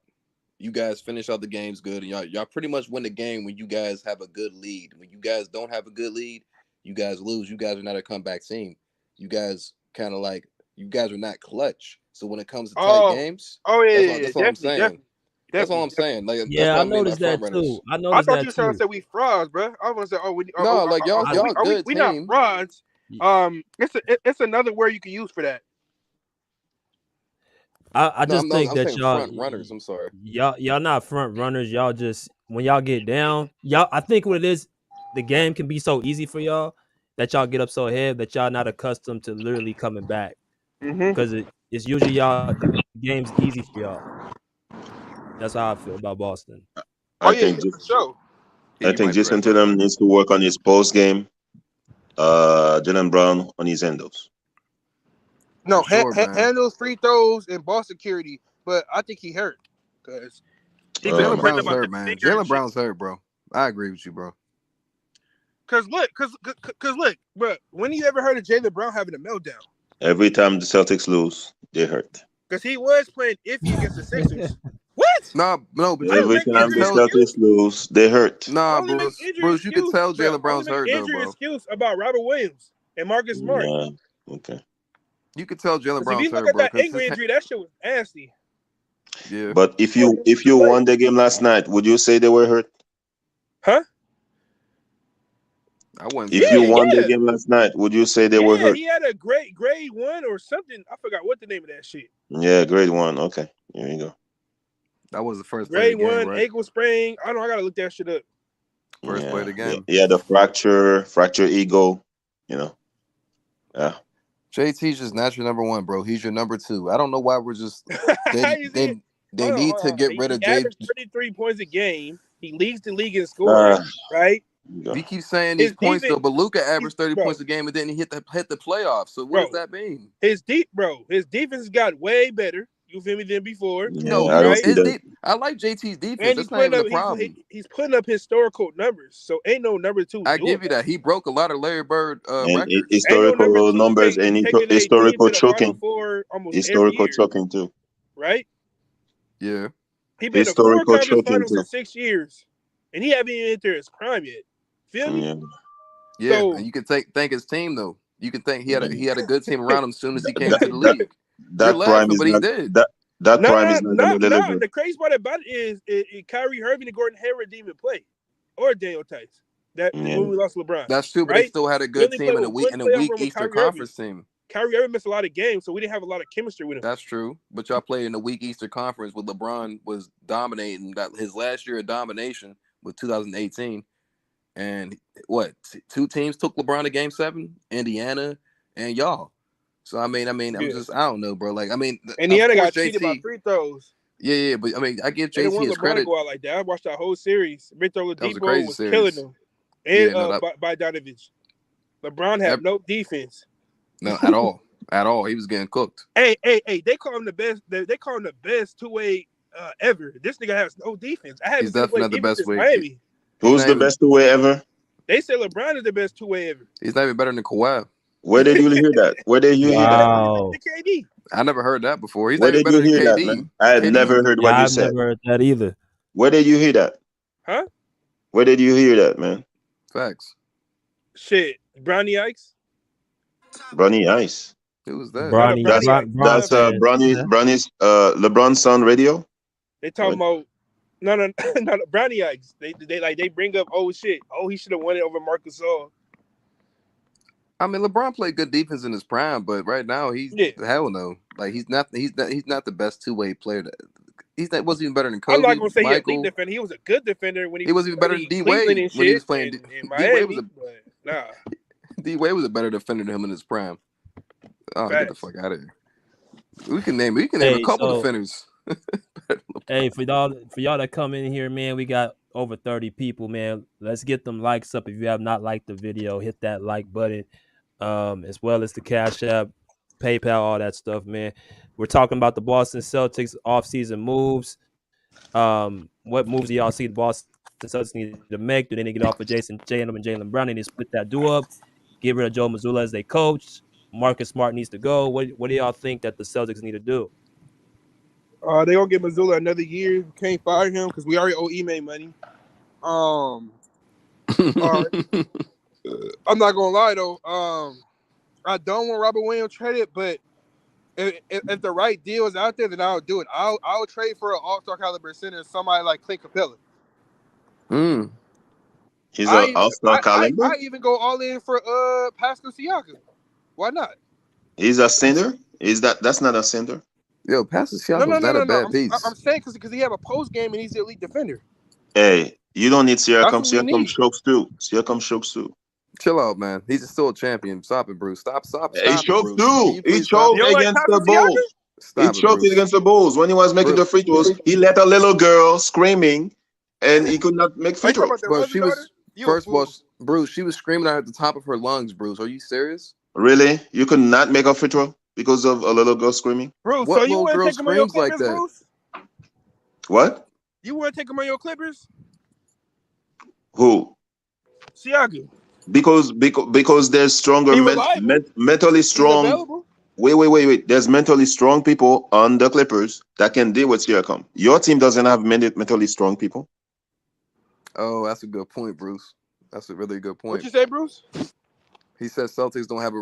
you guys finish out the games good, and y'all pretty much win the game when you guys have a good lead. When you guys don't have a good lead, you guys lose. You guys are not a comeback team. You guys kind of like you guys are not clutch. So when it comes to tight games, that's all I'm saying. That's all I'm saying. Like, yeah, that's I noticed that too. I thought you were trying to say we frauds, bro. I was gonna say, y'all good we team. not frauds. It's another word you can use for that. I just think that y'all front runners. I'm sorry. Y'all not front runners. Y'all just when y'all get down, I think what it is, the game can be so easy for y'all that y'all get up so ahead that y'all not accustomed to literally coming back. Because it's usually y'all the game's easy for y'all. That's how I feel about Boston. I think Jayson Tatum needs to work on his post game. Jaylen Brown on his handles. No, handles, free throws, and ball security. But I think he hurt because Jaylen Brown's hurt, man. Jaylen Brown's hurt, bro. I agree with you, bro. Cause look, bro. When you ever heard of Jaylen Brown having a meltdown? Every time the Celtics lose, they hurt. Because he was playing iffy against the Sixers. What? No. But every time the Celtics lose, they hurt. Nah, Bruce, you can tell Jaylen Brown's hurt, though, bro. Excuse about Robert Williams and Marcus Smart. Yeah. Okay. You can tell Jaylen Brown's hurt, bro. If you look at that ankle injury, that shit was nasty. Yeah. But if you won the game last night, would you say they were hurt? Huh? I wouldn't. If you won the game last night, would you say they were hurt? He had a grade 1 or something. I forgot what the name of that shit. Yeah, grade 1. Okay, here you go. That was the first grade play of the game, 1 right? ankle sprain. I gotta look that shit up. First play of the game. He had a fracture ego. Yeah. JT's just not your number 1, bro. He's your number 2. I don't know why we're just they need to get rid of JT. 33 points a game. He leads the league in scoring, right? We keep saying these points though, but Luka averaged 30 points a game and then he hit the playoffs. So what does that mean? His defense got way better. You feel me? Than before. I like JT's defense. And That's not even a problem. He's putting up historical numbers, so ain't no number 2. I give you that. He broke a lot of Larry Bird records. Historical numbers and historical choking. Historical choking too. Right? Yeah. He been to 4 conference finals in 6 years, and he haven't even entered his prime yet. Feel me? Yeah. So, and you can thank his team though. You can think he had a good team around him as soon as he came to the league. That prime is not. That prime is not going to deliver. The crazy part about it is Kyrie Irving and Gordon Hayward didn't even play, or Daniel Tice. When we lost LeBron. That's true, but they still had a good team in a weak Eastern Conference team. Kyrie Irving missed a lot of games, so we didn't have a lot of chemistry with him. That's true. But y'all played in the weak Eastern Conference with LeBron was dominating. That his last year of domination was 2018. And what? Two teams took LeBron to Game 7, Indiana and y'all. So I'm just I don't know, bro. Like Indiana got cheated by free throws. Yeah, but I give JC his LeBron credit. To go out like that. I watched that whole series. Victor Oladipo was series. killing them, and Bogdanovich. LeBron had no defense. No, at all, at all. He was getting cooked. Hey! They call him the best. They call him the best two-way ever. This nigga has no defense. He's definitely not the best way. Miami. Who's the best two-way ever? They say LeBron is the best two-way ever. He's not even better than Kawhi. Where did you hear that? Where did you hear that? KD. I never heard that before. He's Where not even did you better hear than that, KD. man? I had never heard what you said. I've never heard that either. Where did you hear that? Huh? Where did you hear that, man? Facts. Shit. Brownie Ice? Bronny Ice. Who was that? That's Bronny's LeBron's son radio. They talking about no Brownie Ice. They bring up shit. He should have won it over Marcus Gasol. I mean, LeBron played good defense in his prime, but right now he's hell no. Like he's not the best two-way player. Wasn't even better than Kobe. I'm not gonna say Michael. He a elite defender. He was a good defender when he wasn't even better than D-Wade when he was playing in Miami. D-Wade was a better defender than him in his prime. Oh, get the fuck out of here. We can name a couple defenders. Hey, for y'all that come in here, man, we got over 30 people, man. Let's get them likes up. If you have not liked the video, hit that like button, as well as the Cash App, PayPal, all that stuff, man. We're talking about the Boston Celtics offseason moves. What moves do y'all see the Boston Celtics need to make? Do they need to get off of Jayson Tatum and Jaylen Brown? They need to split that duo up, get rid of Joe Mazzula as their coach. Marcus Smart needs to go. What do y'all think that the Celtics need to do? They gonna give Mazzula another year. Can't fire him because we already owe Ime money. I'm not gonna lie though. I don't want Robert Williams traded, but if the right deal is out there, then I'll do it. I'll trade for an all-star caliber center, somebody like Clint Capella. He's an all-star caliber. I even go all in for Pascal Siakam. Why not? He's a center. That's not a center? Yo, Pascal Siakam is not a bad piece. I'm saying because he have a post game and he's the elite defender. Hey, you don't need Siakam. Siakam chokes too. Chill out, man. He's still a champion. Stop it, Bruce. Stop it. He choked too. He choked against the Bulls. He choked against the Bulls when he was making the free throws. He let a little girl screaming, and he could not make free throws. Well, Bruce, she was screaming at the top of her lungs. Bruce, are you serious? Really? You could not make a free throw because of a little girl screaming? Bruce, what so you little girl screams like that? Bruce? What? You want to take him on your Clippers? Who? Siakam. Because there's stronger mentally strong. Wait. There's mentally strong people on the Clippers that can deal with Siakam. Your team doesn't have mentally strong people. Oh, that's a good point, Bruce. That's a really good point. What you say, Bruce? He says Celtics don't have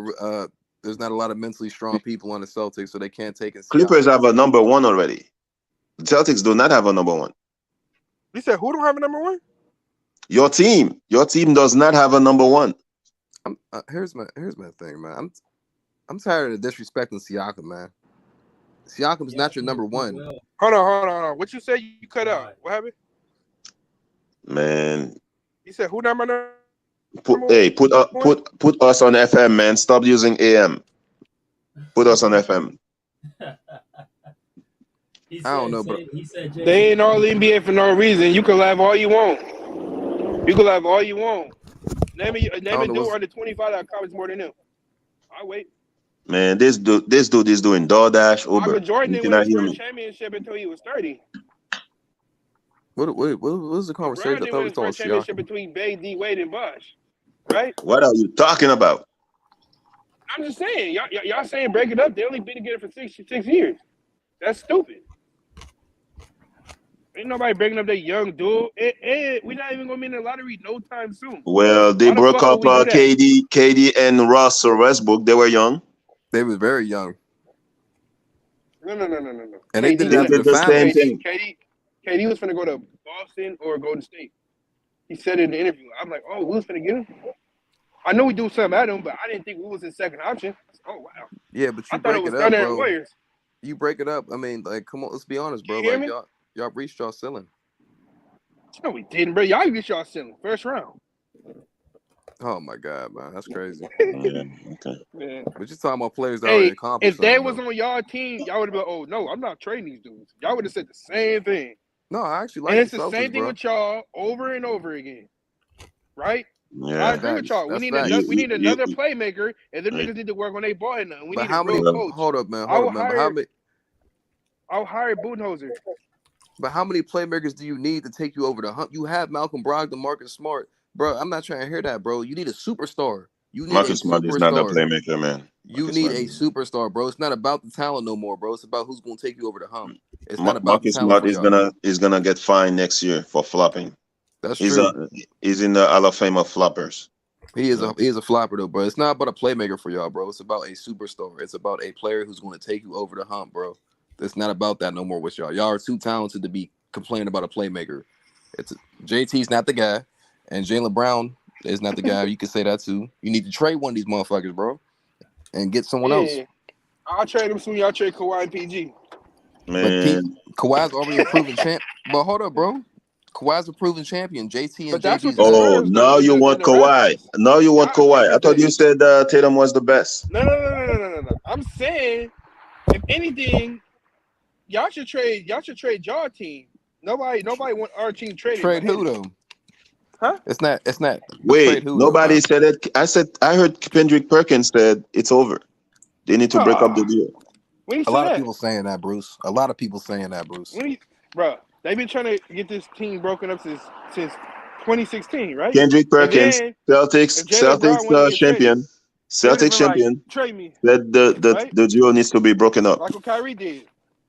there's not a lot of mentally strong people on the Celtics, so they can't take it. Clippers have a number one already. The Celtics do not have a number one. You said who don't have a number one? Your team does not have a number one. Here's my thing, man. I'm tired of disrespecting Siakam, man. Siakam's not your number one. Hold on. What you say? You cut out. What happened? Man. You said who number? Put us on FM, man. Stop using AM. Put us on FM. I don't know, bro. They ain't all NBA for no reason. You can laugh all you want. Name a dude under 25 that accomplish more than him. I'll wait. Man, this dude is doing DoorDash, Uber. Michael Jordan didn't win his first championship until he was 30. What was the conversation? I thought we was talking championship between Bay, D Wade, and Bosh, right? What are you talking about? I'm just saying, y'all saying break it up. They only been together for 6 years. That's stupid. Ain't nobody breaking up that young dude. And we're not even gonna be in the lottery no time soon. Well, they broke up KD and Russell Westbrook. They were young. They were very young. No. And they did the same thing. KD was finna go to Boston or Golden State. He said it in the interview. I'm like, oh, who's finna get him? I know we do something at him, but I didn't think we was his second option. Oh wow. Yeah, but I you thought it break was it up, Thunder and bro. Warriors. You break it up. I mean, like, come on, let's be honest, bro. You hear Like, me? y'all reached y'all ceiling. No, we didn't, bro. Y'all get y'all ceiling first round. Oh my God, man, that's crazy. Yeah, okay. Man. But you're talking about players that already Hey, accomplished if they something, was though. on y'all team, y'all would have been like, oh no, I'm not trading these dudes. Y'all would have said the same thing. No, I actually And like the it's the Celtics, same thing bro. with y'all over and over again. Right? I Yeah. agree with y'all. We That's need facts. another You playmaker, and them right. niggas need to work on their ball handling. We But need a how many? real Yeah. coach. Hold up, man. I'll hire Budenholzer. But how many playmakers do you need to take you over the hump? You have Malcolm Brogdon, Marcus Smart, bro. I'm not trying to hear that, bro. You need a superstar. You need a Marcus Smart is not a superstar. playmaker, man. You Marcus need Smart a is. superstar, bro. It's not about the talent no more, bro. It's about who's going to take you over the hump. It's not Ma- about the Marcus talent Smart for y'all. is gonna get fined next year for flopping. That's He's true. in the Hall of Fame of floppers. He is Yeah. a flopper though, bro. It's not about a playmaker for y'all, bro. It's about a superstar. It's about a player who's going to take you over the hump, bro. It's not about that no more with y'all. Y'all are too talented to be complaining about a playmaker. JT's not the guy, and Jaylen Brown is not the guy. You can say that too. You need to trade one of these motherfuckers, bro, and get someone else. Yeah. I'll trade him soon. Y'all trade Kawhi and PG. But Man, Kawhi's already a proven champ. But hold up, bro. Kawhi's a proven champion. JT and But that's what JB's the not. oh, Spurs now you want and the Kawhi. Raptors. Now you want Y'all Kawhi. I opinions thought you then. said Tatum was the best. No. I'm saying, if anything, y'all should trade y'all team. Nobody want our team traded. Trade who though? Huh? It's not. But trade Wait, who though, nobody man? said it. I heard Kendrick Perkins said it's over. They need to break up the Nah. deal. When you A say lot of that? people saying that, Bruce. A lot of people saying that, Bruce. Bro, they've been trying to get this team broken up since 2016, right? Kendrick And Perkins, then Celtics, if Jaylen Brown want to get traded, champion, he would have Celtics been like, champion, trade me, said right? the duo needs to be broken up. Like what Kyrie did.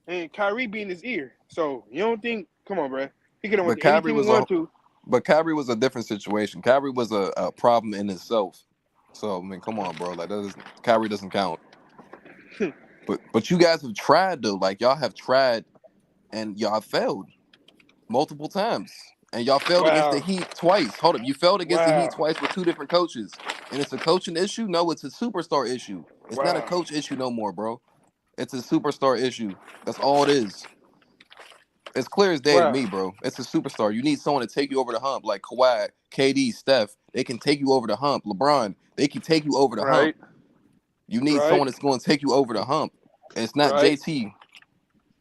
And Kyrie be in his ear. So you don't think, come on, bro. He could have went But to any team he wanted to. But Kyrie was a different situation. Kyrie was a problem in itself. So I mean, come on, bro. Like Kyrie doesn't count. But you guys have tried though. Like y'all have tried, and y'all failed multiple times. And y'all failed against the Wow. Heat twice. Hold up, you failed against the Heat Wow. twice with two different coaches. And it's a coaching issue? No, it's a superstar issue. It's not a Wow. coach issue no more, bro. It's a superstar issue. That's all it is. It's clear as day to Wow. me, bro. It's a superstar. You need someone to take you over the hump, like Kawhi, KD, Steph. They can take you over the hump. LeBron, they can take you over the hump. Right. You need Right. someone that's going to take you over the hump. It's not Right. JT.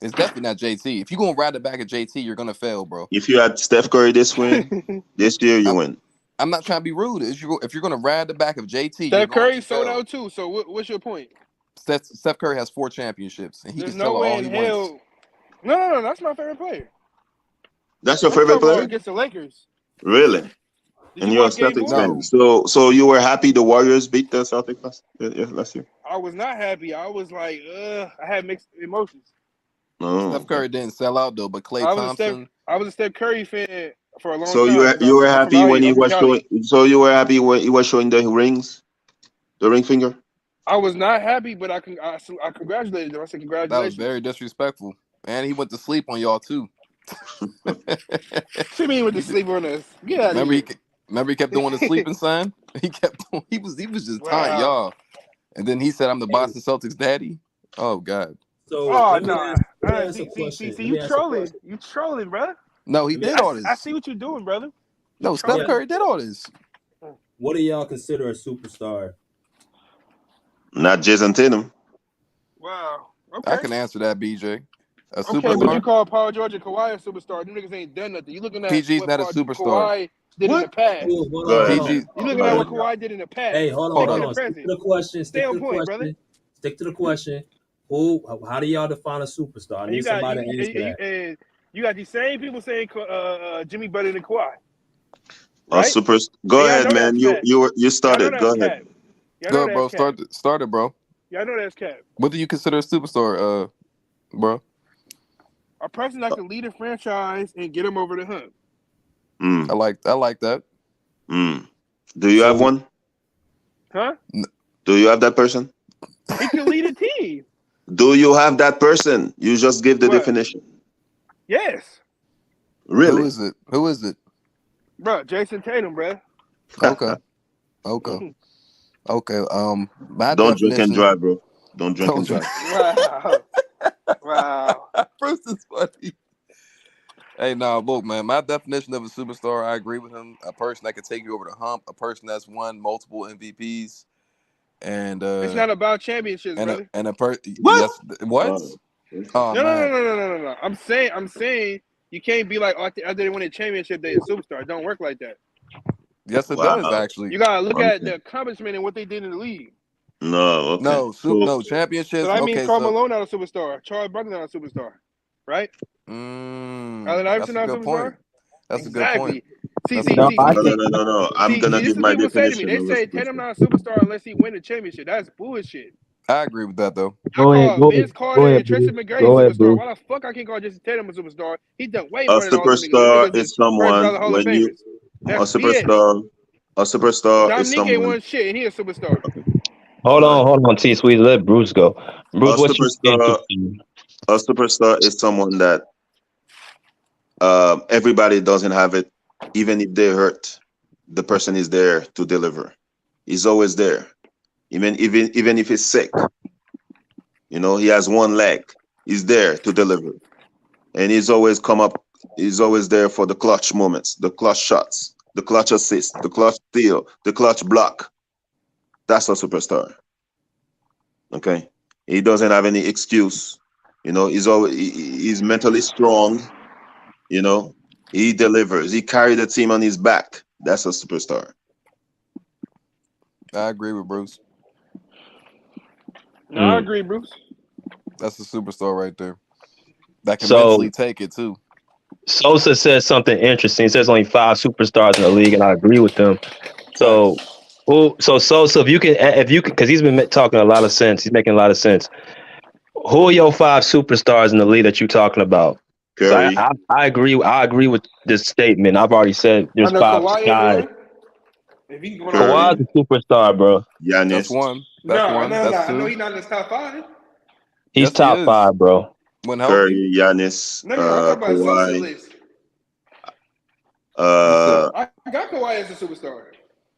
It's definitely not JT. If you're going to ride the back of JT, you're going to fail, bro. If you had Steph Curry this year, you win. I'm not trying to be rude. If you're going to ride the back of JT, you're Steph going Curry to sold fail. out too. So what's your point? Steph Curry has 4 championships, and he There's can no sell it way all in he wants. hell. No. That's my favorite player. That's your I'm talking favorite about player? against the Lakers. Really? Did And you you're a watch Game Celtics 4? fan. No. So you were happy the Warriors beat the Celtics last year? I was not happy. I was like, I had mixed emotions. Oh, Steph Curry didn't sell out though, but Klay I Thompson. was a Steph Curry fan for a long so time. you were I'm from happy out when here. he I'm from was Cali. showing. So you were happy when he was showing the rings, the ring finger. I was not happy, but I congratulated him. I said That was congratulations. very disrespectful, and he went to sleep on y'all too. What you mean with the sleep on us? Get out of Remember here. he kept doing the sleeping sign. He was just taunting Wow. y'all, and then he said, "I'm the Boston Celtics daddy." Oh God. So Oh let me nah. ask a question. See, Let me you ask a trolling. question. You trolling, bro. No, he Let me did ask, all I this. see what you're doing, brother. No, Steph Curry did all this. what do y'all consider a superstar? Not Jayson Tatum. Wow. I Okay. can answer that, BJ. A Okay, but you superstar? call Paul George and Kawhi a superstar. Them niggas ain't done nothing. You looking at PG's what not a superstar. Kawhi did in the past. Ooh, hold Go on, hold ahead, on. man. PG. You looking Go at ahead. what Kawhi did in the past. Hey, hold Hold on, Stick hold to up. the on. Stick to present. the question. Stay Stick to on the point, brother. question. Stick to the question. How do y'all define a superstar? I And need somebody to answer that. and you got these same people saying Jimmy better than Kawhi, Oh, right? super. Go And y'all ahead, know man. that's cap. You Y'all know started. Go that's ahead. cap. Y'all know Good, bro. that's cap. Start it, bro. Y'all know that's cap. What do you consider a superstar, bro? A person that can lead a franchise and get them over the hump. Mm, I like that. mm. Do you have one? Huh? Do you have that person? He can lead a team. Do you have that person? You just give the What? definition. Yes. Really? Who is it? Bro, Jayson Tatum, bro. Okay. Okay. Okay. My Don't drink and definition. drive, bro. Don't drink and drive. Wow. Bruce is funny. Hey, look, man. My definition of a superstar, I agree with him. A person that can take you over the hump. A person that's won multiple MVPs. And It's not about championships, brother. What? Yes. What? Oh No, man. no. I'm saying you can't be like, after they win a championship, they're a superstar. It don't work like that. Yes, it does actually. You gotta look at the accomplishment and what they did in the league. No, okay. No championships. So that means Okay, Karl Malone not a superstar. Charles Barkley not a superstar, right? Allen Iverson not a superstar. Point. That's exactly. a good point. No. I'm gonna give my definition. Say to me, they say Tatum not a superstar unless he win the championship. That's bullshit. I agree with that though. Go ahead, Vince Carter and Tristan McGrady a superstar. Why the fuck I can't call Jayson Tatum a superstar? He done way more than all those niggas. Superstar is someone when you a superstar. A superstar John is Nick someone. ain't won shit, and he a superstar. Hold on, T Sweet. Let Bruce go. Bruce, what's your a superstar is someone that everybody doesn't have it. Even if they're hurt, the person is there to deliver. He's always there. Even if he's sick, he has one leg. He's there to deliver, and he's always He's always there for the clutch moments, the clutch shots, the clutch assist, the clutch steal, the clutch block. That's a superstar. Okay, he doesn't have any excuse. He's mentally strong. He delivers. He carried the team on his back. That's a superstar. I agree with Bruce. No, I agree, Bruce. That's a superstar right there. That can mentally take it too. Sosa says something interesting. He says only 5 superstars in the league, and I agree with them. So Sosa, if you can, because he's been talking a lot of sense. He's making a lot of sense. Who are your 5 superstars in the league that you're talking about? Curry. I agree. I agree with this statement. I've already said there's 5 guys. Kawhi's a superstar, bro. Giannis. That's one. No. Two. I know he's not in his top 5. He's top 5, bro. When Curry, Giannis, I'm talking about Kawhi. list. I got Kawhi as a superstar.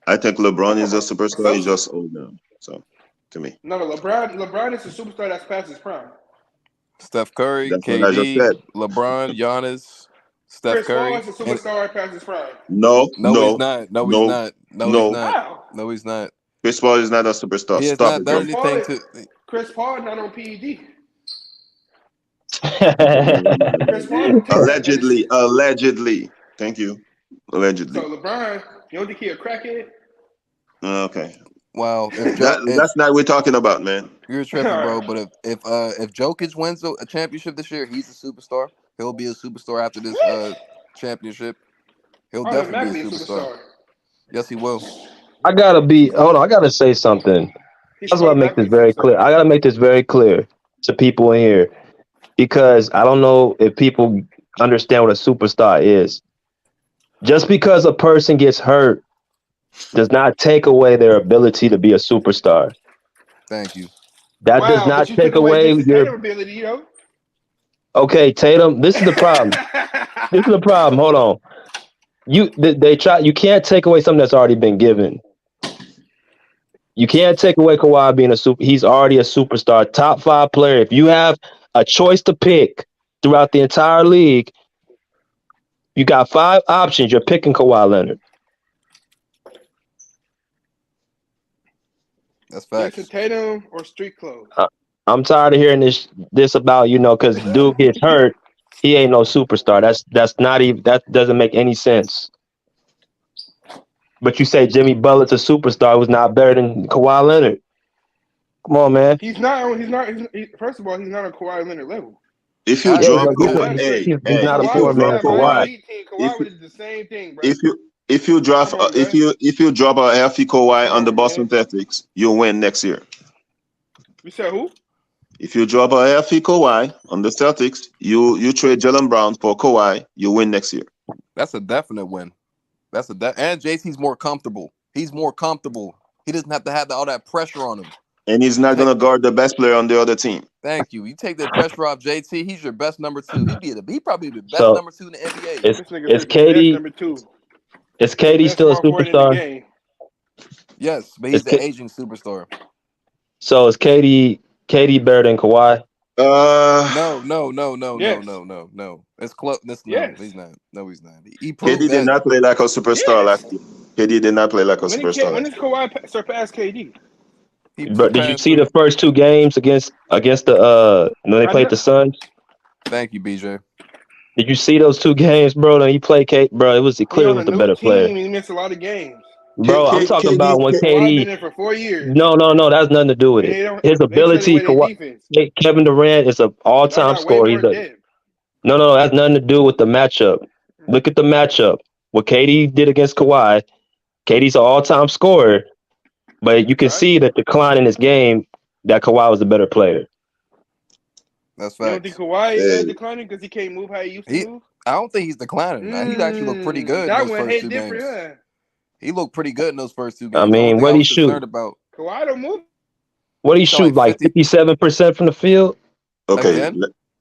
I think LeBron is a superstar. He's just old now. So, to me. No, LeBron is a superstar that's past his prime. Steph Curry, That's what I just KD, said. LeBron, Giannis, Steph Curry. Chris Paul is a superstar past his prime. No, he's not. No, he's not. Wow. No, he's not. Chris Paul is not a superstar. He has Stop not it, done bro. anything to. Chris Paul not on PED. Allegedly. Thank you. Allegedly. So LeBron, you don't think he a crackhead? Okay. Wow, that's not what we're talking about, man. You're tripping, bro. But if Jokic wins a championship this year, he's a superstar. He'll be a superstar after this championship. He'll definitely be a superstar. Yes, he will. I gotta say something. That's why I make this very clear. I gotta make this very clear to people in here, because I don't know if people understand what a superstar is. Just because a person gets hurt does not take away their ability to be a superstar. Thank you. That does not take away your ability, yo. Okay, Tatum. This is the problem. This is the problem. Hold on. You can't take away something that's already been given. You can't take away Kawhi being he's already a superstar, top 5 player. If you have a choice to pick throughout the entire league, you got 5 options. You're picking Kawhi Leonard. That's facts. Jayson Tatum or street clothes. I'm tired of hearing this about, because dude gets hurt, he ain't no superstar. That's not even, that doesn't make any sense. But you say Jimmy Butler's a superstar who's not better than Kawhi Leonard. Come on, man. First of all, he's not on Kawhi Leonard level. If you drop Kawhi, he's not a poor man. Kawhi would do the same thing, bro. If you drop a healthy Kawhi on the Boston Celtics, you'll win next year. You said who? If you drop a healthy Kawhi on the Celtics, you trade Jaylen Brown for Kawhi, you win next year. That's a definite win. And JC's more comfortable. He's more comfortable. He doesn't have to have all that pressure on him. And he's not going to guard the best player on the other team. Thank you. You take the pressure off JT, he's your best number 2. He'd probably be the best number 2 in the NBA. Is KD still a superstar? Yes, but he's the aging superstar. So is KD better than Kawhi? No. Yes. No. It's close. Yes. He's not. No, he's not. He KD proved did that. not play like a superstar last year. KD did not play like a superstar. When did Kawhi surpass KD? But did you see the first 2 games against the when they played the Suns? Thank you, BJ. Did you see those 2 games, bro? Then he played bro. It was clearly was the better player. He missed a lot of games. Bro, I'm talking about when Kawhi been there for 4 years. No, that has nothing to do with it. His ability, Kevin Durant is an all-time scorer. No, that has nothing to do with the matchup. Look at the matchup. What KD did against Kawhi. KD's an all-time scorer, but you can see the decline in his game that Kawhi was a better player. That's facts. You don't think Kawhi is declining because he can't move how he used to move? I don't think he's declining. He actually looked pretty good in those first 2 games. Huh? He looked pretty good in those first 2 games. I mean, what did he shoot? Kawhi don't move. What did he shoot? Like 57% from the field? Okay,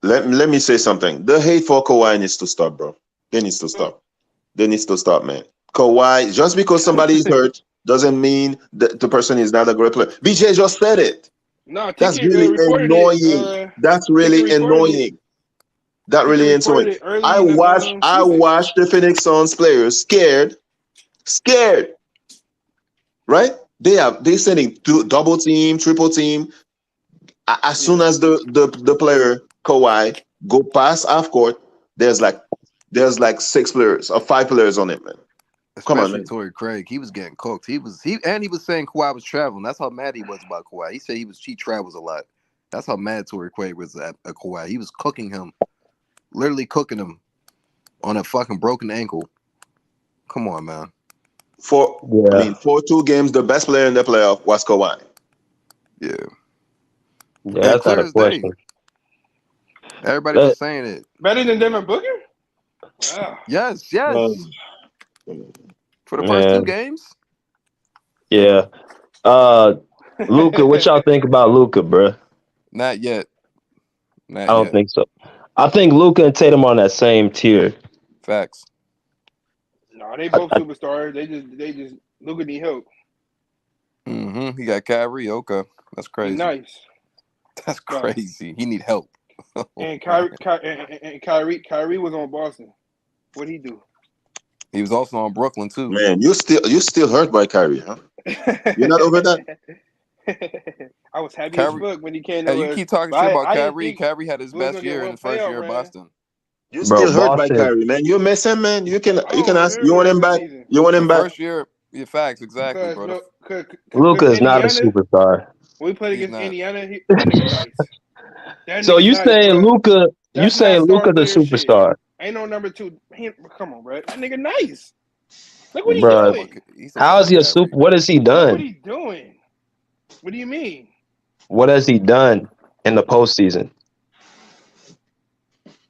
let me say something. The hate for Kawhi needs to stop, bro. They needs to stop, man. Kawhi, just because somebody is hurt doesn't mean that the person is not a great player. BJ just said it. No, that's really annoying. That's really annoying. That really annoying. I watched the Phoenix Suns players scared. Right? They're sending double team, triple team. As soon as the player Kawhi go past half court, there's like 6 players or 5 players on it, man. Come on, man. Torrey Craig, he was getting cooked. He was saying Kawhi was traveling. That's how mad he was about Kawhi. He said he travels a lot. That's how mad Torrey Craig was at Kawhi. He was cooking him, literally cooking him on a fucking broken ankle. Come on, man. For 2 games, the best player in the playoff was Kawhi. Yeah, that's not a question. Everybody was saying it. Better than Devin Booker? Wow. Yes. For the first 2 games? Yeah. Luka, what y'all think about Luka, bro? Not yet. I don't think so. I think Luka and Tatum are on that same tier. Facts. No, they both superstars. They just Luka need help. Mm-hmm. He got Kyrie. Okay, that's crazy. Nice. That's crazy. He need help. And Kyrie was on Boston. What'd he do? He was also on Brooklyn too. Man, you still hurt by Kyrie, huh? You're not over that? I was happy as fuck when he came. You keep talking shit about Kyrie. Kyrie had his best year in his first year at Boston. You still hurt by Kyrie, man. You miss him, man. You can ask. You want him back? You want him back? First year, your facts exactly, bro. Luka is not a superstar. We played against Indiana. That nigga nice. So you saying Luka? You saying Luka's a superstar? Ain't no number 2. Come on, bro. That nigga nice. Look what he's doing. How is he a super? What has he done? What he doing? What do you mean? What has he done in the postseason?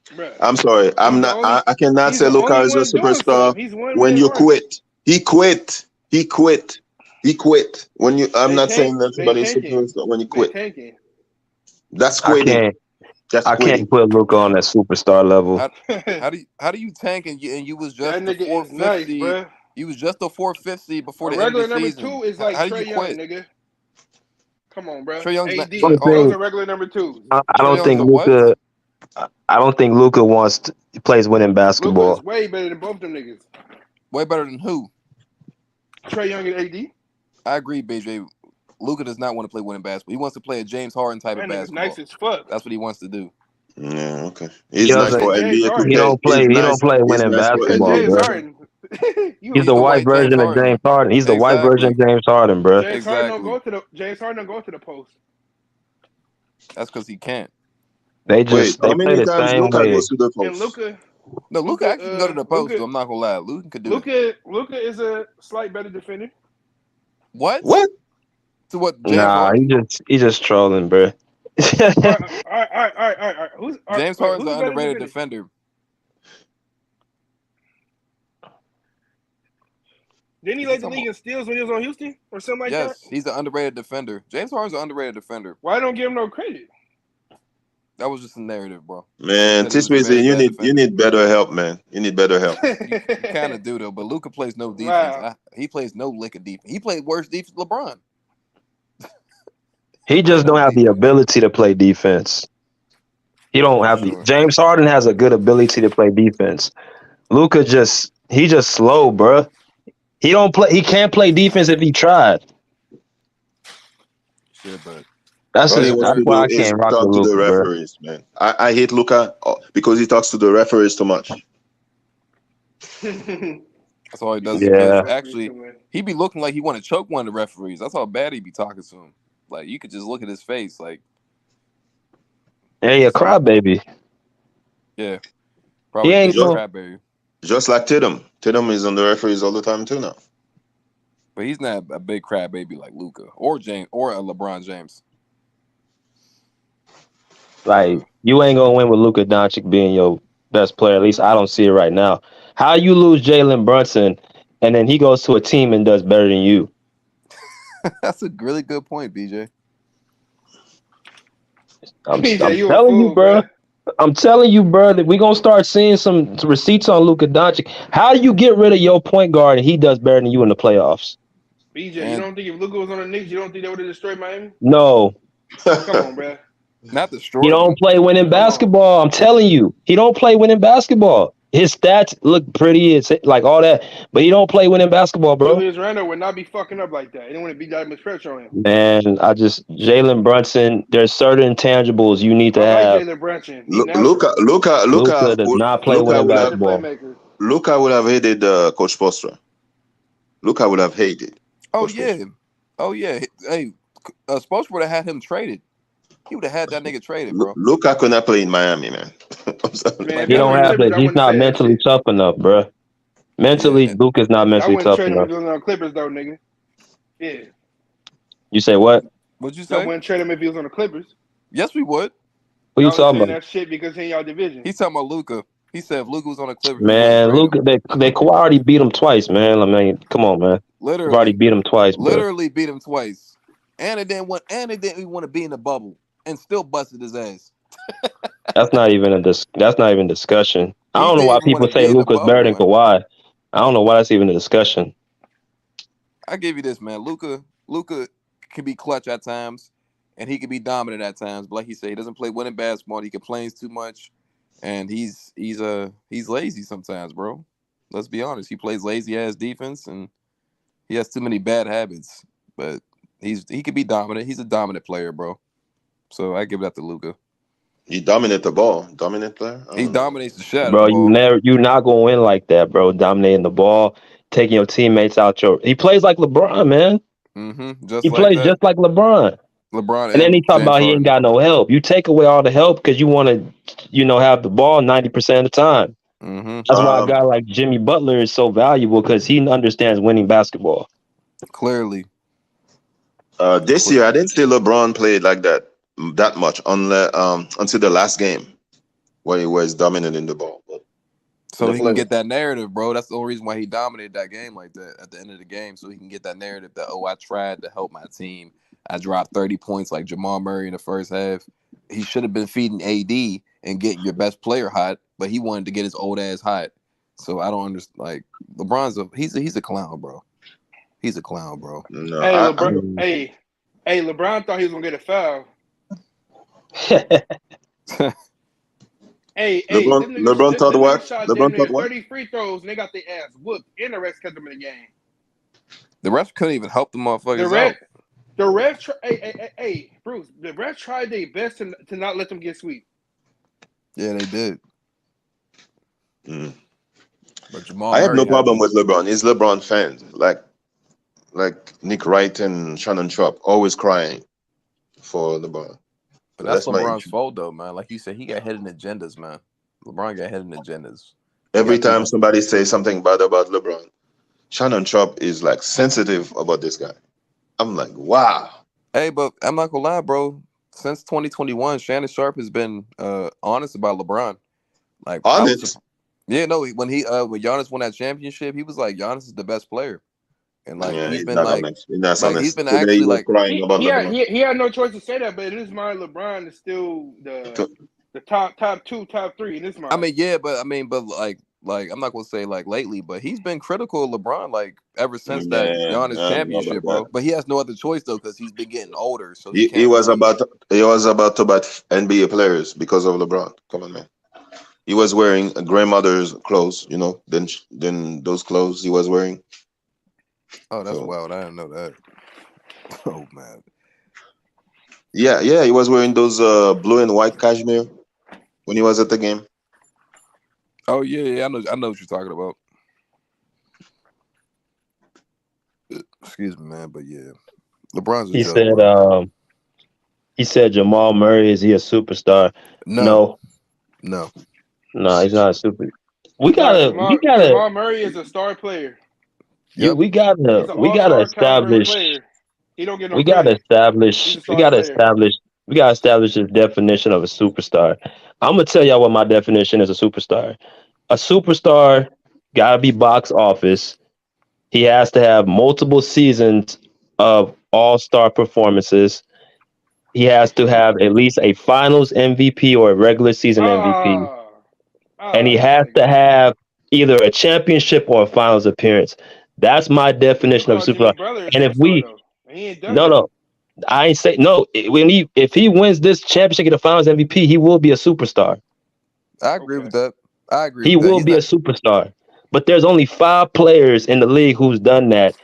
Bruh. I'm sorry. I cannot say Luka is a superstar when you quit. He quit. When I'm not saying that somebody's superstar when you quit. That's quitting. I can't put Luka on that superstar level. How do you tank and you was just the 450? Nice, you was just the 450 before the end of the season. Regular number 2 is like Trae Young, nigga. Come on, bro. Trae Young's those are regular number 2s. I don't think Luka. I don't think Luka plays winning basketball. Luka's way better than both them niggas. Way better than who? Trae Young and AD. I agree, BJ. Luka does not want to play winning basketball. He wants to play a James Harden type of basketball. Nice as fuck. That's what he wants to do. Yeah, okay. He's nice for NBA. He don't play winning basketball, bro. He's the white version of James Harden. He's the white version of James Harden, bro. James Harden don't go to the post. That's because he can't. They play the same way. And Luka actually can go to the post. I'm not gonna lie. Luka could do it. Luka is a slight better defender. What? To what? He's just trolling, bro. All right. James Harden's an underrated defender. Didn't he lead the league in steals when he was on Houston or something like that? Yes, he's an underrated defender. James Harden's an underrated defender. Why don't give him no credit? That was just a narrative, bro. Man, He said he was Tiswizi, very bad you defender. need better help, man. You need better help. You kind of do though, but Luka plays no defense. Wow. He plays no lick of defense. He played worse defense than LeBron. He just don't have the defense. ability to play defense. He don't have the. Sure. James Harden has a good ability to play defense. Luka he just slow, bruh. He don't play. He can't play defense if he tried. Shit, but That's All he just. wants That's to why do I is can't rock talk with to the Luka, bruh. referees, man. I hate Luka because he talks to the referees too much. that's all he does. Yeah. Actually, he be looking like he want to choke one of the referees. That's how bad he be talking to him. Like you could just look at his face, like Hey, a crybaby. yeah, He probably ain't big gonna. crabberry. Just like Tatum. Tatum is on the referees all the time too now. But he's not a big crabbaby like Luka or James or a LeBron James. Like you ain't gonna win with Luka Doncic being your best player. At least I don't see it right now. How you lose Jalen Brunson and then he goes to a team and does better than you? That's a really good point, BJ. I'm BJ, you a telling you, fool, bro. bruh. I'm telling you, bro, that we gonna start seeing some receipts on Luka Doncic. How do you get rid of your point guard and he does better than you in the playoffs? BJ, you And don't think if Luka was on the Knicks, you don't think they would have destroyed Miami? No, Come on, bruh. not he destroy don't them. play winning basketball. I'm telling you, he don't play winning basketball. His stats look pretty, it's like all that, but he don't play winning basketball, bro. Julius Randle would not be fucking up like that. He didn't want to be that much pressure on him. Man, Jalen Brunson. There's certain intangibles you need to I like have. Jalen Brunson. He Luka Luka does not play winning would have basketball. playmaker. Luka would have hated Coach Postra. Luka would have hated. Oh Coach yeah, Postra. oh yeah. Hey, Spokes would have had him traded. He would have had that nigga traded, bro. Luka could not play in Miami, man. I'm sorry. Man, He if I don't was have Clippers, it. I He's wouldn't not say that mentally shit. tough enough, bro. Mentally, Yeah. Luka's not I mentally wouldn't tough trade him enough. if he was on the Clippers, though, nigga. Yeah. You say what? What'd you I say? wouldn't trade him if he was on the Clippers. Yes, we would. Who you Y'all was talking saying about? that shit because he in y'all division. He's talking about Luka. He said if Luka was on the Clippers, Man, he wouldn't Luka, trade him. they Kawhi already beat him twice, man. I mean, come on, man. We've already Literally, beat him twice, bro. literally beat him twice, and it didn't want, and it didn't even want to be in the bubble, and still busted his ass. That's not even That's not even discussion. I He don't know didn't why even want people to say be in the Luka's better bubble, than man. Kawhi. I don't know why that's even a discussion. I give you this, man. Luka can be clutch at times, and he can be dominant at times. But like he said, he doesn't play winning basketball. He complains too much, and he's lazy sometimes, bro. Let's be honest. He plays lazy ass defense, and he has too many bad habits. But he can be dominant. He's a dominant player, bro. So I give that to Luka. He dominated the ball. Dominant player? I He don't know. dominates the shit out of Bro, the ball. you're not gonna win like that, bro. Dominating the ball, taking your teammates out he plays like LeBron, man. Just He like plays that. just like LeBron. LeBron And then and he talk James about he ain't Harden. got no help. You take away all the help because you want to, have the ball 90% of the time. That's why a guy like Jimmy Butler is so valuable because he understands winning basketball. Clearly. This year, I didn't see LeBron play like that much until the last game where he was dominating the ball. But So he can definitely. get that narrative, bro. That's the only reason why he dominated that game like that at the end of the game. So he can get that narrative that, I tried to help my team. I dropped 30 points like Jamal Murray in the first half. He should have been feeding AD and getting your best player hot, but he wanted to get his old ass hot. So I don't understand. Like LeBron's he's a clown, bro. He's a clown, bro. No, Hey, LeBron. Hey, LeBron thought he was gonna get a foul. Hey, LeBron thought them what? niggas shot LeBron damn near thought what? 30 free throws and they got their ass whooped. And the refs kept them in the game. The refs couldn't even help the motherfuckers out. The refs, hey, Bruce, the refs tried their best to not let them get sweep. Yeah, they did. But Jamal I have no Murray problem with LeBron. He's LeBron fans. Like Nick Wright and Shannon Sharp, always crying for LeBron. But that's my LeBron's issue. fault, though, man. Like you said, he got hidden agendas, man. LeBron got hidden agendas. Every time somebody says something bad about LeBron, Shannon Sharp is like sensitive about this guy. I'm like, wow. Hey, but I'm not gonna lie, bro. Since 2021, Shannon Sharp has been honest about LeBron. Like honest. When Giannis won that championship, he was like, Giannis is the best player. And like Yeah, he's he's been not like honest. He's not honest. been Today he actually was like crying about LeBron. He had no choice to say that, but in his mind, LeBron is still the top 2, top 3 in his mind. I mean, yeah, but I'm not gonna say like lately, but he's been critical of LeBron like ever since that Giannis championship, bro. But he has no other choice though because he's been getting older, so he He was really... about to bat NBA players because of LeBron. Come on, man. He was wearing a grandmother's clothes, you know. Then those clothes he was wearing. Oh, that's wild. I didn't know that. Oh man. Yeah, he was wearing those blue and white cashmere when he was at the game. Oh yeah, I know what you're talking about. Excuse me, man, but yeah, LeBron's a joke, bro. He said Jamal Murray, is he a superstar? No, he's not a super. Jamal Murray is a star player. Yep. We gotta establish. Player. He don't get no We gotta credit. establish the definition of a superstar. I'm gonna tell y'all what my definition is a superstar. A superstar gotta be box office. He has to have multiple seasons of all-star performances. He has to have at least a finals MVP or a regular season MVP. And he has to have either a championship or a finals appearance. That's my definition of superstar. And if I ain't say no. If he wins this championship, get the finals MVP, he will be a superstar. I agree with that. He will be a superstar. But there's only 5 players in the league who's done that.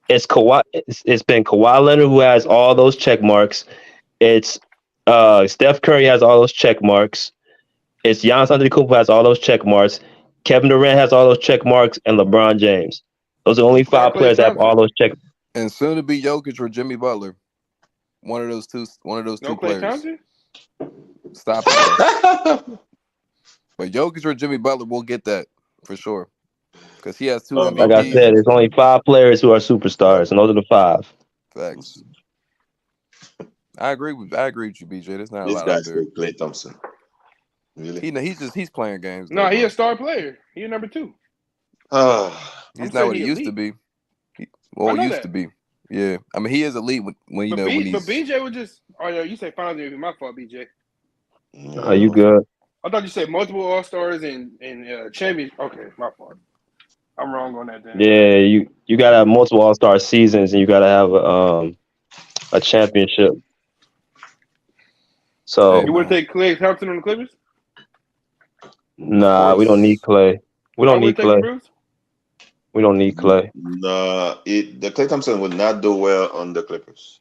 It's Kawhi. It's been Kawhi Leonard who has all those check marks. It's Steph Curry has all those check marks. It's Giannis Antetokounmpo has all those check marks. Kevin Durant has all those check marks, and LeBron James. Those are only 5 players that have all those check. And soon to be Jokic or Jimmy Butler. One of those two players. Thompson? Stop it. But Jokic or Jimmy Butler will get that for sure. Because he has 2 MVPs. Like I said, there's only 5 players who are superstars, and those are the 5. Facts. I agree with you, BJ. There's not a lot out there. Klay Thompson. Really? He's playing games. No, he's a star player. He's number 2. He's not what he used to be. He used to be. Yeah, I mean he is elite when you know. But BJ would just. Oh yeah, you say finals MVP. My fault, BJ. Are you good? I thought you said multiple All Stars and champions. Okay, my fault. I'm wrong on that. Then. Yeah, you gotta have multiple All-Star seasons, and you gotta have a championship. So you would take Klay Thompson on the Clippers? Nah, we don't need Klay. We don't need Klay. We don't need Klay. Nah, the Klay Thompson would not do well on the Clippers.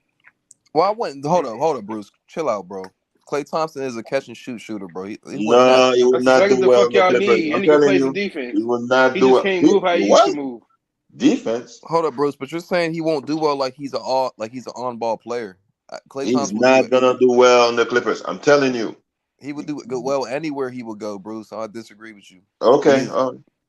Well, I wouldn't. Hold up, Bruce. Chill out, bro. Klay Thompson is a catch and shoot shooter, bro. He would not do well on the Clippers. I'm telling you, defense. he would not do well. He just can't move how he used to move. Defense. Hold up, Bruce, but you're saying he won't do well like he's an on-ball player. He's not gonna do well on the Clippers. I'm telling you. He would do well anywhere he would go, Bruce. I disagree with you. Okay.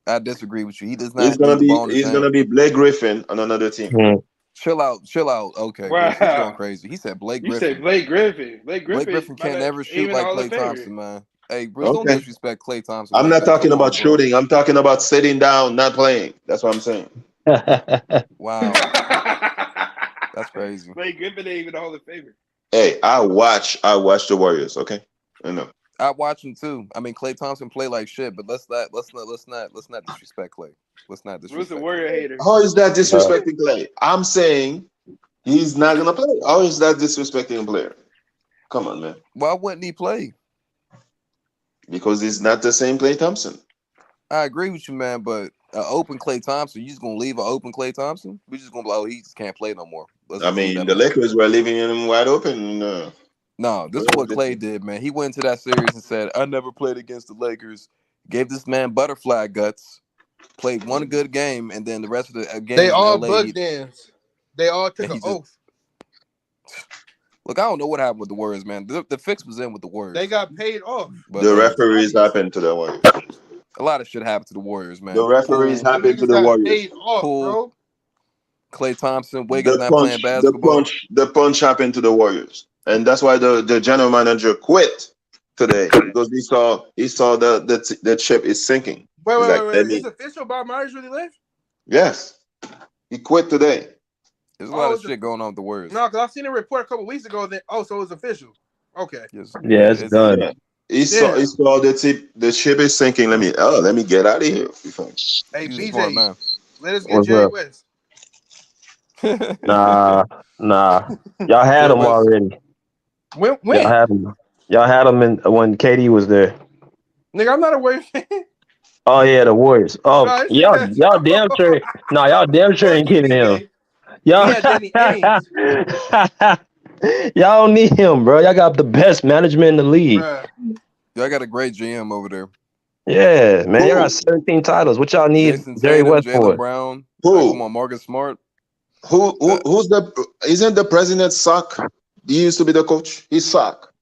I disagree with you. He does not. He's gonna be Blake Griffin on another team. Mm-hmm. Chill out. Okay. Wow. He's going crazy. He said Blake Griffin. You said Blake Griffin. Blake Griffin can't never shoot like Klay Thompson, man. Hey, Bruce, don't disrespect Klay Thompson. I'm not talking about shooting. I'm talking about sitting down, not playing. That's what I'm saying. Wow. That's crazy. Blake Griffin ain't even a Hall of Famer. Hey, I watch the Warriors, okay? I know. I watch him too. I mean, Klay Thompson play like shit, but let's not disrespect Klay. Let's not disrespect. Bruce a Warrior hater. How is that disrespecting Klay? I'm saying he's not gonna play. How is that disrespecting a player? Come on, man. Why wouldn't he play? Because he's not the same Klay Thompson. I agree with you, man, but open Klay Thompson, you just gonna leave an open Klay Thompson? We just gonna be like, he just can't play no more. I mean, the Lakers were leaving him wide open. No, this is what Klay did, man. He went into that series and said, I never played against the Lakers. Gave this man butterfly guts. Played one good game, and then the rest of the game. They all bug dance. They all took an oath. Look, I don't know what happened with the Warriors, man. The fix was in with the Warriors. They got paid off. But the referees happened to the Warriors. A lot of shit happened to the Warriors, man. The referees happened to the Warriors. Paid off, bro. Klay Thompson, Wiggins not playing basketball. The punch happened to the Warriors, and that's why the general manager quit today because he saw the ship is sinking. Wait. Is official Bob Myers really left? Yes. He quit today. There's a lot of shit going on with the Warriors. No, because I seen a report a couple weeks ago that so it was official. Okay. Yes. Yeah, it's done. Yeah. He saw the ship is sinking. Let me get out of here. Hey, He's a BJ, smart man. let us get What's Jerry up? West. Nah. Y'all had him already. When? Y'all had him. Y'all had him when KD was there. Nigga, I'm not a Warriors fan. Oh yeah, the Warriors. Oh, Nah, y'all damn sure. Nah, y'all damn sure ain't getting him. Y'all, He had Danny Ainge. y'all don't need him, bro. Y'all got the best management in the league. Bruh. Y'all got a great GM over there. Yeah, man. Y'all got 17 titles. What y'all need Jayson Jerry Tatum, West Jaylen for? Brown. Who? Come on, Marcus Smart. Isn't the president suck? He used to be the coach. He suck.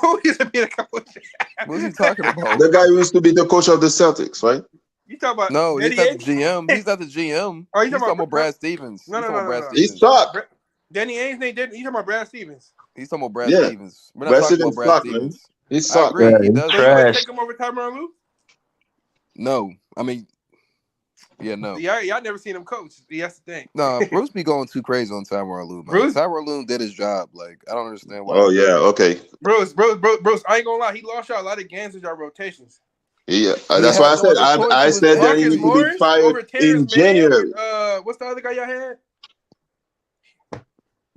Who used to be the coach? What is he talking about? The guy who used to be the coach of the Celtics, right? You talking about No, he's Danny not the GM. He's not the GM. Oh, he's talking about Brad Stevens. No. He suck. Danny Ainge, you talking about Brad Stevens? He's talking about Brad Yeah. Stevens. We're not talking about Brad suck, Stevens. man. He I suck. agree. Yeah, He does. So you would trash. take him over Tyronn Lue? No, I mean, yeah, no. Y'all never seen him coach. That's the thing. No, Bruce be going too crazy on Tyronn Lue, man. Bruce? Tyronn Lue did his job. Like, I don't understand why. Oh yeah, okay. Bruce, I ain't gonna lie. He lost y'all a lot of games with y'all rotations. Yeah, that's why I said. I said that he Marcus needs to be Morris fired over Terrence in Mann January. with what's the other guy y'all had?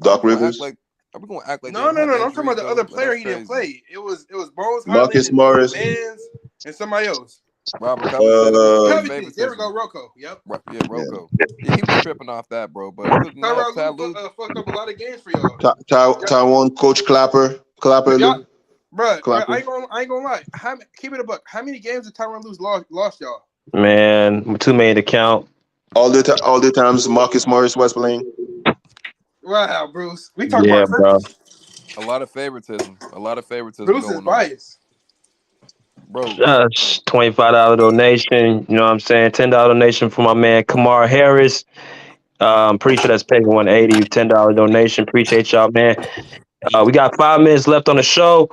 Doc Rivers, Are we gonna act like No. they have I'm talking about injuries, the though? other Like, player that's he didn't crazy. play. It was Bones Marcus Highland Morris. and Mans and somebody else. Robert Covington. It was a big Covington. There we go, favoritism. Rocco. Yep. Yeah, Rocco. Yeah, he was tripping off that, bro. But other than that, Tyronn Ty Lue Lue, fucked up a lot of games for y'all. Taiwan coach Clapper Lou. Bruh, Clapper. I ain't gonna lie. Keep it a buck. How many games did Tyronn Lue lost y'all? Man, too many to count. All the times Marcus Morris was playing. Wow, Bruce. We talking Yeah, about bro. a lot of favoritism. Bruce is going on. biased. Bro, $25 donation. You know what I'm saying? $10 donation for my man Kamar Harris. I'm pretty sure that's paying $180. $10 donation. Appreciate y'all, man. We got 5 minutes left on the show.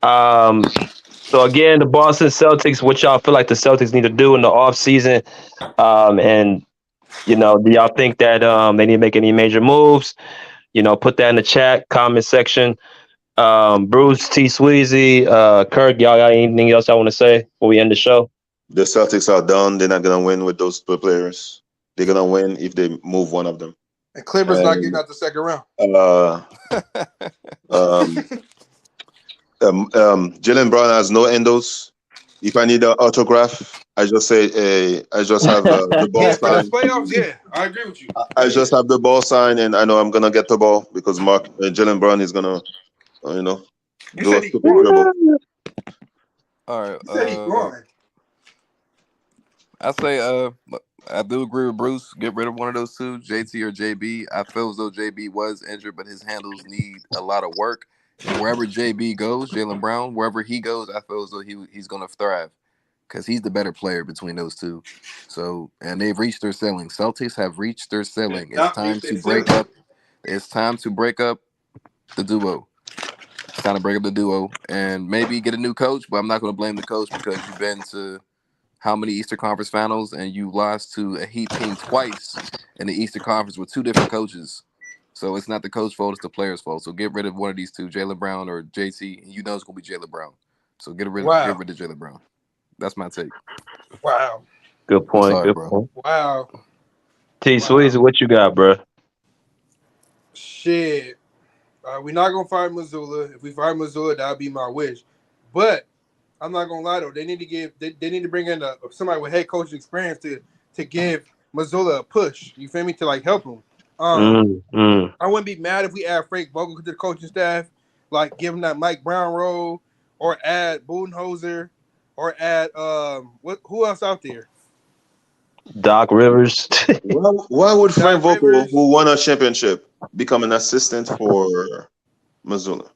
So again, the Boston Celtics. What y'all feel like the Celtics need to do in the offseason? And do y'all think that they need to make any major moves? Put that in the chat comment section. Bruce, T. Sweezy, Kirk, y'all got anything else I want to say before we end the show? The Celtics are done. They're not gonna win with those two players. They're gonna win if they move one of them. And Clippers not getting out the second round. Jaylen Brown has no endos. If I need an autograph, I just say, I just have the ball For those sign. playoffs, yeah, I agree with you. I just have the ball sign, and I know I'm gonna get the ball because Jaylen Brown is gonna, do a stupid dribble. all right. You said he going. I say, I do agree with Bruce. Get rid of one of those two, JT or JB. I feel as though JB was injured, but his handles need a lot of work. And wherever JB goes, Jaylen Brown, wherever he goes, I feel as though he's going to thrive because he's the better player between those two. So, and they've reached their ceiling. Celtics have reached their ceiling. It's time to break up. It's time to break up the duo. It's time to break up the duo and maybe get a new coach. But I'm not going to blame the coach because you've been to how many Eastern Conference Finals and you lost to a Heat team twice in the Eastern Conference with 2 different coaches. So it's not the coach's fault, it's the player's fault. So get rid of one of these two, Jaylen Brown or JT. You know it's gonna be Jaylen Brown. So get rid of Jaylen Brown. That's my take. Wow. Good point. Sorry, Good bro. point. Wow. T. Sweezy, what you got, bro? Shit. We're not gonna fire Mazzula. If we fire Mazzula, that'll be my wish. But I'm not gonna lie though, they need to bring in somebody with head coaching experience to give Mazzula a push. You feel me? To like help him. I wouldn't be mad if we add Frank Vogel to the coaching staff, like give him that Mike Brown role, or add Budenholzer, or add who else out there? Doc Rivers. Why would Frank Vogel, Rivers, who won a championship, become an assistant for Mazzula?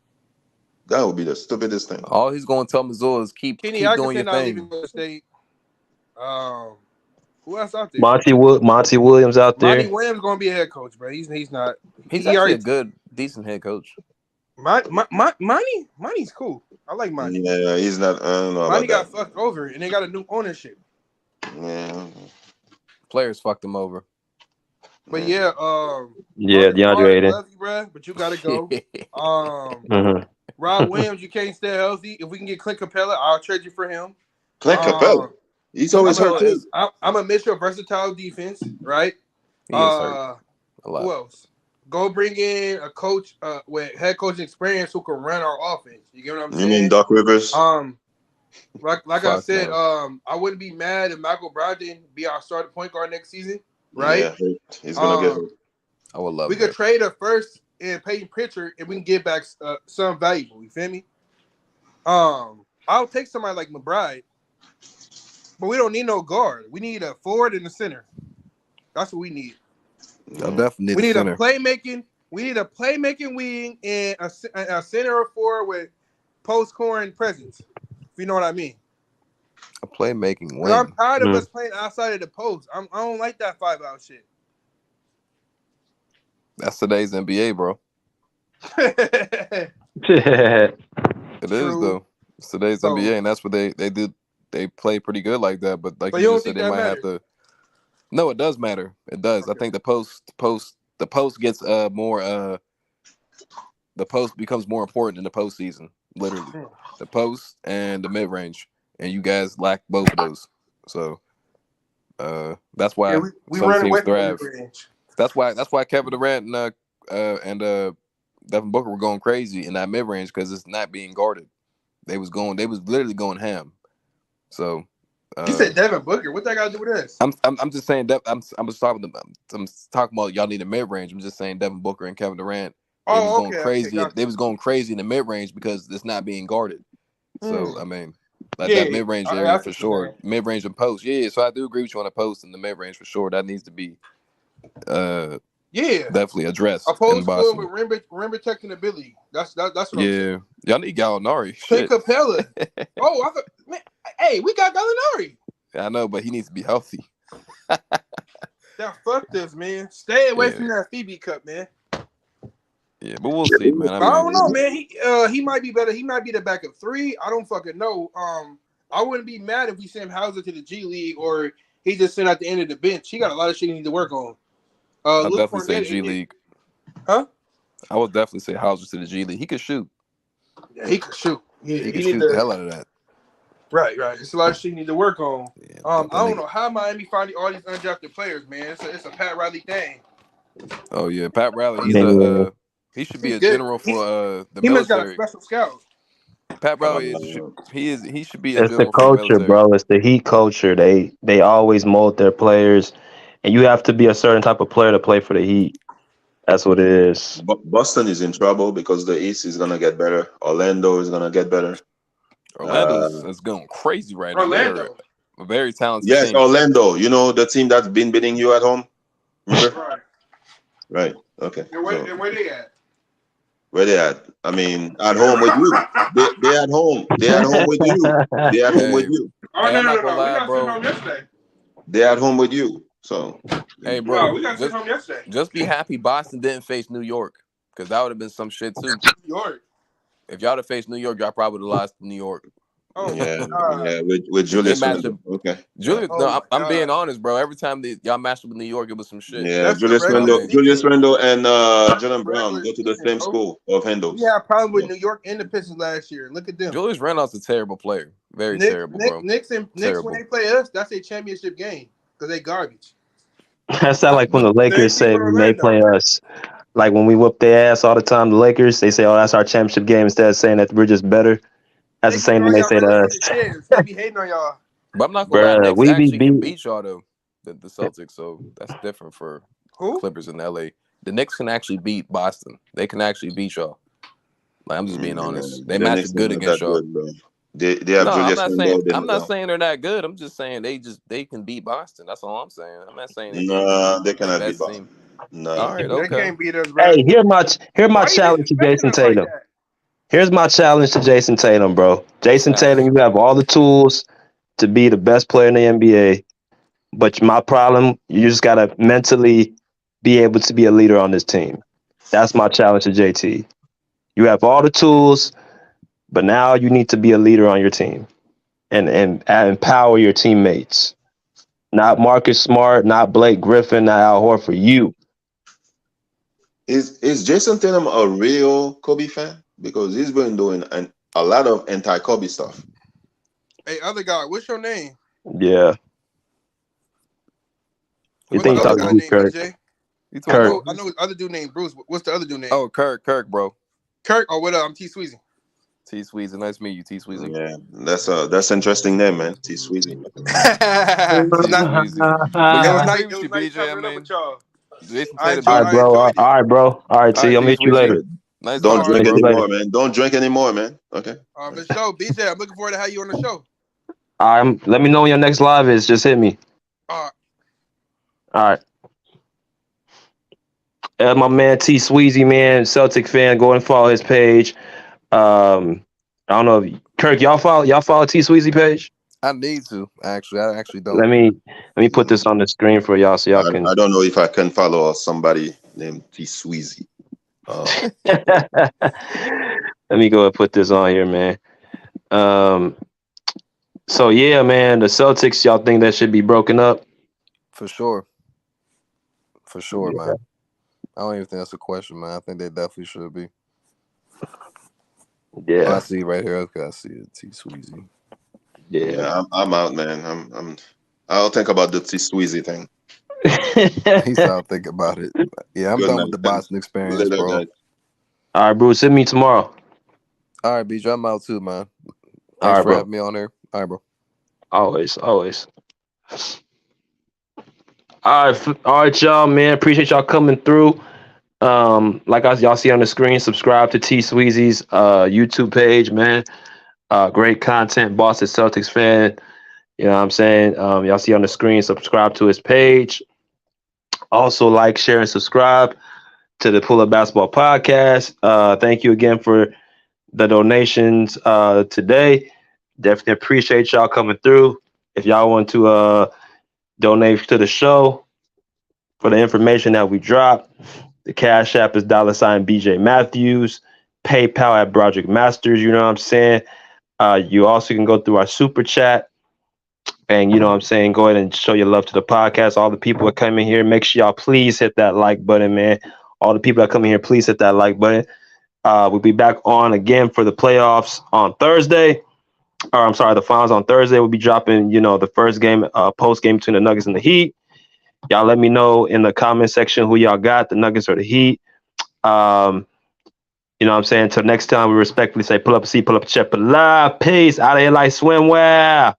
That would be the stupidest thing. All he's going to tell Mazzula is keep doing your thing. State. Who else out there? Monty Williams out there. Monty Williams going to be a head coach, bro. He's not. He's actually a good, decent head coach. Monty's cool. I like Monty. Yeah, he's not. I don't know. Monty got fucked over, and they got a new ownership. Yeah. Players fucked him over. But yeah, Yeah, DeAndre Mark, Ayton. love you, bro, but you gotta go. Mm-hmm. Rob Williams, you can't stay healthy. If we can get Clint Capella, I'll trade you for him. Clint Capella. He's always hurt too. I'm a Mitchell versatile defense, right? He is hurt a lot. Who else? Go bring in a coach with head coaching experience who can run our offense. You get what I'm saying? You mean Doc Rivers? Like I said, I wouldn't be mad if Michael Brogdon be our starting point guard next season, right? Yeah, he's gonna get hurt. I would love. We could trade a first and Peyton Pritchard, and we can get back some valuable. You feel me? I'll take somebody like McBride, but we don't need no guard. We need a forward and a center. That's what we need. I definitely need we need center. a playmaking. We need a playmaking wing and a center or forward with post-scoring presence. If you know what I mean. A playmaking wing. I'm tired of us playing outside of the post. I don't like that 5-out shit. That's today's NBA, bro. It is though. It's today's NBA, and that's what they do. They play pretty good like that, but like you just said, they might have to. No, it does matter. It does. Okay. I think the post gets more. The post becomes more important in the postseason. Literally, the post and the mid range, and you guys lack both of those. So, that's why we some run teams away thrive. from the range. That's why Kevin Durant and Devin Booker were going crazy in that mid range because it's not being guarded. They was literally going ham. So you said Devin Booker. What that got to do with this? I'm just saying that I'm talking about y'all need a mid range. I'm just saying Devin Booker and Kevin Durant. They was going crazy. They was going crazy in the mid range because it's not being guarded. So I mean, that mid range area for sure. Mid range and post. Yeah. So I do agree with you on the post and the mid range for sure. That needs to be definitely addressed. Opposed to with rim protecting ability. That's what I'm saying. Y'all need Gallinari. Clint Capella. I thought, man, hey, we got Gallinari. I know, but he needs to be healthy. Fuck this, man. Stay away from that Phoebe Cup, man. Yeah, but we'll see, man. I don't know, man. He might be better. He might be the backup 3. I don't fucking know. I wouldn't be mad if we sent Hauser to the G League or he just sent at the end of the bench. He got a lot of shit he need to work on. I'll definitely say G League. Huh? I would definitely say Hauser to the G League. He could shoot. Yeah, he could shoot. Yeah, he could shoot the hell out of that. Right. It's a lot of shit you need to work on. Yeah, I don't know how Miami finding all these undrafted players, man. It's a Pat Riley thing. Oh yeah, Pat Riley. He should be a general for the military. He must got a special scout. Pat Riley he should be a it's general the culture, bro. It's the Heat culture. They always mold their players, and you have to be a certain type of player to play for the Heat. That's what it is. Boston is in trouble because the East is gonna get better. Orlando is gonna get better. Orlando is going crazy right now. They're a very talented team. Orlando. You know the team that's been beating you at home? Remember? Right. Okay. And where they at? Where they at? I mean, at home with you. They at home. They at home with you. They at home with you. Oh, no. We got sent home yesterday. They at home with you. So. Hey, bro. No, we got sent home yesterday. Just be happy Boston didn't face New York because that would have been some shit too. New York. If y'all had faced New York, y'all probably would have lost to New York. Oh yeah, with Julius Randle. Okay. Julius, I'm being honest, bro. Every time y'all matched up with New York, it was some shit. Yeah, Julius Randle and Jaylen Brown go to the same school of Handles. We had a problem with New York and the Pistons last year. Look at them. Julius Randle's a terrible player. Very terrible, bro. Knicks when they play us, that's a championship game because they garbage. That's not like when the Lakers say when they play us. Like when we whoop their ass all the time, the Lakers, they say, "Oh, that's our championship game," instead of saying that we're just better. That's the same thing they say to us. They be hating on y'all. But I'm not gonna lie, Knicks actually can beat y'all though, the Celtics. So that's different for Clippers in LA. The Knicks can actually beat Boston. They can actually beat y'all. Like I'm just being honest. They match good against y'all. They have Julius Randle. I'm not saying they're not good. I'm just saying they can beat Boston. That's all I'm saying. I'm not saying they cannot beat Boston. No. All right, okay. They can't beat us. Hey, here's my challenge to Jayson Tatum. Here's my challenge to Jayson Tatum, bro. Jayson Tatum, you have all the tools to be the best player in the NBA. But my problem, you just got to mentally be able to be a leader on this team. That's my challenge to JT. You have all the tools, but now you need to be a leader on your team and empower your teammates. Not Marcus Smart, not Blake Griffin, not Al Horford. You. Is Jayson Tatum a real Kobe fan? Because he's been doing a lot of anti-Kobe stuff. Hey, other guy, what's your name? Yeah. You What's think the other talking guy to named, Kirk? BJ? You I talking know his other dude named Bruce. What's the other dude name? Oh, Kirk, bro. Kirk. Oh, what up? I'm T Sweezy. T Sweezy, nice to meet you, T Sweezy. Yeah, that's interesting name, man. T Sweezy. T It's not. Sweezy. But yeah, It was I nice. agree It with was you, nice BJ. I chopping it up mean, with y'all. Jayson I Tatum. enjoyed. All right, I bro. enjoyed it. All right, bro. All right, All T. right, I'll T meet you Sweezy. later. Nice Don't talking drink to you, Later, bro. later. anymore, man. Don't drink anymore, man. Okay. For sure, BJ. I'm looking forward to have you on the show. Let me know when your next live is. Just hit me. Uh, All right. My man T Sweezy, man, Celtic fan. Go and follow his page. I don't know if Kirk, y'all follow T Sweezy page. I need to actually. I actually don't. Let me put this on the screen for y'all so y'all can. I don't know if I can follow somebody named T Sweezy. Let me go and put this on here, man. So yeah, man, the Celtics, y'all think that should be broken up? For sure, Yeah. man. I don't even think that's a question, man. I think they definitely should be. Yeah. Oh, I see it right here. Okay, I see it. T Sweezy. Yeah, I'm out, man. I'll think about the T Sweezy thing. He's out thinking about it. Yeah, I'm Good done night, with the man. Boston experience, Later, bro. guys. All right, Bruce, hit me tomorrow. All right, BJ, I'm out too, man. All Thanks right, for bro. having me on there. All right, bro. Always. All right, y'all, man. Appreciate y'all coming through. Like y'all see on the screen, subscribe to T Sweezy's YouTube page, man. Great content, Boston Celtics fan. You know what I'm saying? Y'all see on the screen, subscribe to his page. Also, like, share, and subscribe to the Pull Up Basketball Podcast. Thank you again for the donations today. Definitely appreciate y'all coming through. If y'all want to donate to the show for the information that we drop, the Cash App is $BJ Matthews, PayPal at Broderick Masters. You know what I'm saying? You also can go through our super chat. And you know what I'm saying? Go ahead and show your love to the podcast. All the people that come in here, make sure y'all please hit that like button, man. All the people that come in here, please hit that like button. We'll be back on again for the playoffs on Thursday. Or I'm sorry, the finals on Thursday. We'll be dropping, the first game, post game between the Nuggets and the Heat. Y'all let me know in the comment section who y'all got, the Nuggets or the Heat. You know what I'm saying? Until next time, we respectfully say pull up a seat, pull up a chair, pull up. Peace. Out of here like swimwear.